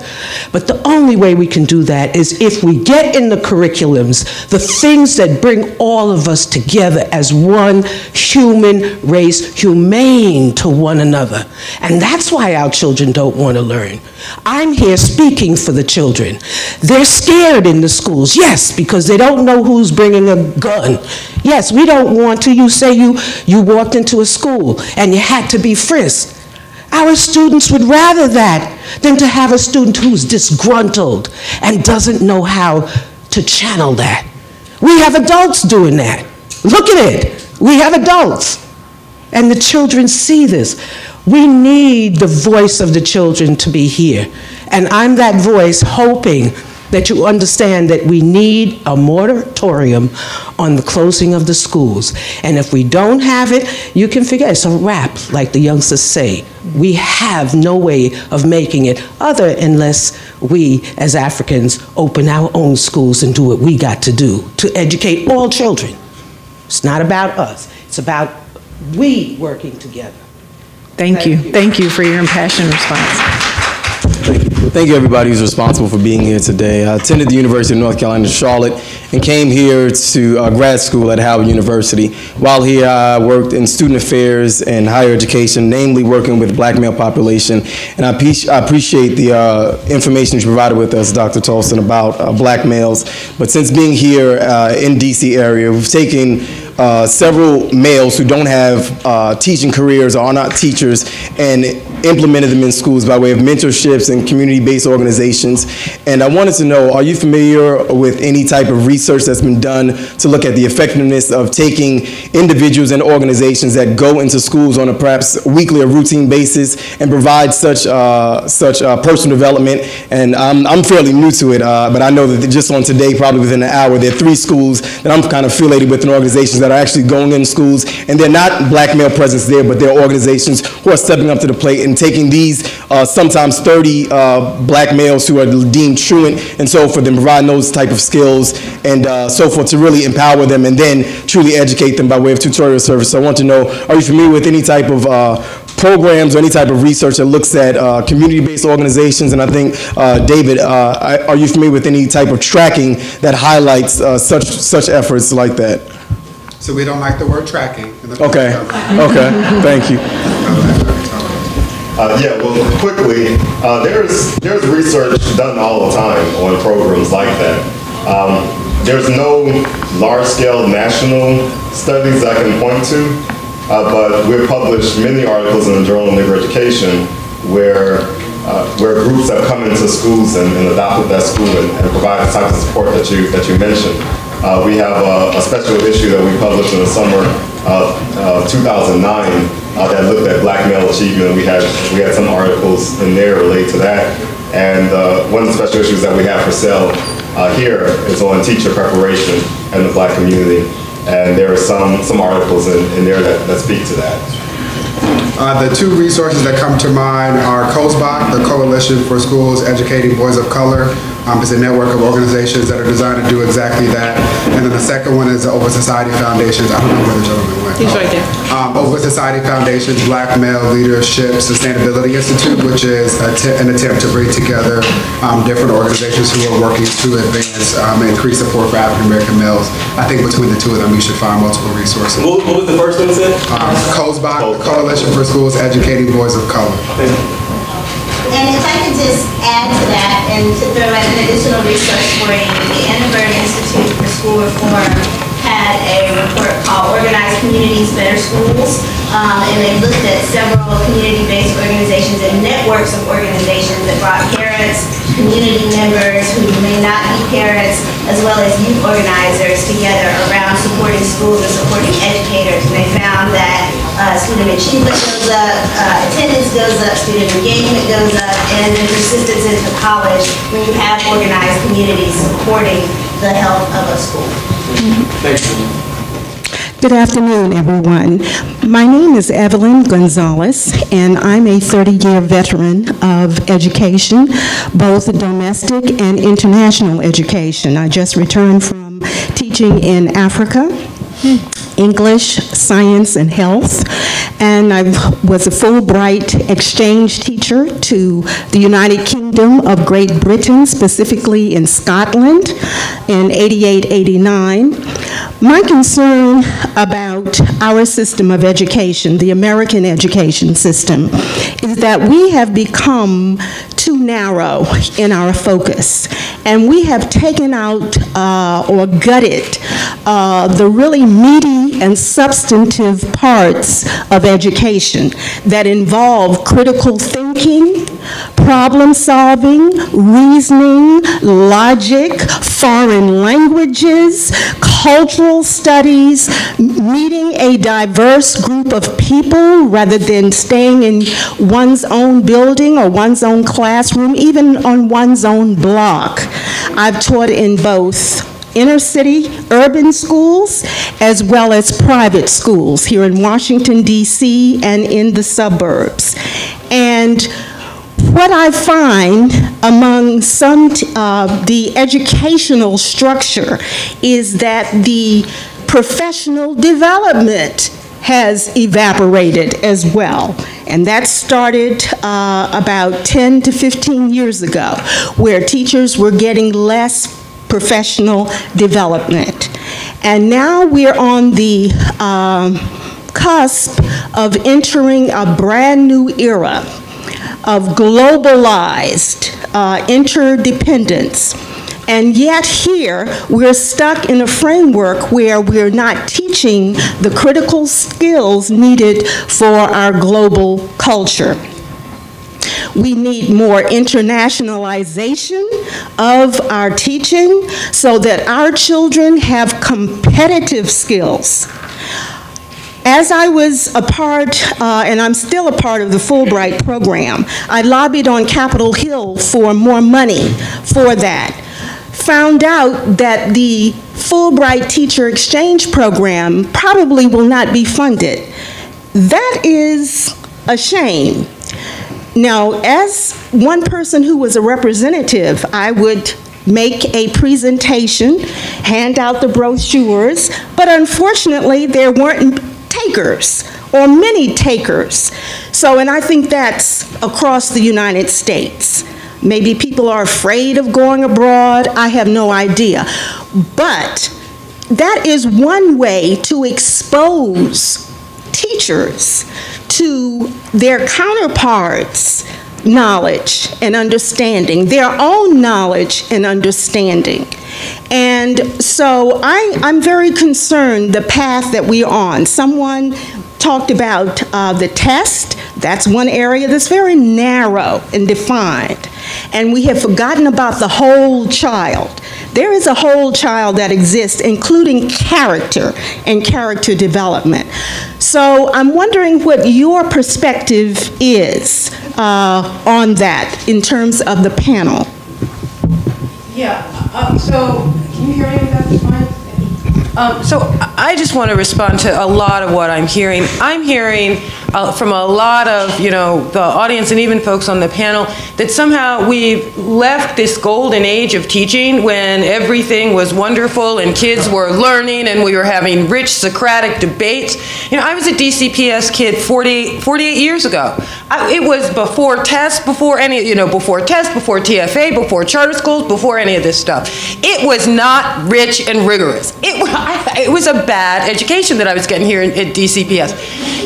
Speaker 17: But the only way we can do that is if we get in the curriculums the things that bring all of us together as one human race, humane to one another. And that's why our children don't want to learn. I'm here speaking for the children. They're scared in the schools, yes, because they don't know who's bringing a gun. Yes, we don't want to. You say you walked into a school and you had to be frisked. Our students would rather that than to have a student who's disgruntled and doesn't know how to channel that. We have adults doing that. Look at it. We have adults. And the children see this. We need the voice of the children to be here. And I'm that voice hoping that you understand that we need a moratorium on the closing of the schools. And if we don't have it, you can forget, it's a wrap, like the youngsters say. We have no way of making it other unless we, as Africans, open our own schools and do what we got to do to educate all children. It's not about us. It's about we working together.
Speaker 18: Thank you. Thank you for your impassioned response.
Speaker 19: Thank you, everybody who's responsible for being here today. I attended the University of North Carolina, Charlotte, and came here to grad school at Howard University. While here, I worked in student affairs and higher education, namely working with the black male population. And I appreciate the information you provided with us, Dr. Toldson, about black males. But since being here in DC area, we've taken several males who don't have teaching careers or are not teachers and implemented them in schools by way of mentorships and community-based organizations. And I wanted to know, are you familiar with any type of research that's been done to look at the effectiveness of taking individuals and organizations that go into schools on a perhaps weekly or routine basis and provide such personal development? And I'm fairly new to it, but I know that just on today, probably within an hour, there are 3 schools that I'm kind of affiliated with in organizations that are actually going in schools, and they're not black male presence there, but they're organizations who are stepping up to the plate and taking these sometimes 30 black males who are deemed truant and so forth, and providing those type of skills and so forth to really empower them and then truly educate them by way of tutorial service. So I want to know, are you familiar with any type of programs or any type of research that looks at community-based organizations? And I think, David, are you familiar with any type of tracking that highlights such efforts like that?
Speaker 6: So we don't like the word tracking.
Speaker 19: Okay, thank you.
Speaker 9: Yeah, well, quickly, there's research done all the time on programs like that. There's no large-scale national studies I can point to, but we've published many articles in the Journal of Negro Education where groups have come into schools and adopted that school and provided the type of support that you mentioned. We have a special issue that we published in the summer of 2009 that looked at black male achievement. We had some articles in there related to that. And one of the special issues that we have for sale here is on teacher preparation in the black community. And there are some articles in there that speak to that.
Speaker 6: The 2 resources that come to mind are COSBOC, the Coalition for Schools Educating Boys of Color. It's a network of organizations that are designed to do exactly that. And then the second one is the Open Society Foundations. I don't know where the gentleman went.
Speaker 18: He's right there.
Speaker 6: Open Society Foundations Black Male Leadership Sustainability Institute, which is an attempt to bring together different organizations who are working to advance and increase support for African American males. I think between the 2 of them, you should find multiple resources.
Speaker 19: What was the first one you said?
Speaker 6: COSBOC, the Coalition for Schools Educating Boys of Color.
Speaker 20: And if I could just add to that and to throw out an additional resource for you, the Annenberg Institute for School Reform had a report called Organized Communities, Better Schools, and they looked at several community-based organizations and networks of organizations that brought parents, community members who may not be parents, as well as youth organizers together around supporting schools and supporting educators. And they found that student achievement goes up, attendance goes up, student engagement goes up, and then persistence into college when you have organized communities supporting the health of a school.
Speaker 19: Thanks.
Speaker 21: Good afternoon, everyone. My name is Evelyn Gonzalez, and I'm a 30-year veteran of education, both domestic and international education. I just returned from teaching in Africa English, Science, and Health. And I was a Fulbright exchange teacher to the United Kingdom of Great Britain, specifically in Scotland in 88, 89. My concern about our system of education, the American education system, is that we have become too narrow in our focus. And we have taken out or gutted the really meaty and substantive parts of education that involve critical thinking, problem solving, reasoning, logic, foreign languages, cultural studies, meeting a diverse group of people rather than staying in one's own building or one's own classroom, even on one's own block. I've taught in both inner city urban schools as well as private schools here in Washington, D.C. and in the suburbs. And what I find among some the educational structure is that the professional development has evaporated as well. And that started about 10 to 15 years ago, where teachers were getting less professional development. And now we're on the cusp of entering a brand new era of globalized interdependence. And yet here, we're stuck in a framework where we're not teaching the critical skills needed for our global culture. We need more internationalization of our teaching so that our children have competitive skills. As I was a part, and I'm still a part of the Fulbright program, I lobbied on Capitol Hill for more money for that. Found out that the Fulbright Teacher Exchange Program probably will not be funded. That is a shame. Now, as one person who was a representative, I would make a presentation, hand out the brochures, but unfortunately there weren't takers, or many takers. So, and I think that's across the United States. Maybe people are afraid of going abroad, I have no idea. But that is one way to expose teachers to their counterparts' knowledge and understanding, their own knowledge and understanding. And so I'm very concerned the path that we're on. Someone talked about the test. That's one area that's very narrow and defined. And we have forgotten about the whole child. There is a whole child that exists, including character and character development. So I'm wondering what your perspective is on that in terms of the panel.
Speaker 8: Yeah, so can you hear me with that mic? So I just want to respond to a lot of what I'm hearing. I'm hearing from a lot of, the audience and even folks on the panel that somehow we've left this golden age of teaching when everything was wonderful and kids were learning and we were having rich Socratic debates. I was a DCPS kid 48 years ago. It was before tests, before any, before tests, before TFA, before charter schools, before any of this stuff. It was not rich and rigorous. It was a bad education that I was getting here at DCPS.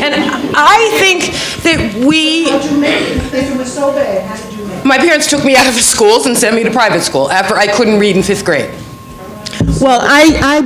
Speaker 8: And I think that we... How did you make it? If it was so bad, how did you make it? My parents took me out of the schools and sent me to private school after I couldn't read in 5th grade.
Speaker 21: Well, I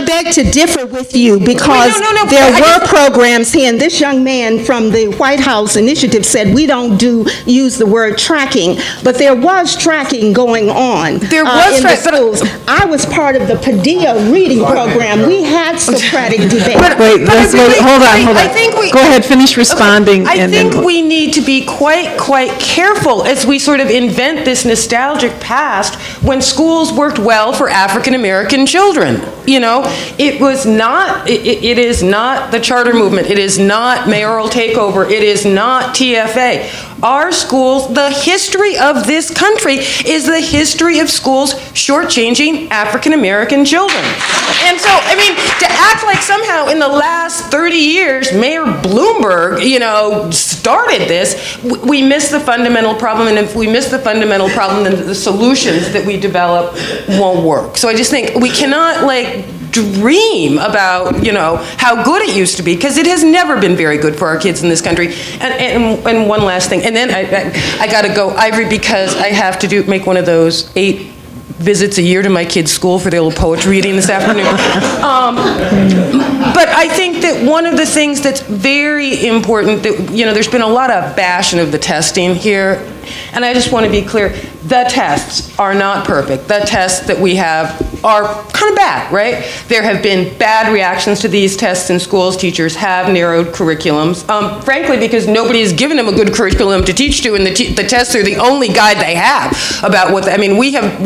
Speaker 21: beg to differ with you because there were programs here, and this young man from the White House Initiative said we don't use the word tracking, but there was tracking going on in the schools. I was part of the Padilla reading program. We had Socratic debate.
Speaker 18: Hold on. Go ahead, finish responding.
Speaker 8: I think we need to be quite careful as we sort of invent this nostalgic past when schools worked well for African American children. You know, it was not, it is not the charter movement. It is not mayoral takeover. It is not TFA. Our schools, the history of this country is the history of schools shortchanging African American children. And so, I mean, to act like somehow in the last 30 years, Mayor Bloomberg, you know, started this, we miss the fundamental problem. And if we miss the fundamental problem, then the solutions that we develop won't work. So I just think we cannot, like, dream about, you know, how good it used to be, because it has never been very good for our kids in this country. And one last thing, and then I got to go, Ivory, because I have to make one of those 8 visits a year to my kids' school for their little poetry reading this afternoon. But I think that one of the things that's very important, that, you know, there's been a lot of bashing of the testing here, and I just want to be clear, the tests are not perfect. The tests that we have are kind of bad, right? There have been bad reactions to these tests in schools. Teachers have narrowed curriculums, frankly, because nobody has given them a good curriculum to teach to, and the tests are the only guide they have about what, I mean, we have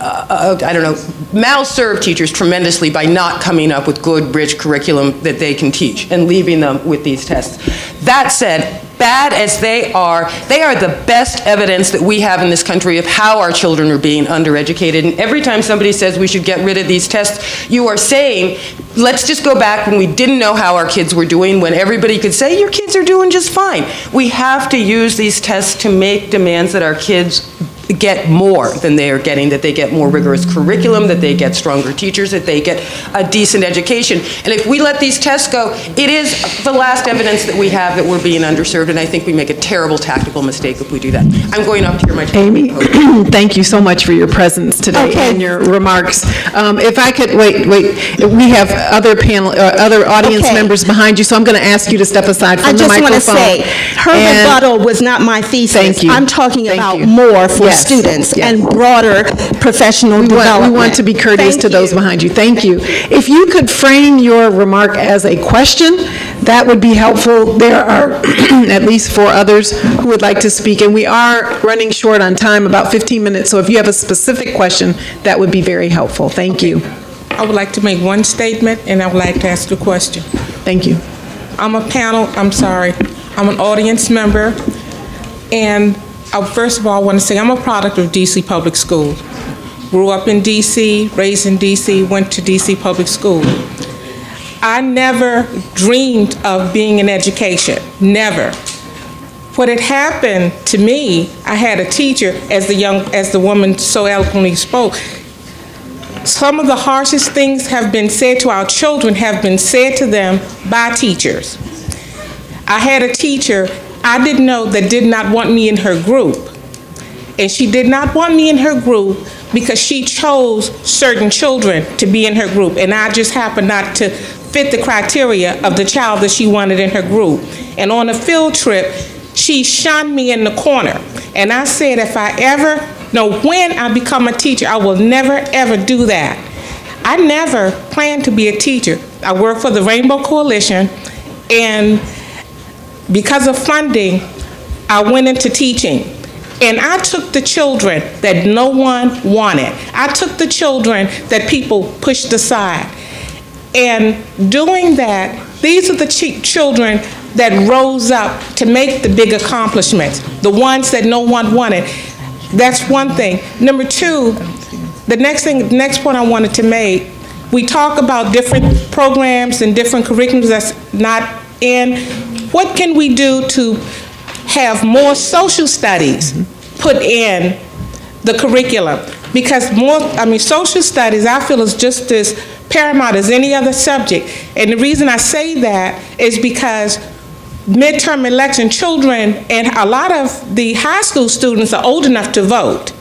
Speaker 8: I don't know, malserved teachers tremendously by not coming up with good, rich curriculum that they can teach and leaving them with these tests. That said, bad as they are the best evidence that we have in this country of how our children are being undereducated. And every time somebody says we should get rid of these tests, you are saying, let's just go back when we didn't know how our kids were doing, when everybody could say, your kids are doing just fine. We have to use these tests to make demands that our kids get more than they are getting, that they get more rigorous curriculum, that they get stronger teachers, that they get a decent education. And if we let these tests go, it is the last evidence that we have that we're being underserved, and I think we make a terrible tactical mistake if we do that. I'm going up to hear my
Speaker 4: Amy, thank you so much for your presence today and your remarks. If I could, wait, we have other audience members behind you, so I'm going to ask you to step aside from the microphone.
Speaker 21: I just want to say, her rebuttal was not my thesis.
Speaker 4: Thank you.
Speaker 21: I'm talking about more for students and broader professional development.
Speaker 4: We want to be courteous to those behind you. Thank you. If you could frame your remark as a question, that would be helpful. There are at least 4 others who would like to speak, and we are running short on time, about 15 minutes, so if you have a specific question, that would be very helpful. Thank you.
Speaker 1: I would like to make one statement, and I would like to ask a question.
Speaker 4: Thank you.
Speaker 1: I'm an audience member, and first of all, I want to say I'm a product of DC Public Schools. Grew up in DC, raised in DC, went to DC Public School. I never dreamed of being in education, never. What had happened to me, I had a teacher, as the woman so eloquently spoke, some of the harshest things have been said to our children have been said to them by teachers. I had a teacher I didn't know that did not want me in her group. And she did not want me in her group because she chose certain children to be in her group. And I just happened not to fit the criteria of the child that she wanted in her group. And on a field trip, she shunned me in the corner. And I said, if I ever know when I become a teacher, I will never, ever do that. I never planned to be a teacher. I worked for the Rainbow Coalition, and because of funding, I went into teaching. And I took the children that no one wanted. I took the children that people pushed aside. And doing that, these are the children that rose up to make the big accomplishments, the ones that no one wanted. That's one thing. Number 2, the next point I wanted to make, we talk about different programs and different curriculums that's not in. What can we do to have more social studies put in the curriculum? Because social studies, I feel, is just as paramount as any other subject. And the reason I say that is because midterm election children and a lot of the high school students are old enough to vote.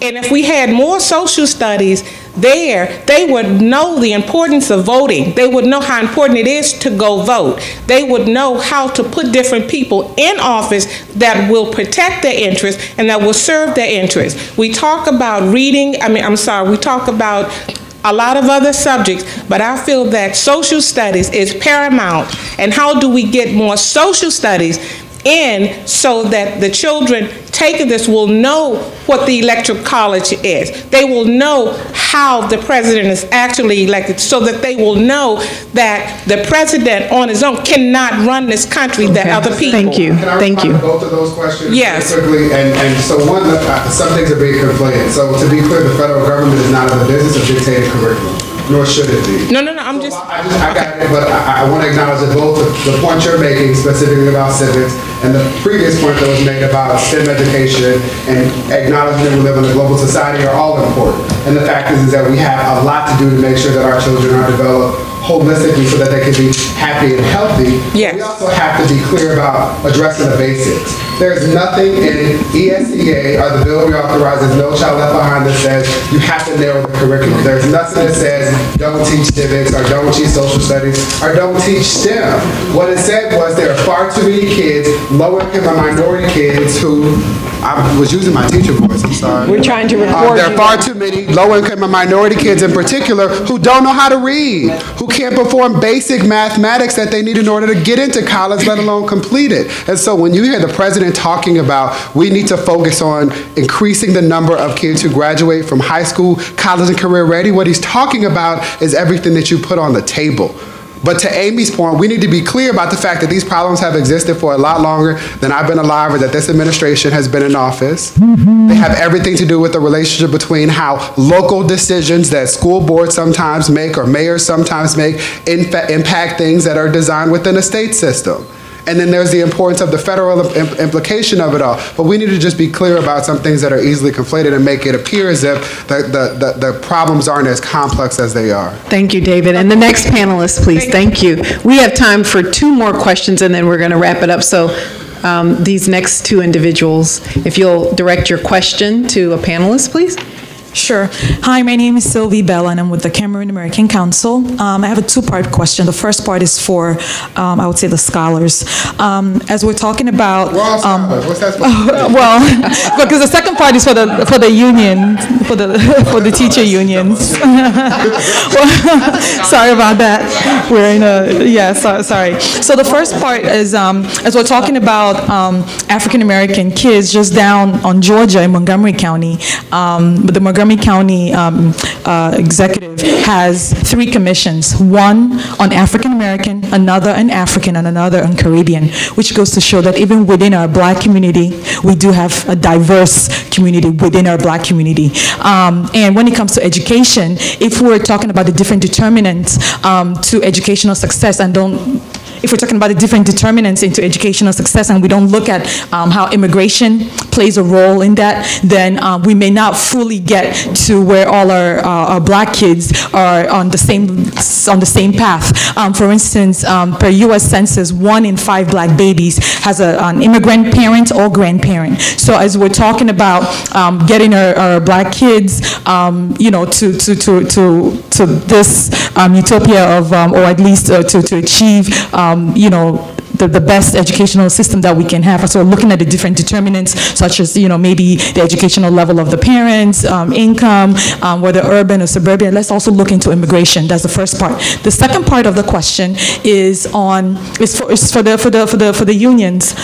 Speaker 1: And if we had more social studies there, they would know the importance of voting. They would know how important it is to go vote. They would know how to put different people in office that will protect their interests and that will serve their interests. We talk about reading, we talk about a lot of other subjects, but I feel that social studies is paramount. And how do we get more social studies in so that the children taking this will know what the electoral college is? They will know how the president is actually elected, so that they will know that the president on his own cannot run this country, that other people.
Speaker 18: Thank you. Thank you.
Speaker 6: Both of those questions
Speaker 1: yes.
Speaker 6: quickly, and so one, some things are being conflated. So to be clear, the federal government is not in the business of dictating curriculum, nor should it be.
Speaker 1: No, I'm just.
Speaker 6: I got it, but I want to acknowledge that both the point you're making specifically about civics and the previous point that was made about STEM education and acknowledging that we live in a global society are all important. And the fact is that we have a lot to do to make sure that our children are developed holistically so that they can be happy and healthy. Yes. We also have to be clear about addressing the basics. There's nothing in ESEA or the bill we authorize as No Child Left Behind that says you have to narrow the curriculum. There's nothing that says don't teach civics or don't teach social studies or don't teach STEM. What it said was there are far too many kids, low-income and minority kids who, I was using my teacher voice, I'm sorry.
Speaker 4: We're trying to record
Speaker 6: there are far too many low-income and minority kids in particular who don't know how to read, who can't perform basic mathematics that they need in order to get into college, let alone complete it. And so when you hear the president talking about we need to focus on increasing the number of kids who graduate from high school, college, and career ready, what he's talking about is everything that you put on the table. But to Amy's point, we need to be clear about the fact that these problems have existed for a lot longer than I've been alive or that this administration has been in office. They have everything to do with the relationship between how local decisions that school boards sometimes make or mayors sometimes make impact things that are designed within a state system. And then there's the importance of the federal implication of it all. But we need to just be clear about some things that are easily conflated and make it appear as if the problems aren't as complex as they are.
Speaker 18: Thank you, David. And the next panelist, please. Thank you. We have time for 2 more questions, and then we're going to wrap it up. So these next 2 individuals, if you'll direct your question to a panelist, please.
Speaker 7: Sure. Hi, my name is Sylvie Bella, and I'm with the Cameroon American Council. I have a 2-part question. The first part is for, I would say, the scholars. As we're talking about,
Speaker 6: what's that?
Speaker 7: Well, because the second part is for the union, for the teacher unions. Well, sorry about that. We're in a sorry. So the first part is as we're talking about African American kids just down on Georgia in Montgomery County, but the Montgomery County executive has 3 commissions, one on African American, another on African, and another on Caribbean, which goes to show that even within our Black community, we do have a diverse community within our Black community. And when it comes to education, if we're talking about the different determinants to educational success, if we're talking about the different determinants into educational success and we don't look at how immigration plays a role in that, then we may not fully get to where all our Black kids are on the same path. For instance, per U.S. Census, 1 in 5 Black babies has an immigrant parent or grandparent. So as we're talking about getting our Black kids, to this utopia of, or at least to achieve, the best educational system that we can have. So looking at the different determinants, such as, maybe the educational level of the parents, income, whether urban or suburban. Let's also look into immigration. That's the first part. The second part of the question is for the unions.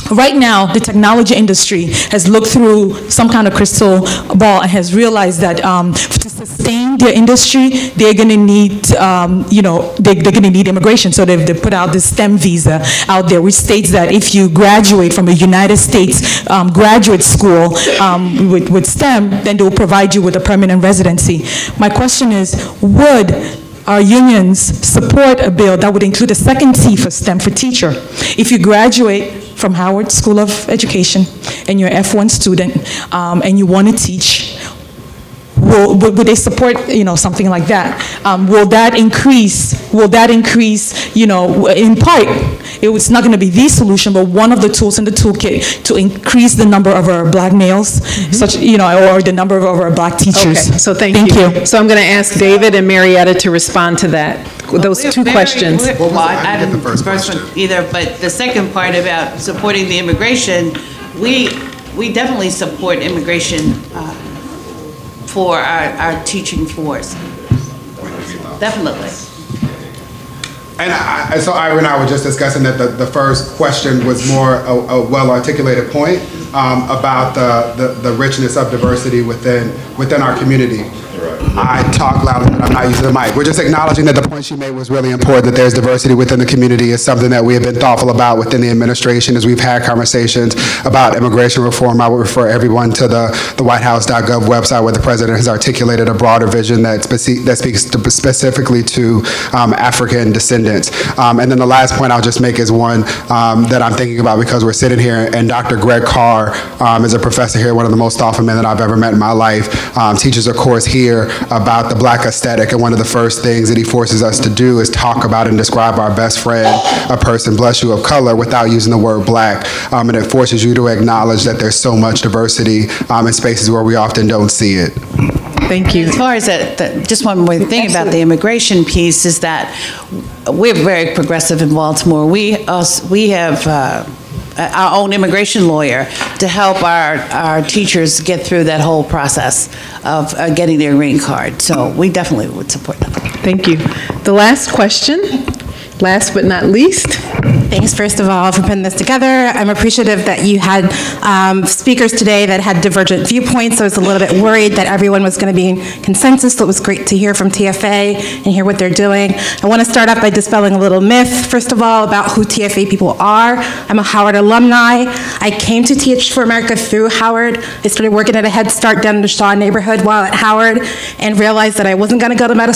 Speaker 7: Right now, the technology industry has looked through some kind of crystal ball and has realized that to sustain their industry, they're going to need, they're going to need immigration. So they've put out this STEM visa out there, which states that if you graduate from a United States graduate school with STEM, then they'll provide you with a permanent residency. My question is, would our unions support a bill that would include a second T for STEM for teacher? If you graduate from Howard School of Education and you're an F1 student and you want to teach, would they support something like that? Will that increase, in part, it's not going to be the solution, but one of the tools in the toolkit to increase the number of our Black males, or the number of our Black teachers.
Speaker 18: Okay, so thank you. So I'm going to ask David and Marietta to respond to that, those 2 questions.
Speaker 5: I didn't the first one either, but the second part about supporting the immigration, we definitely support immigration for our teaching force. Definitely.
Speaker 6: And so Ivory and I were just discussing that the first question was more a well-articulated point. about the richness of diversity within our community. I talk loudly, but I'm not using the mic. We're just acknowledging that the point she made was really important, that there's diversity within the community. It's something that we have been thoughtful about within the administration as we've had conversations about immigration reform. I would refer everyone to the whitehouse.gov website where the president has articulated a broader vision that speaks specifically to African descendants. And then the last point I'll just make is one that I'm thinking about because we're sitting here, and Dr. Greg Carr is a professor here, one of the most thoughtful men that I've ever met in my life, teaches a course here about the black aesthetic, and one of the first things that he forces us to do is talk about and describe our best friend, a person, bless you, of color, without using the word black. And it forces you to acknowledge that there's so much diversity in spaces where we often don't see it.
Speaker 18: Thank you.
Speaker 5: As far as just one more thing about the immigration piece is that we're very progressive in Baltimore. We have our own immigration lawyer to help our teachers get through that whole process of getting their green card. So we definitely would support that.
Speaker 18: Thank you. The last question, last but not least.
Speaker 10: Thanks, first of all, for putting this together. I'm appreciative that you had speakers today that had divergent viewpoints. I was a little bit worried that everyone was going to be in consensus, so it was great to hear from TFA and hear what they're doing. I want to start off by dispelling a little myth, first of all, about who TFA people are. I'm a Howard alumni. I came to Teach for America through Howard. I started working at a Head Start down in the Shaw neighborhood while at Howard and realized that I wasn't going to go to medical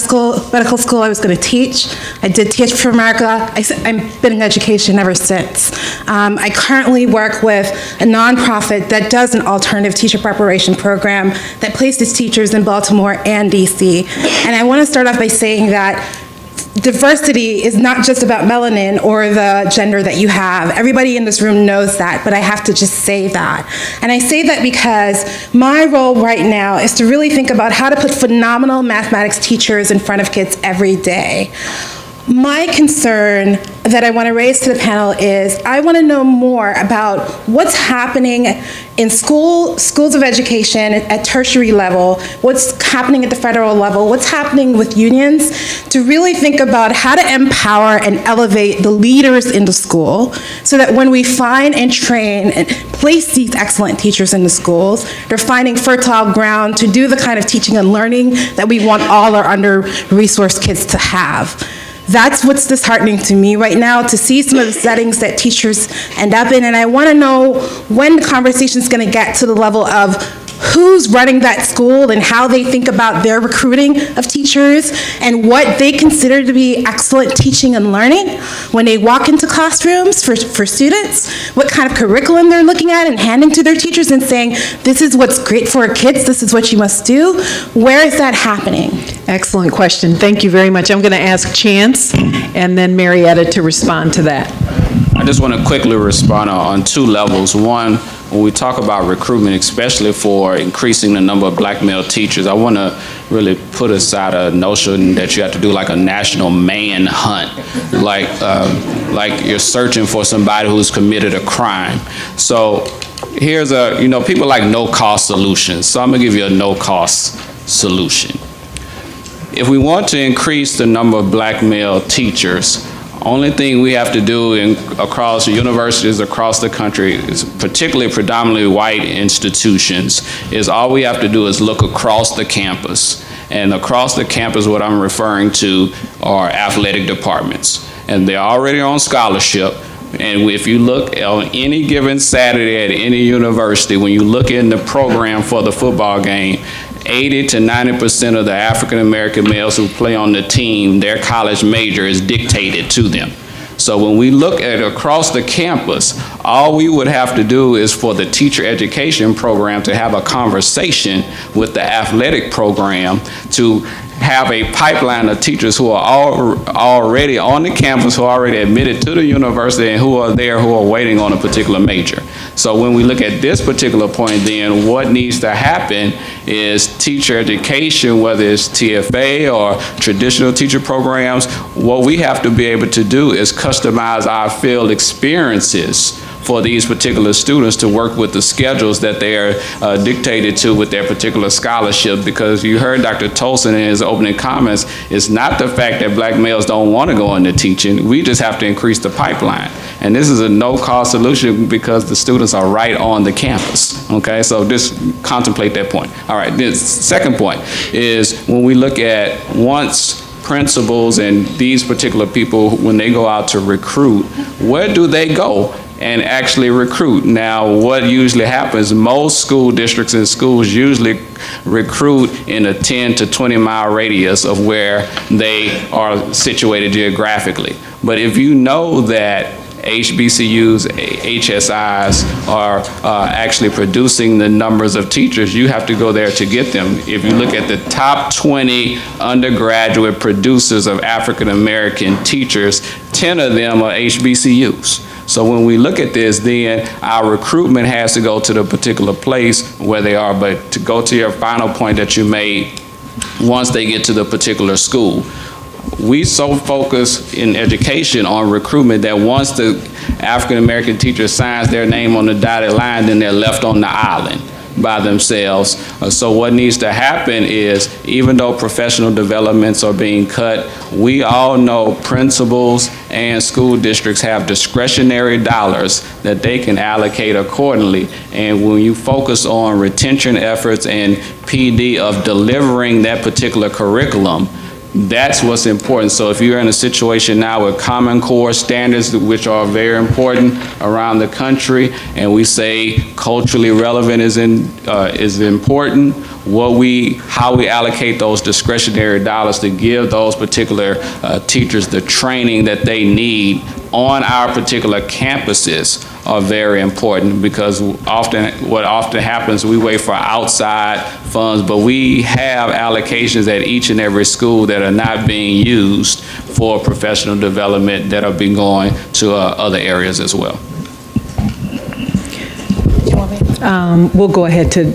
Speaker 10: school. I was going to teach. I did Teach for America. I've been in education ever since. I currently work with a nonprofit that does an alternative teacher preparation program that places teachers in Baltimore and DC. And I want to start off by saying that diversity is not just about melanin or the gender that you have. Everybody in this room knows that, but I have to just say that. And I say that because my role right now is to really think about how to put phenomenal mathematics teachers in front of kids every day. My concern that I want to raise to the panel is I want to know more about what's happening in schools of education at tertiary level, what's happening at the federal level, what's happening with unions, to really think about how to empower and elevate the leaders in the school so that when we find and train and place these excellent teachers in the schools, they're finding fertile ground to do the kind of teaching and learning that we want all our under-resourced kids to have. That's what's disheartening to me right now, to see some of the settings that teachers end up in, and I want to know when the conversation's going to get to the level of who's running that school and how they think about their recruiting of teachers and what they consider to be excellent teaching and learning when they walk into classrooms for students, what kind of curriculum they're looking at and handing to their teachers and saying, this is what's great for our kids, this is what you must do. Where is that happening?
Speaker 18: Excellent question. Thank you very much. I'm going to ask Chance and then Marietta to respond to that.
Speaker 22: I just want to quickly respond on two levels. One, when we talk about recruitment, especially for increasing the number of black male teachers, I want to really put aside a notion that you have to do like a national manhunt, like you're searching for somebody who's committed a crime. So here's people like no-cost solutions. So I'm going to give you a no-cost solution. If we want to increase the number of black male teachers, only thing we have to do across universities across the country, is particularly predominantly white institutions, is all we have to do is look across the campus. And across the campus, what I'm referring to are athletic departments. And they're already on scholarship. And if you look on any given Saturday at any university, when you look in the program for the football game, 80 to 90% of the African American males who play on the team, their college major is dictated to them. So when we look at across the campus, all we would have to do is for the teacher education program to have a conversation with the athletic program to have a pipeline of teachers who are already on the campus, who are already admitted to the university, and who are there who are waiting on a particular major. So when we look at this particular point, then what needs to happen is teacher education, whether it's TFA or traditional teacher programs, what we have to be able to do is customize our field experiences for these particular students to work with the schedules that they are dictated to with their particular scholarship, because you heard Dr. Toldson in his opening comments, it's not the fact that black males don't want to go into teaching, we just have to increase the pipeline. And this is a no-cost solution because the students are right on the campus, okay? So just contemplate that point. All right, the second point is when we look at once principals and these particular people, when they go out to recruit, where do they go and actually recruit? Now, what usually happens, most school districts and schools usually recruit in a 10 to 20 mile radius of where they are situated geographically. But if you know that HBCUs, HSIs are actually producing the numbers of teachers, you have to go there to get them. If you look at the top 20 undergraduate producers of African American teachers, 10 of them are HBCUs. So when we look at this, then our recruitment has to go to the particular place where they are. But to go to your final point that you made, once they get to the particular school, we so focus in education on recruitment that once the African American teacher signs their name on the dotted line, then they're left on the island by themselves. So what needs to happen is, even though professional developments are being cut, we all know principals and school districts have discretionary dollars that they can allocate accordingly. And when you focus on retention efforts and PD of delivering that particular curriculum, that's what's important. So if you're in a situation now with Common Core standards, which are very important around the country, and we say culturally relevant is important, how we allocate those discretionary dollars to give those particular teachers the training that they need on our particular campuses are very important, because what often happens, we wait for outside funds, but we have allocations at each and every school that are not being used for professional development that are being going to other areas as well.
Speaker 18: We'll go ahead to,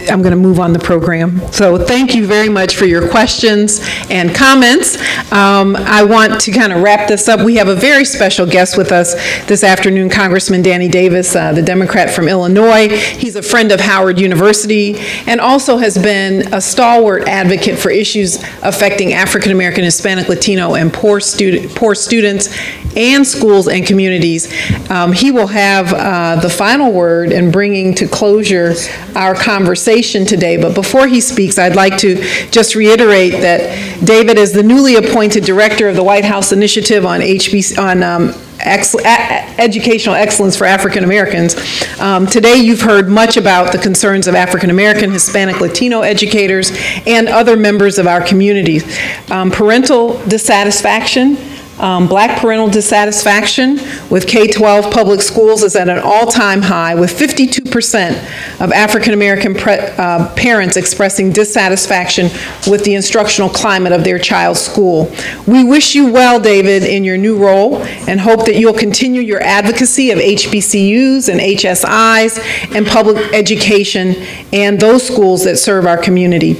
Speaker 18: I'm going to move on the program. So thank you very much for your questions and comments. I want to kind of wrap this up. We have a very special guest with us this afternoon, Congressman Danny Davis, the Democrat from Illinois. He's a friend of Howard University and also has been a stalwart advocate for issues affecting African American, Hispanic, Latino, and poor students and schools and communities. He will have the final word in bringing to closure our conversation today. But before he speaks, I'd like to just reiterate that David is the newly appointed director of the White House Initiative on Educational Excellence for African Americans. Today you've heard much about the concerns of African American, Hispanic, Latino educators and other members of our community. Parental dissatisfaction, Black parental dissatisfaction with K-12 public schools is at an all-time high, with 52% of African American parents expressing dissatisfaction with the instructional climate of their child's school. We wish you well, David, in your new role, and hope that you'll continue your advocacy of HBCUs and HSIs and public education and those schools that serve our community.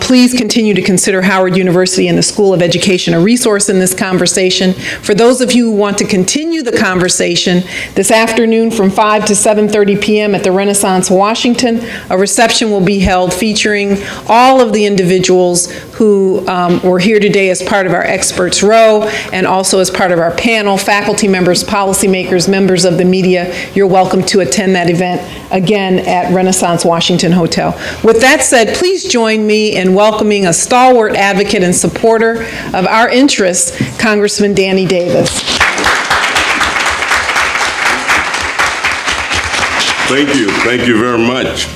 Speaker 18: Please continue to consider Howard University and the School of Education a resource in this conversation. For those of you who want to continue the conversation, this afternoon from 5 to 7:30 p.m. at the Renaissance Washington, a reception will be held featuring all of the individuals who were here today as part of our Experts Row and also as part of our panel, faculty members, policymakers, members of the media. You're welcome to attend that event again at Renaissance Washington Hotel. With that said, please join me in welcoming a stalwart advocate and supporter of our interests, Congressman Danny Davis.
Speaker 2: Thank you very much.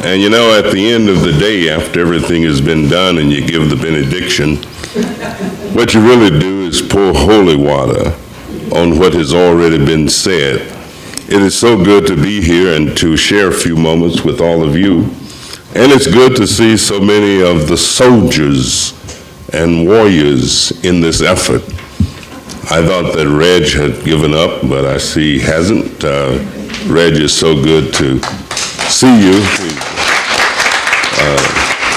Speaker 2: And you know, at the end of the day, after everything has been done and you give the benediction, what you really do is pour holy water on what has already been said. It is so good to be here and to share a few moments with all of you. And it's good to see so many of the soldiers and warriors in this effort. I thought that Reg had given up, but I see he hasn't. Reg, is so good to see you.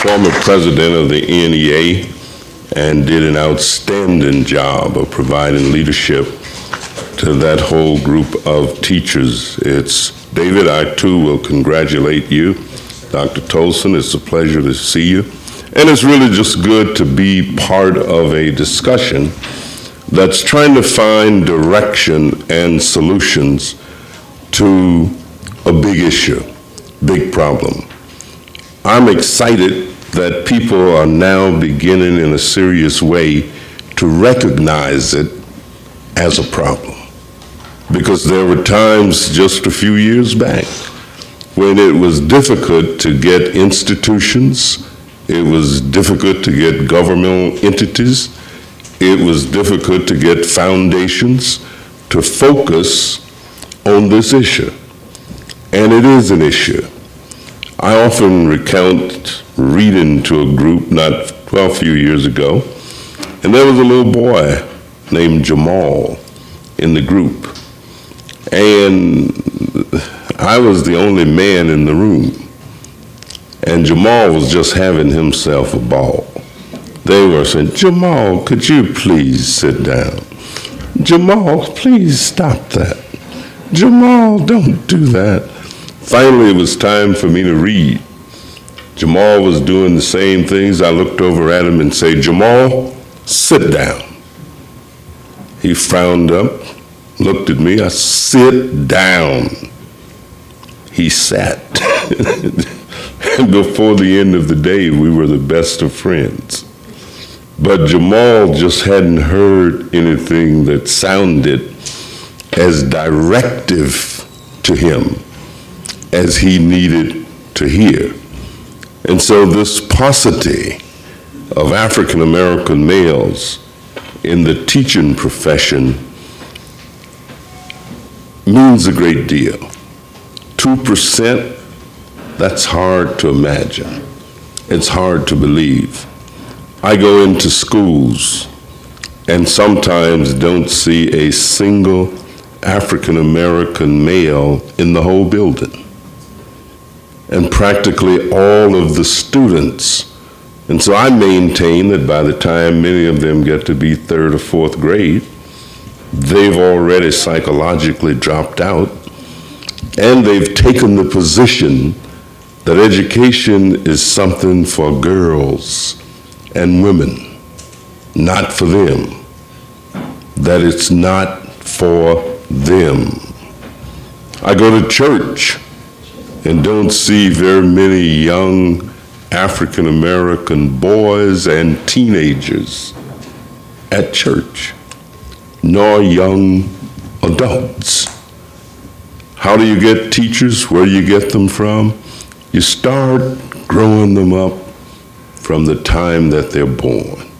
Speaker 2: Former president of the NEA and did an outstanding job of providing leadership to that whole group of teachers. It's David, I too will congratulate you. Dr. Toldson, it's a pleasure to see you. And it's really just good to be part of a discussion that's trying to find direction and solutions to a big issue, big problem. I'm excited that people are now beginning in a serious way to recognize it as a problem. Because there were times just a few years back when it was difficult to get institutions, it was difficult to get governmental entities, it was difficult to get foundations to focus on this issue. And it is an issue. I often recount reading to a group a few years ago, and there was a little boy named Jamal in the group. And I was the only man in the room. And Jamal was just having himself a ball. They were saying, Jamal, could you please sit down? Jamal, please stop that. Jamal, don't do that. Finally, it was time for me to read. Jamal was doing the same things. I looked over at him and said, Jamal, sit down. He frowned up, looked at me. I said, sit down. He sat. And before the end of the day, we were the best of friends. But Jamal just hadn't heard anything that sounded as directive to him as he needed to hear. And so this paucity of African American males in the teaching profession means a great deal. 2%, that's hard to imagine. It's hard to believe. I go into schools and sometimes don't see a single African American male in the whole building. And practically all of the students. And so I maintain that by the time many of them get to be 3rd or 4th grade, they've already psychologically dropped out, and they've taken the position that education is something for girls and women, not for them, that it's not for them. I go to church and don't see very many young African American boys and teenagers at church, nor young adults. How do you get teachers? Where do you get them from? You start growing them up from the time that they're born.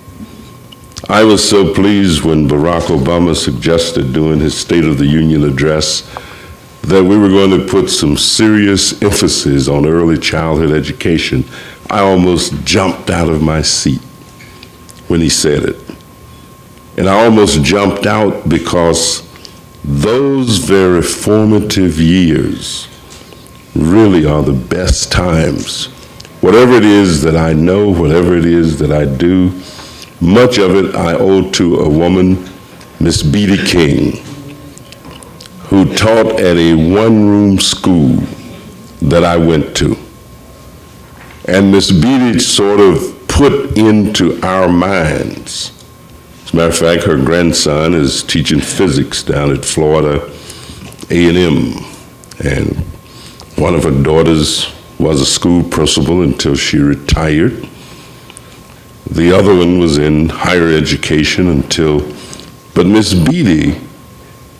Speaker 2: I was so pleased when Barack Obama suggested during his State of the Union address that we were going to put some serious emphasis on early childhood education. I almost jumped out of my seat when he said it. And I almost jumped out because those very formative years really are the best times. Whatever it is that I know, whatever it is that I do, much of it I owe to a woman, Miss Beattie King, who taught at a one-room school that I went to. And Miss Beattie sort of put into our minds. As a matter of fact, her grandson is teaching physics down at Florida A&M, and one of her daughters was a school principal until she retired. The other one was in higher education but Miss Beattie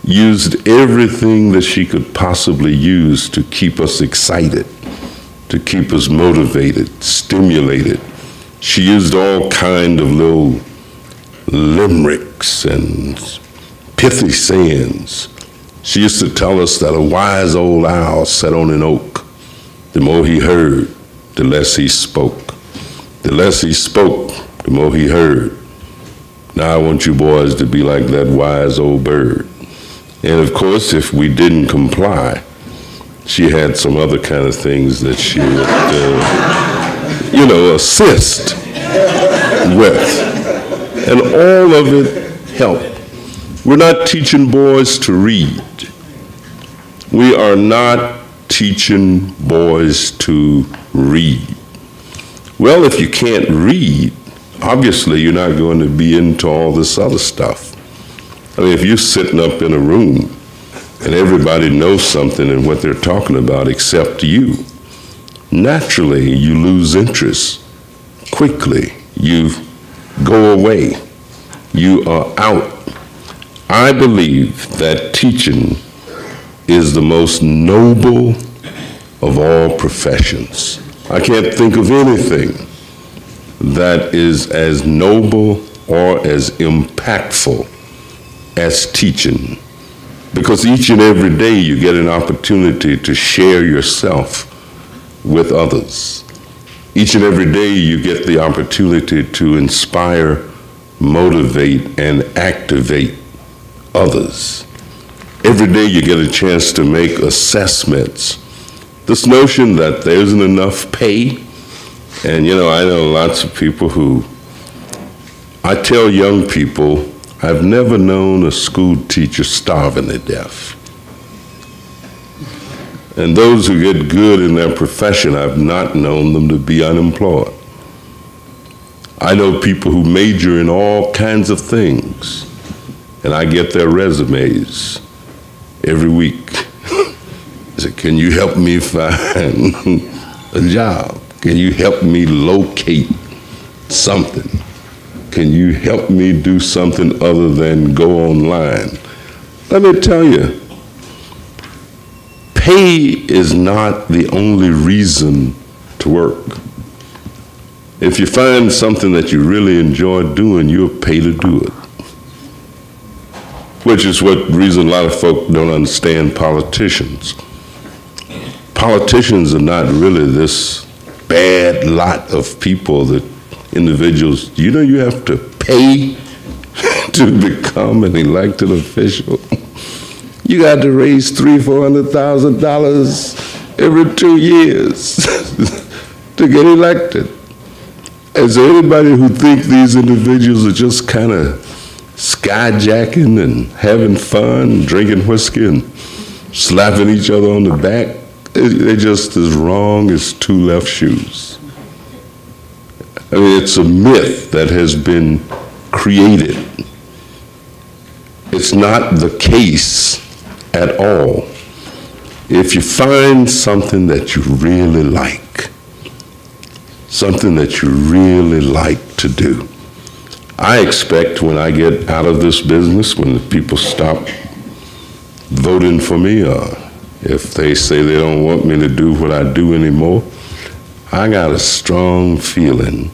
Speaker 2: used everything that she could possibly use to keep us excited, to keep us motivated, stimulated. She used all kind of little limericks and pithy sayings. She used to tell us that a wise old owl sat on an oak. The more he heard, the less he spoke. The less he spoke, the more he heard. Now I want you boys to be like that wise old bird. And of course, if we didn't comply, she had some other kind of things that she would, assist with. And all of it helped. We're not teaching boys to read. We are not teaching boys to read. Well, if you can't read, obviously you're not going to be into all this other stuff. I mean, if you're sitting up in a room and everybody knows something and what they're talking about except you, naturally you lose interest quickly. You go away. You are out. I believe that teaching is the most noble of all professions. I can't think of anything that is as noble or as impactful as teaching, because each and every day you get an opportunity to share yourself with others. Each and every day you get the opportunity to inspire, motivate, and activate others. Every day you get a chance to make assessments. This notion that there isn't enough pay, and you know, I know lots of people who, I tell young people, I've never known a school teacher starving to death. And those who get good in their profession, I've not known them to be unemployed. I know people who major in all kinds of things, and I get their resumes every week. I say, can you help me find a job? Can you help me locate something? Can you help me do something other than go online? Let me tell you, pay is not the only reason to work. If you find something that you really enjoy doing, you'll pay to do it. Which is what reason a lot of folk don't understand politicians. Politicians are not really this bad lot of people, that individuals, you know, you have to pay to become an elected official. You got to raise $300,000-$400,000 every 2 years to get elected. Is there anybody who think these individuals are just kind of skyjacking and having fun, drinking whiskey and slapping each other on the back? They're just as wrong as two left shoes. I mean, it's a myth that has been created. It's not the case at all. If you find something that you really like, something that you really like to do, I expect when I get out of this business, when the people stop voting for me, or if they say they don't want me to do what I do anymore, I got a strong feeling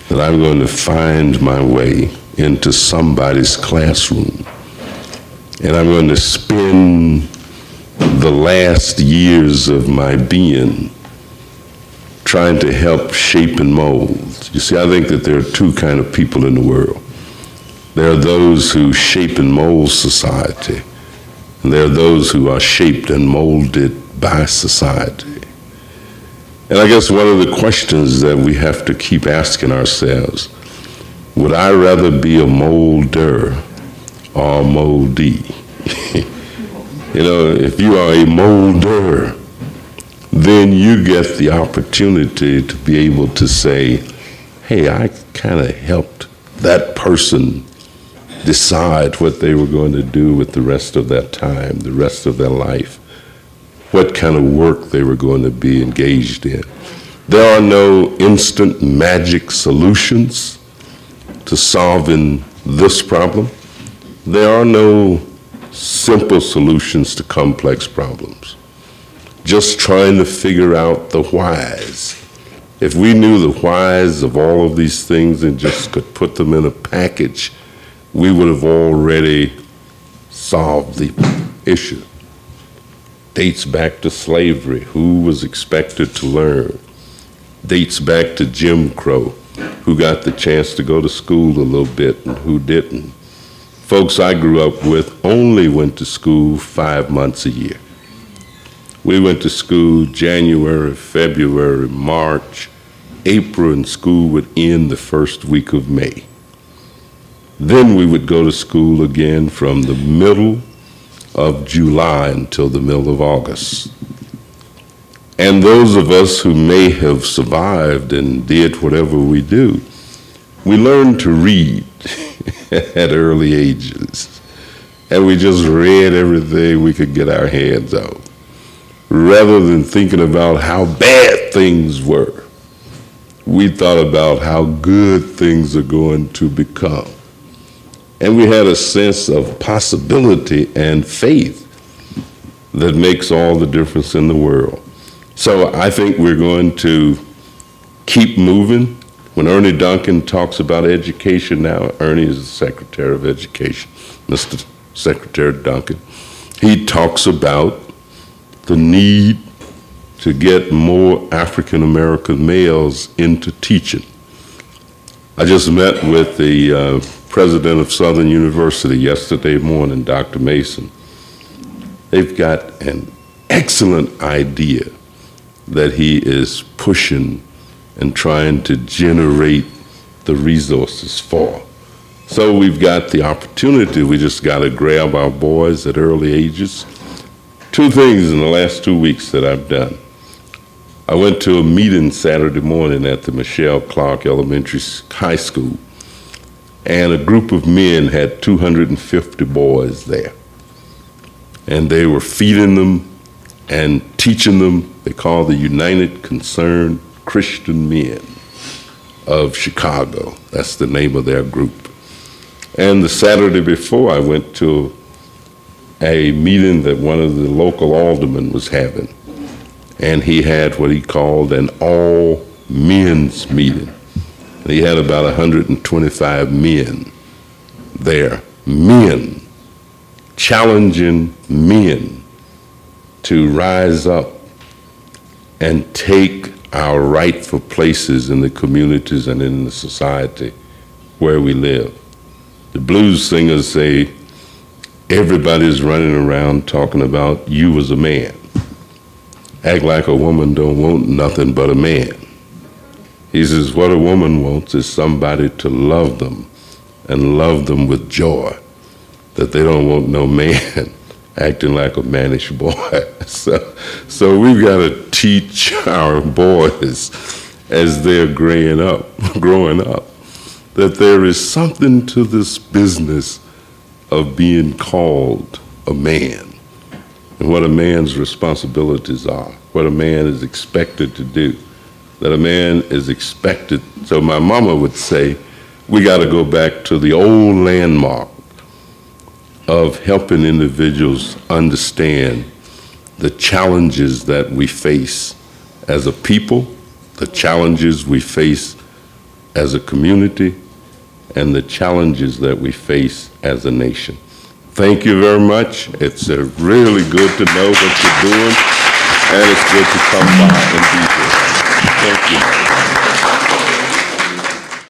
Speaker 2: that I'm going to find my way into somebody's classroom. And I'm going to spend the last years of my being trying to help shape and mold. You see, I think that there are two kinds of people in the world. There are those who shape and mold society, and there are those who are shaped and molded by society. And I guess one of the questions that we have to keep asking ourselves, would I rather be a molder or a moldee? You know, if you are a molder, then you get the opportunity to be able to say, hey, I kind of helped that person decide what they were going to do with the rest of their time, the rest of their life, what kind of work they were going to be engaged in. There are no instant magic solutions to solving this problem. There are no simple solutions to complex problems. Just trying to figure out the whys. If we knew the whys of all of these things and just could put them in a package, we would have already solved the issue. Dates back to slavery, who was expected to learn. Dates back to Jim Crow, who got the chance to go to school a little bit and who didn't. Folks I grew up with only went to school 5 months a year. We went to school January, February, March, April, and school would end the first week of May. Then we would go to school again from the middle of July until the middle of August. And those of us who may have survived and did whatever we do, we learned to read at early ages. And we just read everything we could get our hands on, rather than thinking about how bad things were. We thought about how good things are going to become. And we had a sense of possibility and faith that makes all the difference in the world. So I think we're going to keep moving. When Ernie Duncan talks about education now, Ernie is the Secretary of Education, Mr. Secretary Duncan. He talks about the need to get more African American males into teaching. I just met with the president of Southern University yesterday morning, Dr. Mason. They've got an excellent idea that he is pushing and trying to generate the resources for. So we've got the opportunity, we just got to grab our boys at early ages. Two things in the last 2 weeks that I've done. I went to a meeting Saturday morning at the Michelle Clark Elementary High School, and a group of men had 250 boys there. And they were feeding them and teaching them. They call the United Concerned Christian Men of Chicago. That's the name of their group. And the Saturday before, I went to a meeting that one of the local aldermen was having. And he had what he called an all-men's meeting. And he had about 125 men there, men, challenging men to rise up and take our rightful places in the communities and in the society where we live. The blues singers say, everybody's running around talking about you as a man. Act like a woman don't want nothing but a man. He says, what a woman wants is somebody to love them and love them with joy, that they don't want no man acting like a mannish boy. So we've got to teach our boys as they're growing up, that there is something to this business of being called a man, and what a man's responsibilities are, what a man is expected to do, that a man is expected. So my mama would say, we got to go back to the old landmark of helping individuals understand the challenges that we face as a people, the challenges we face as a community, and the challenges that we face as a nation. Thank you very much. It's really good to know what you're doing, and it's good to come by and be here. Thank you.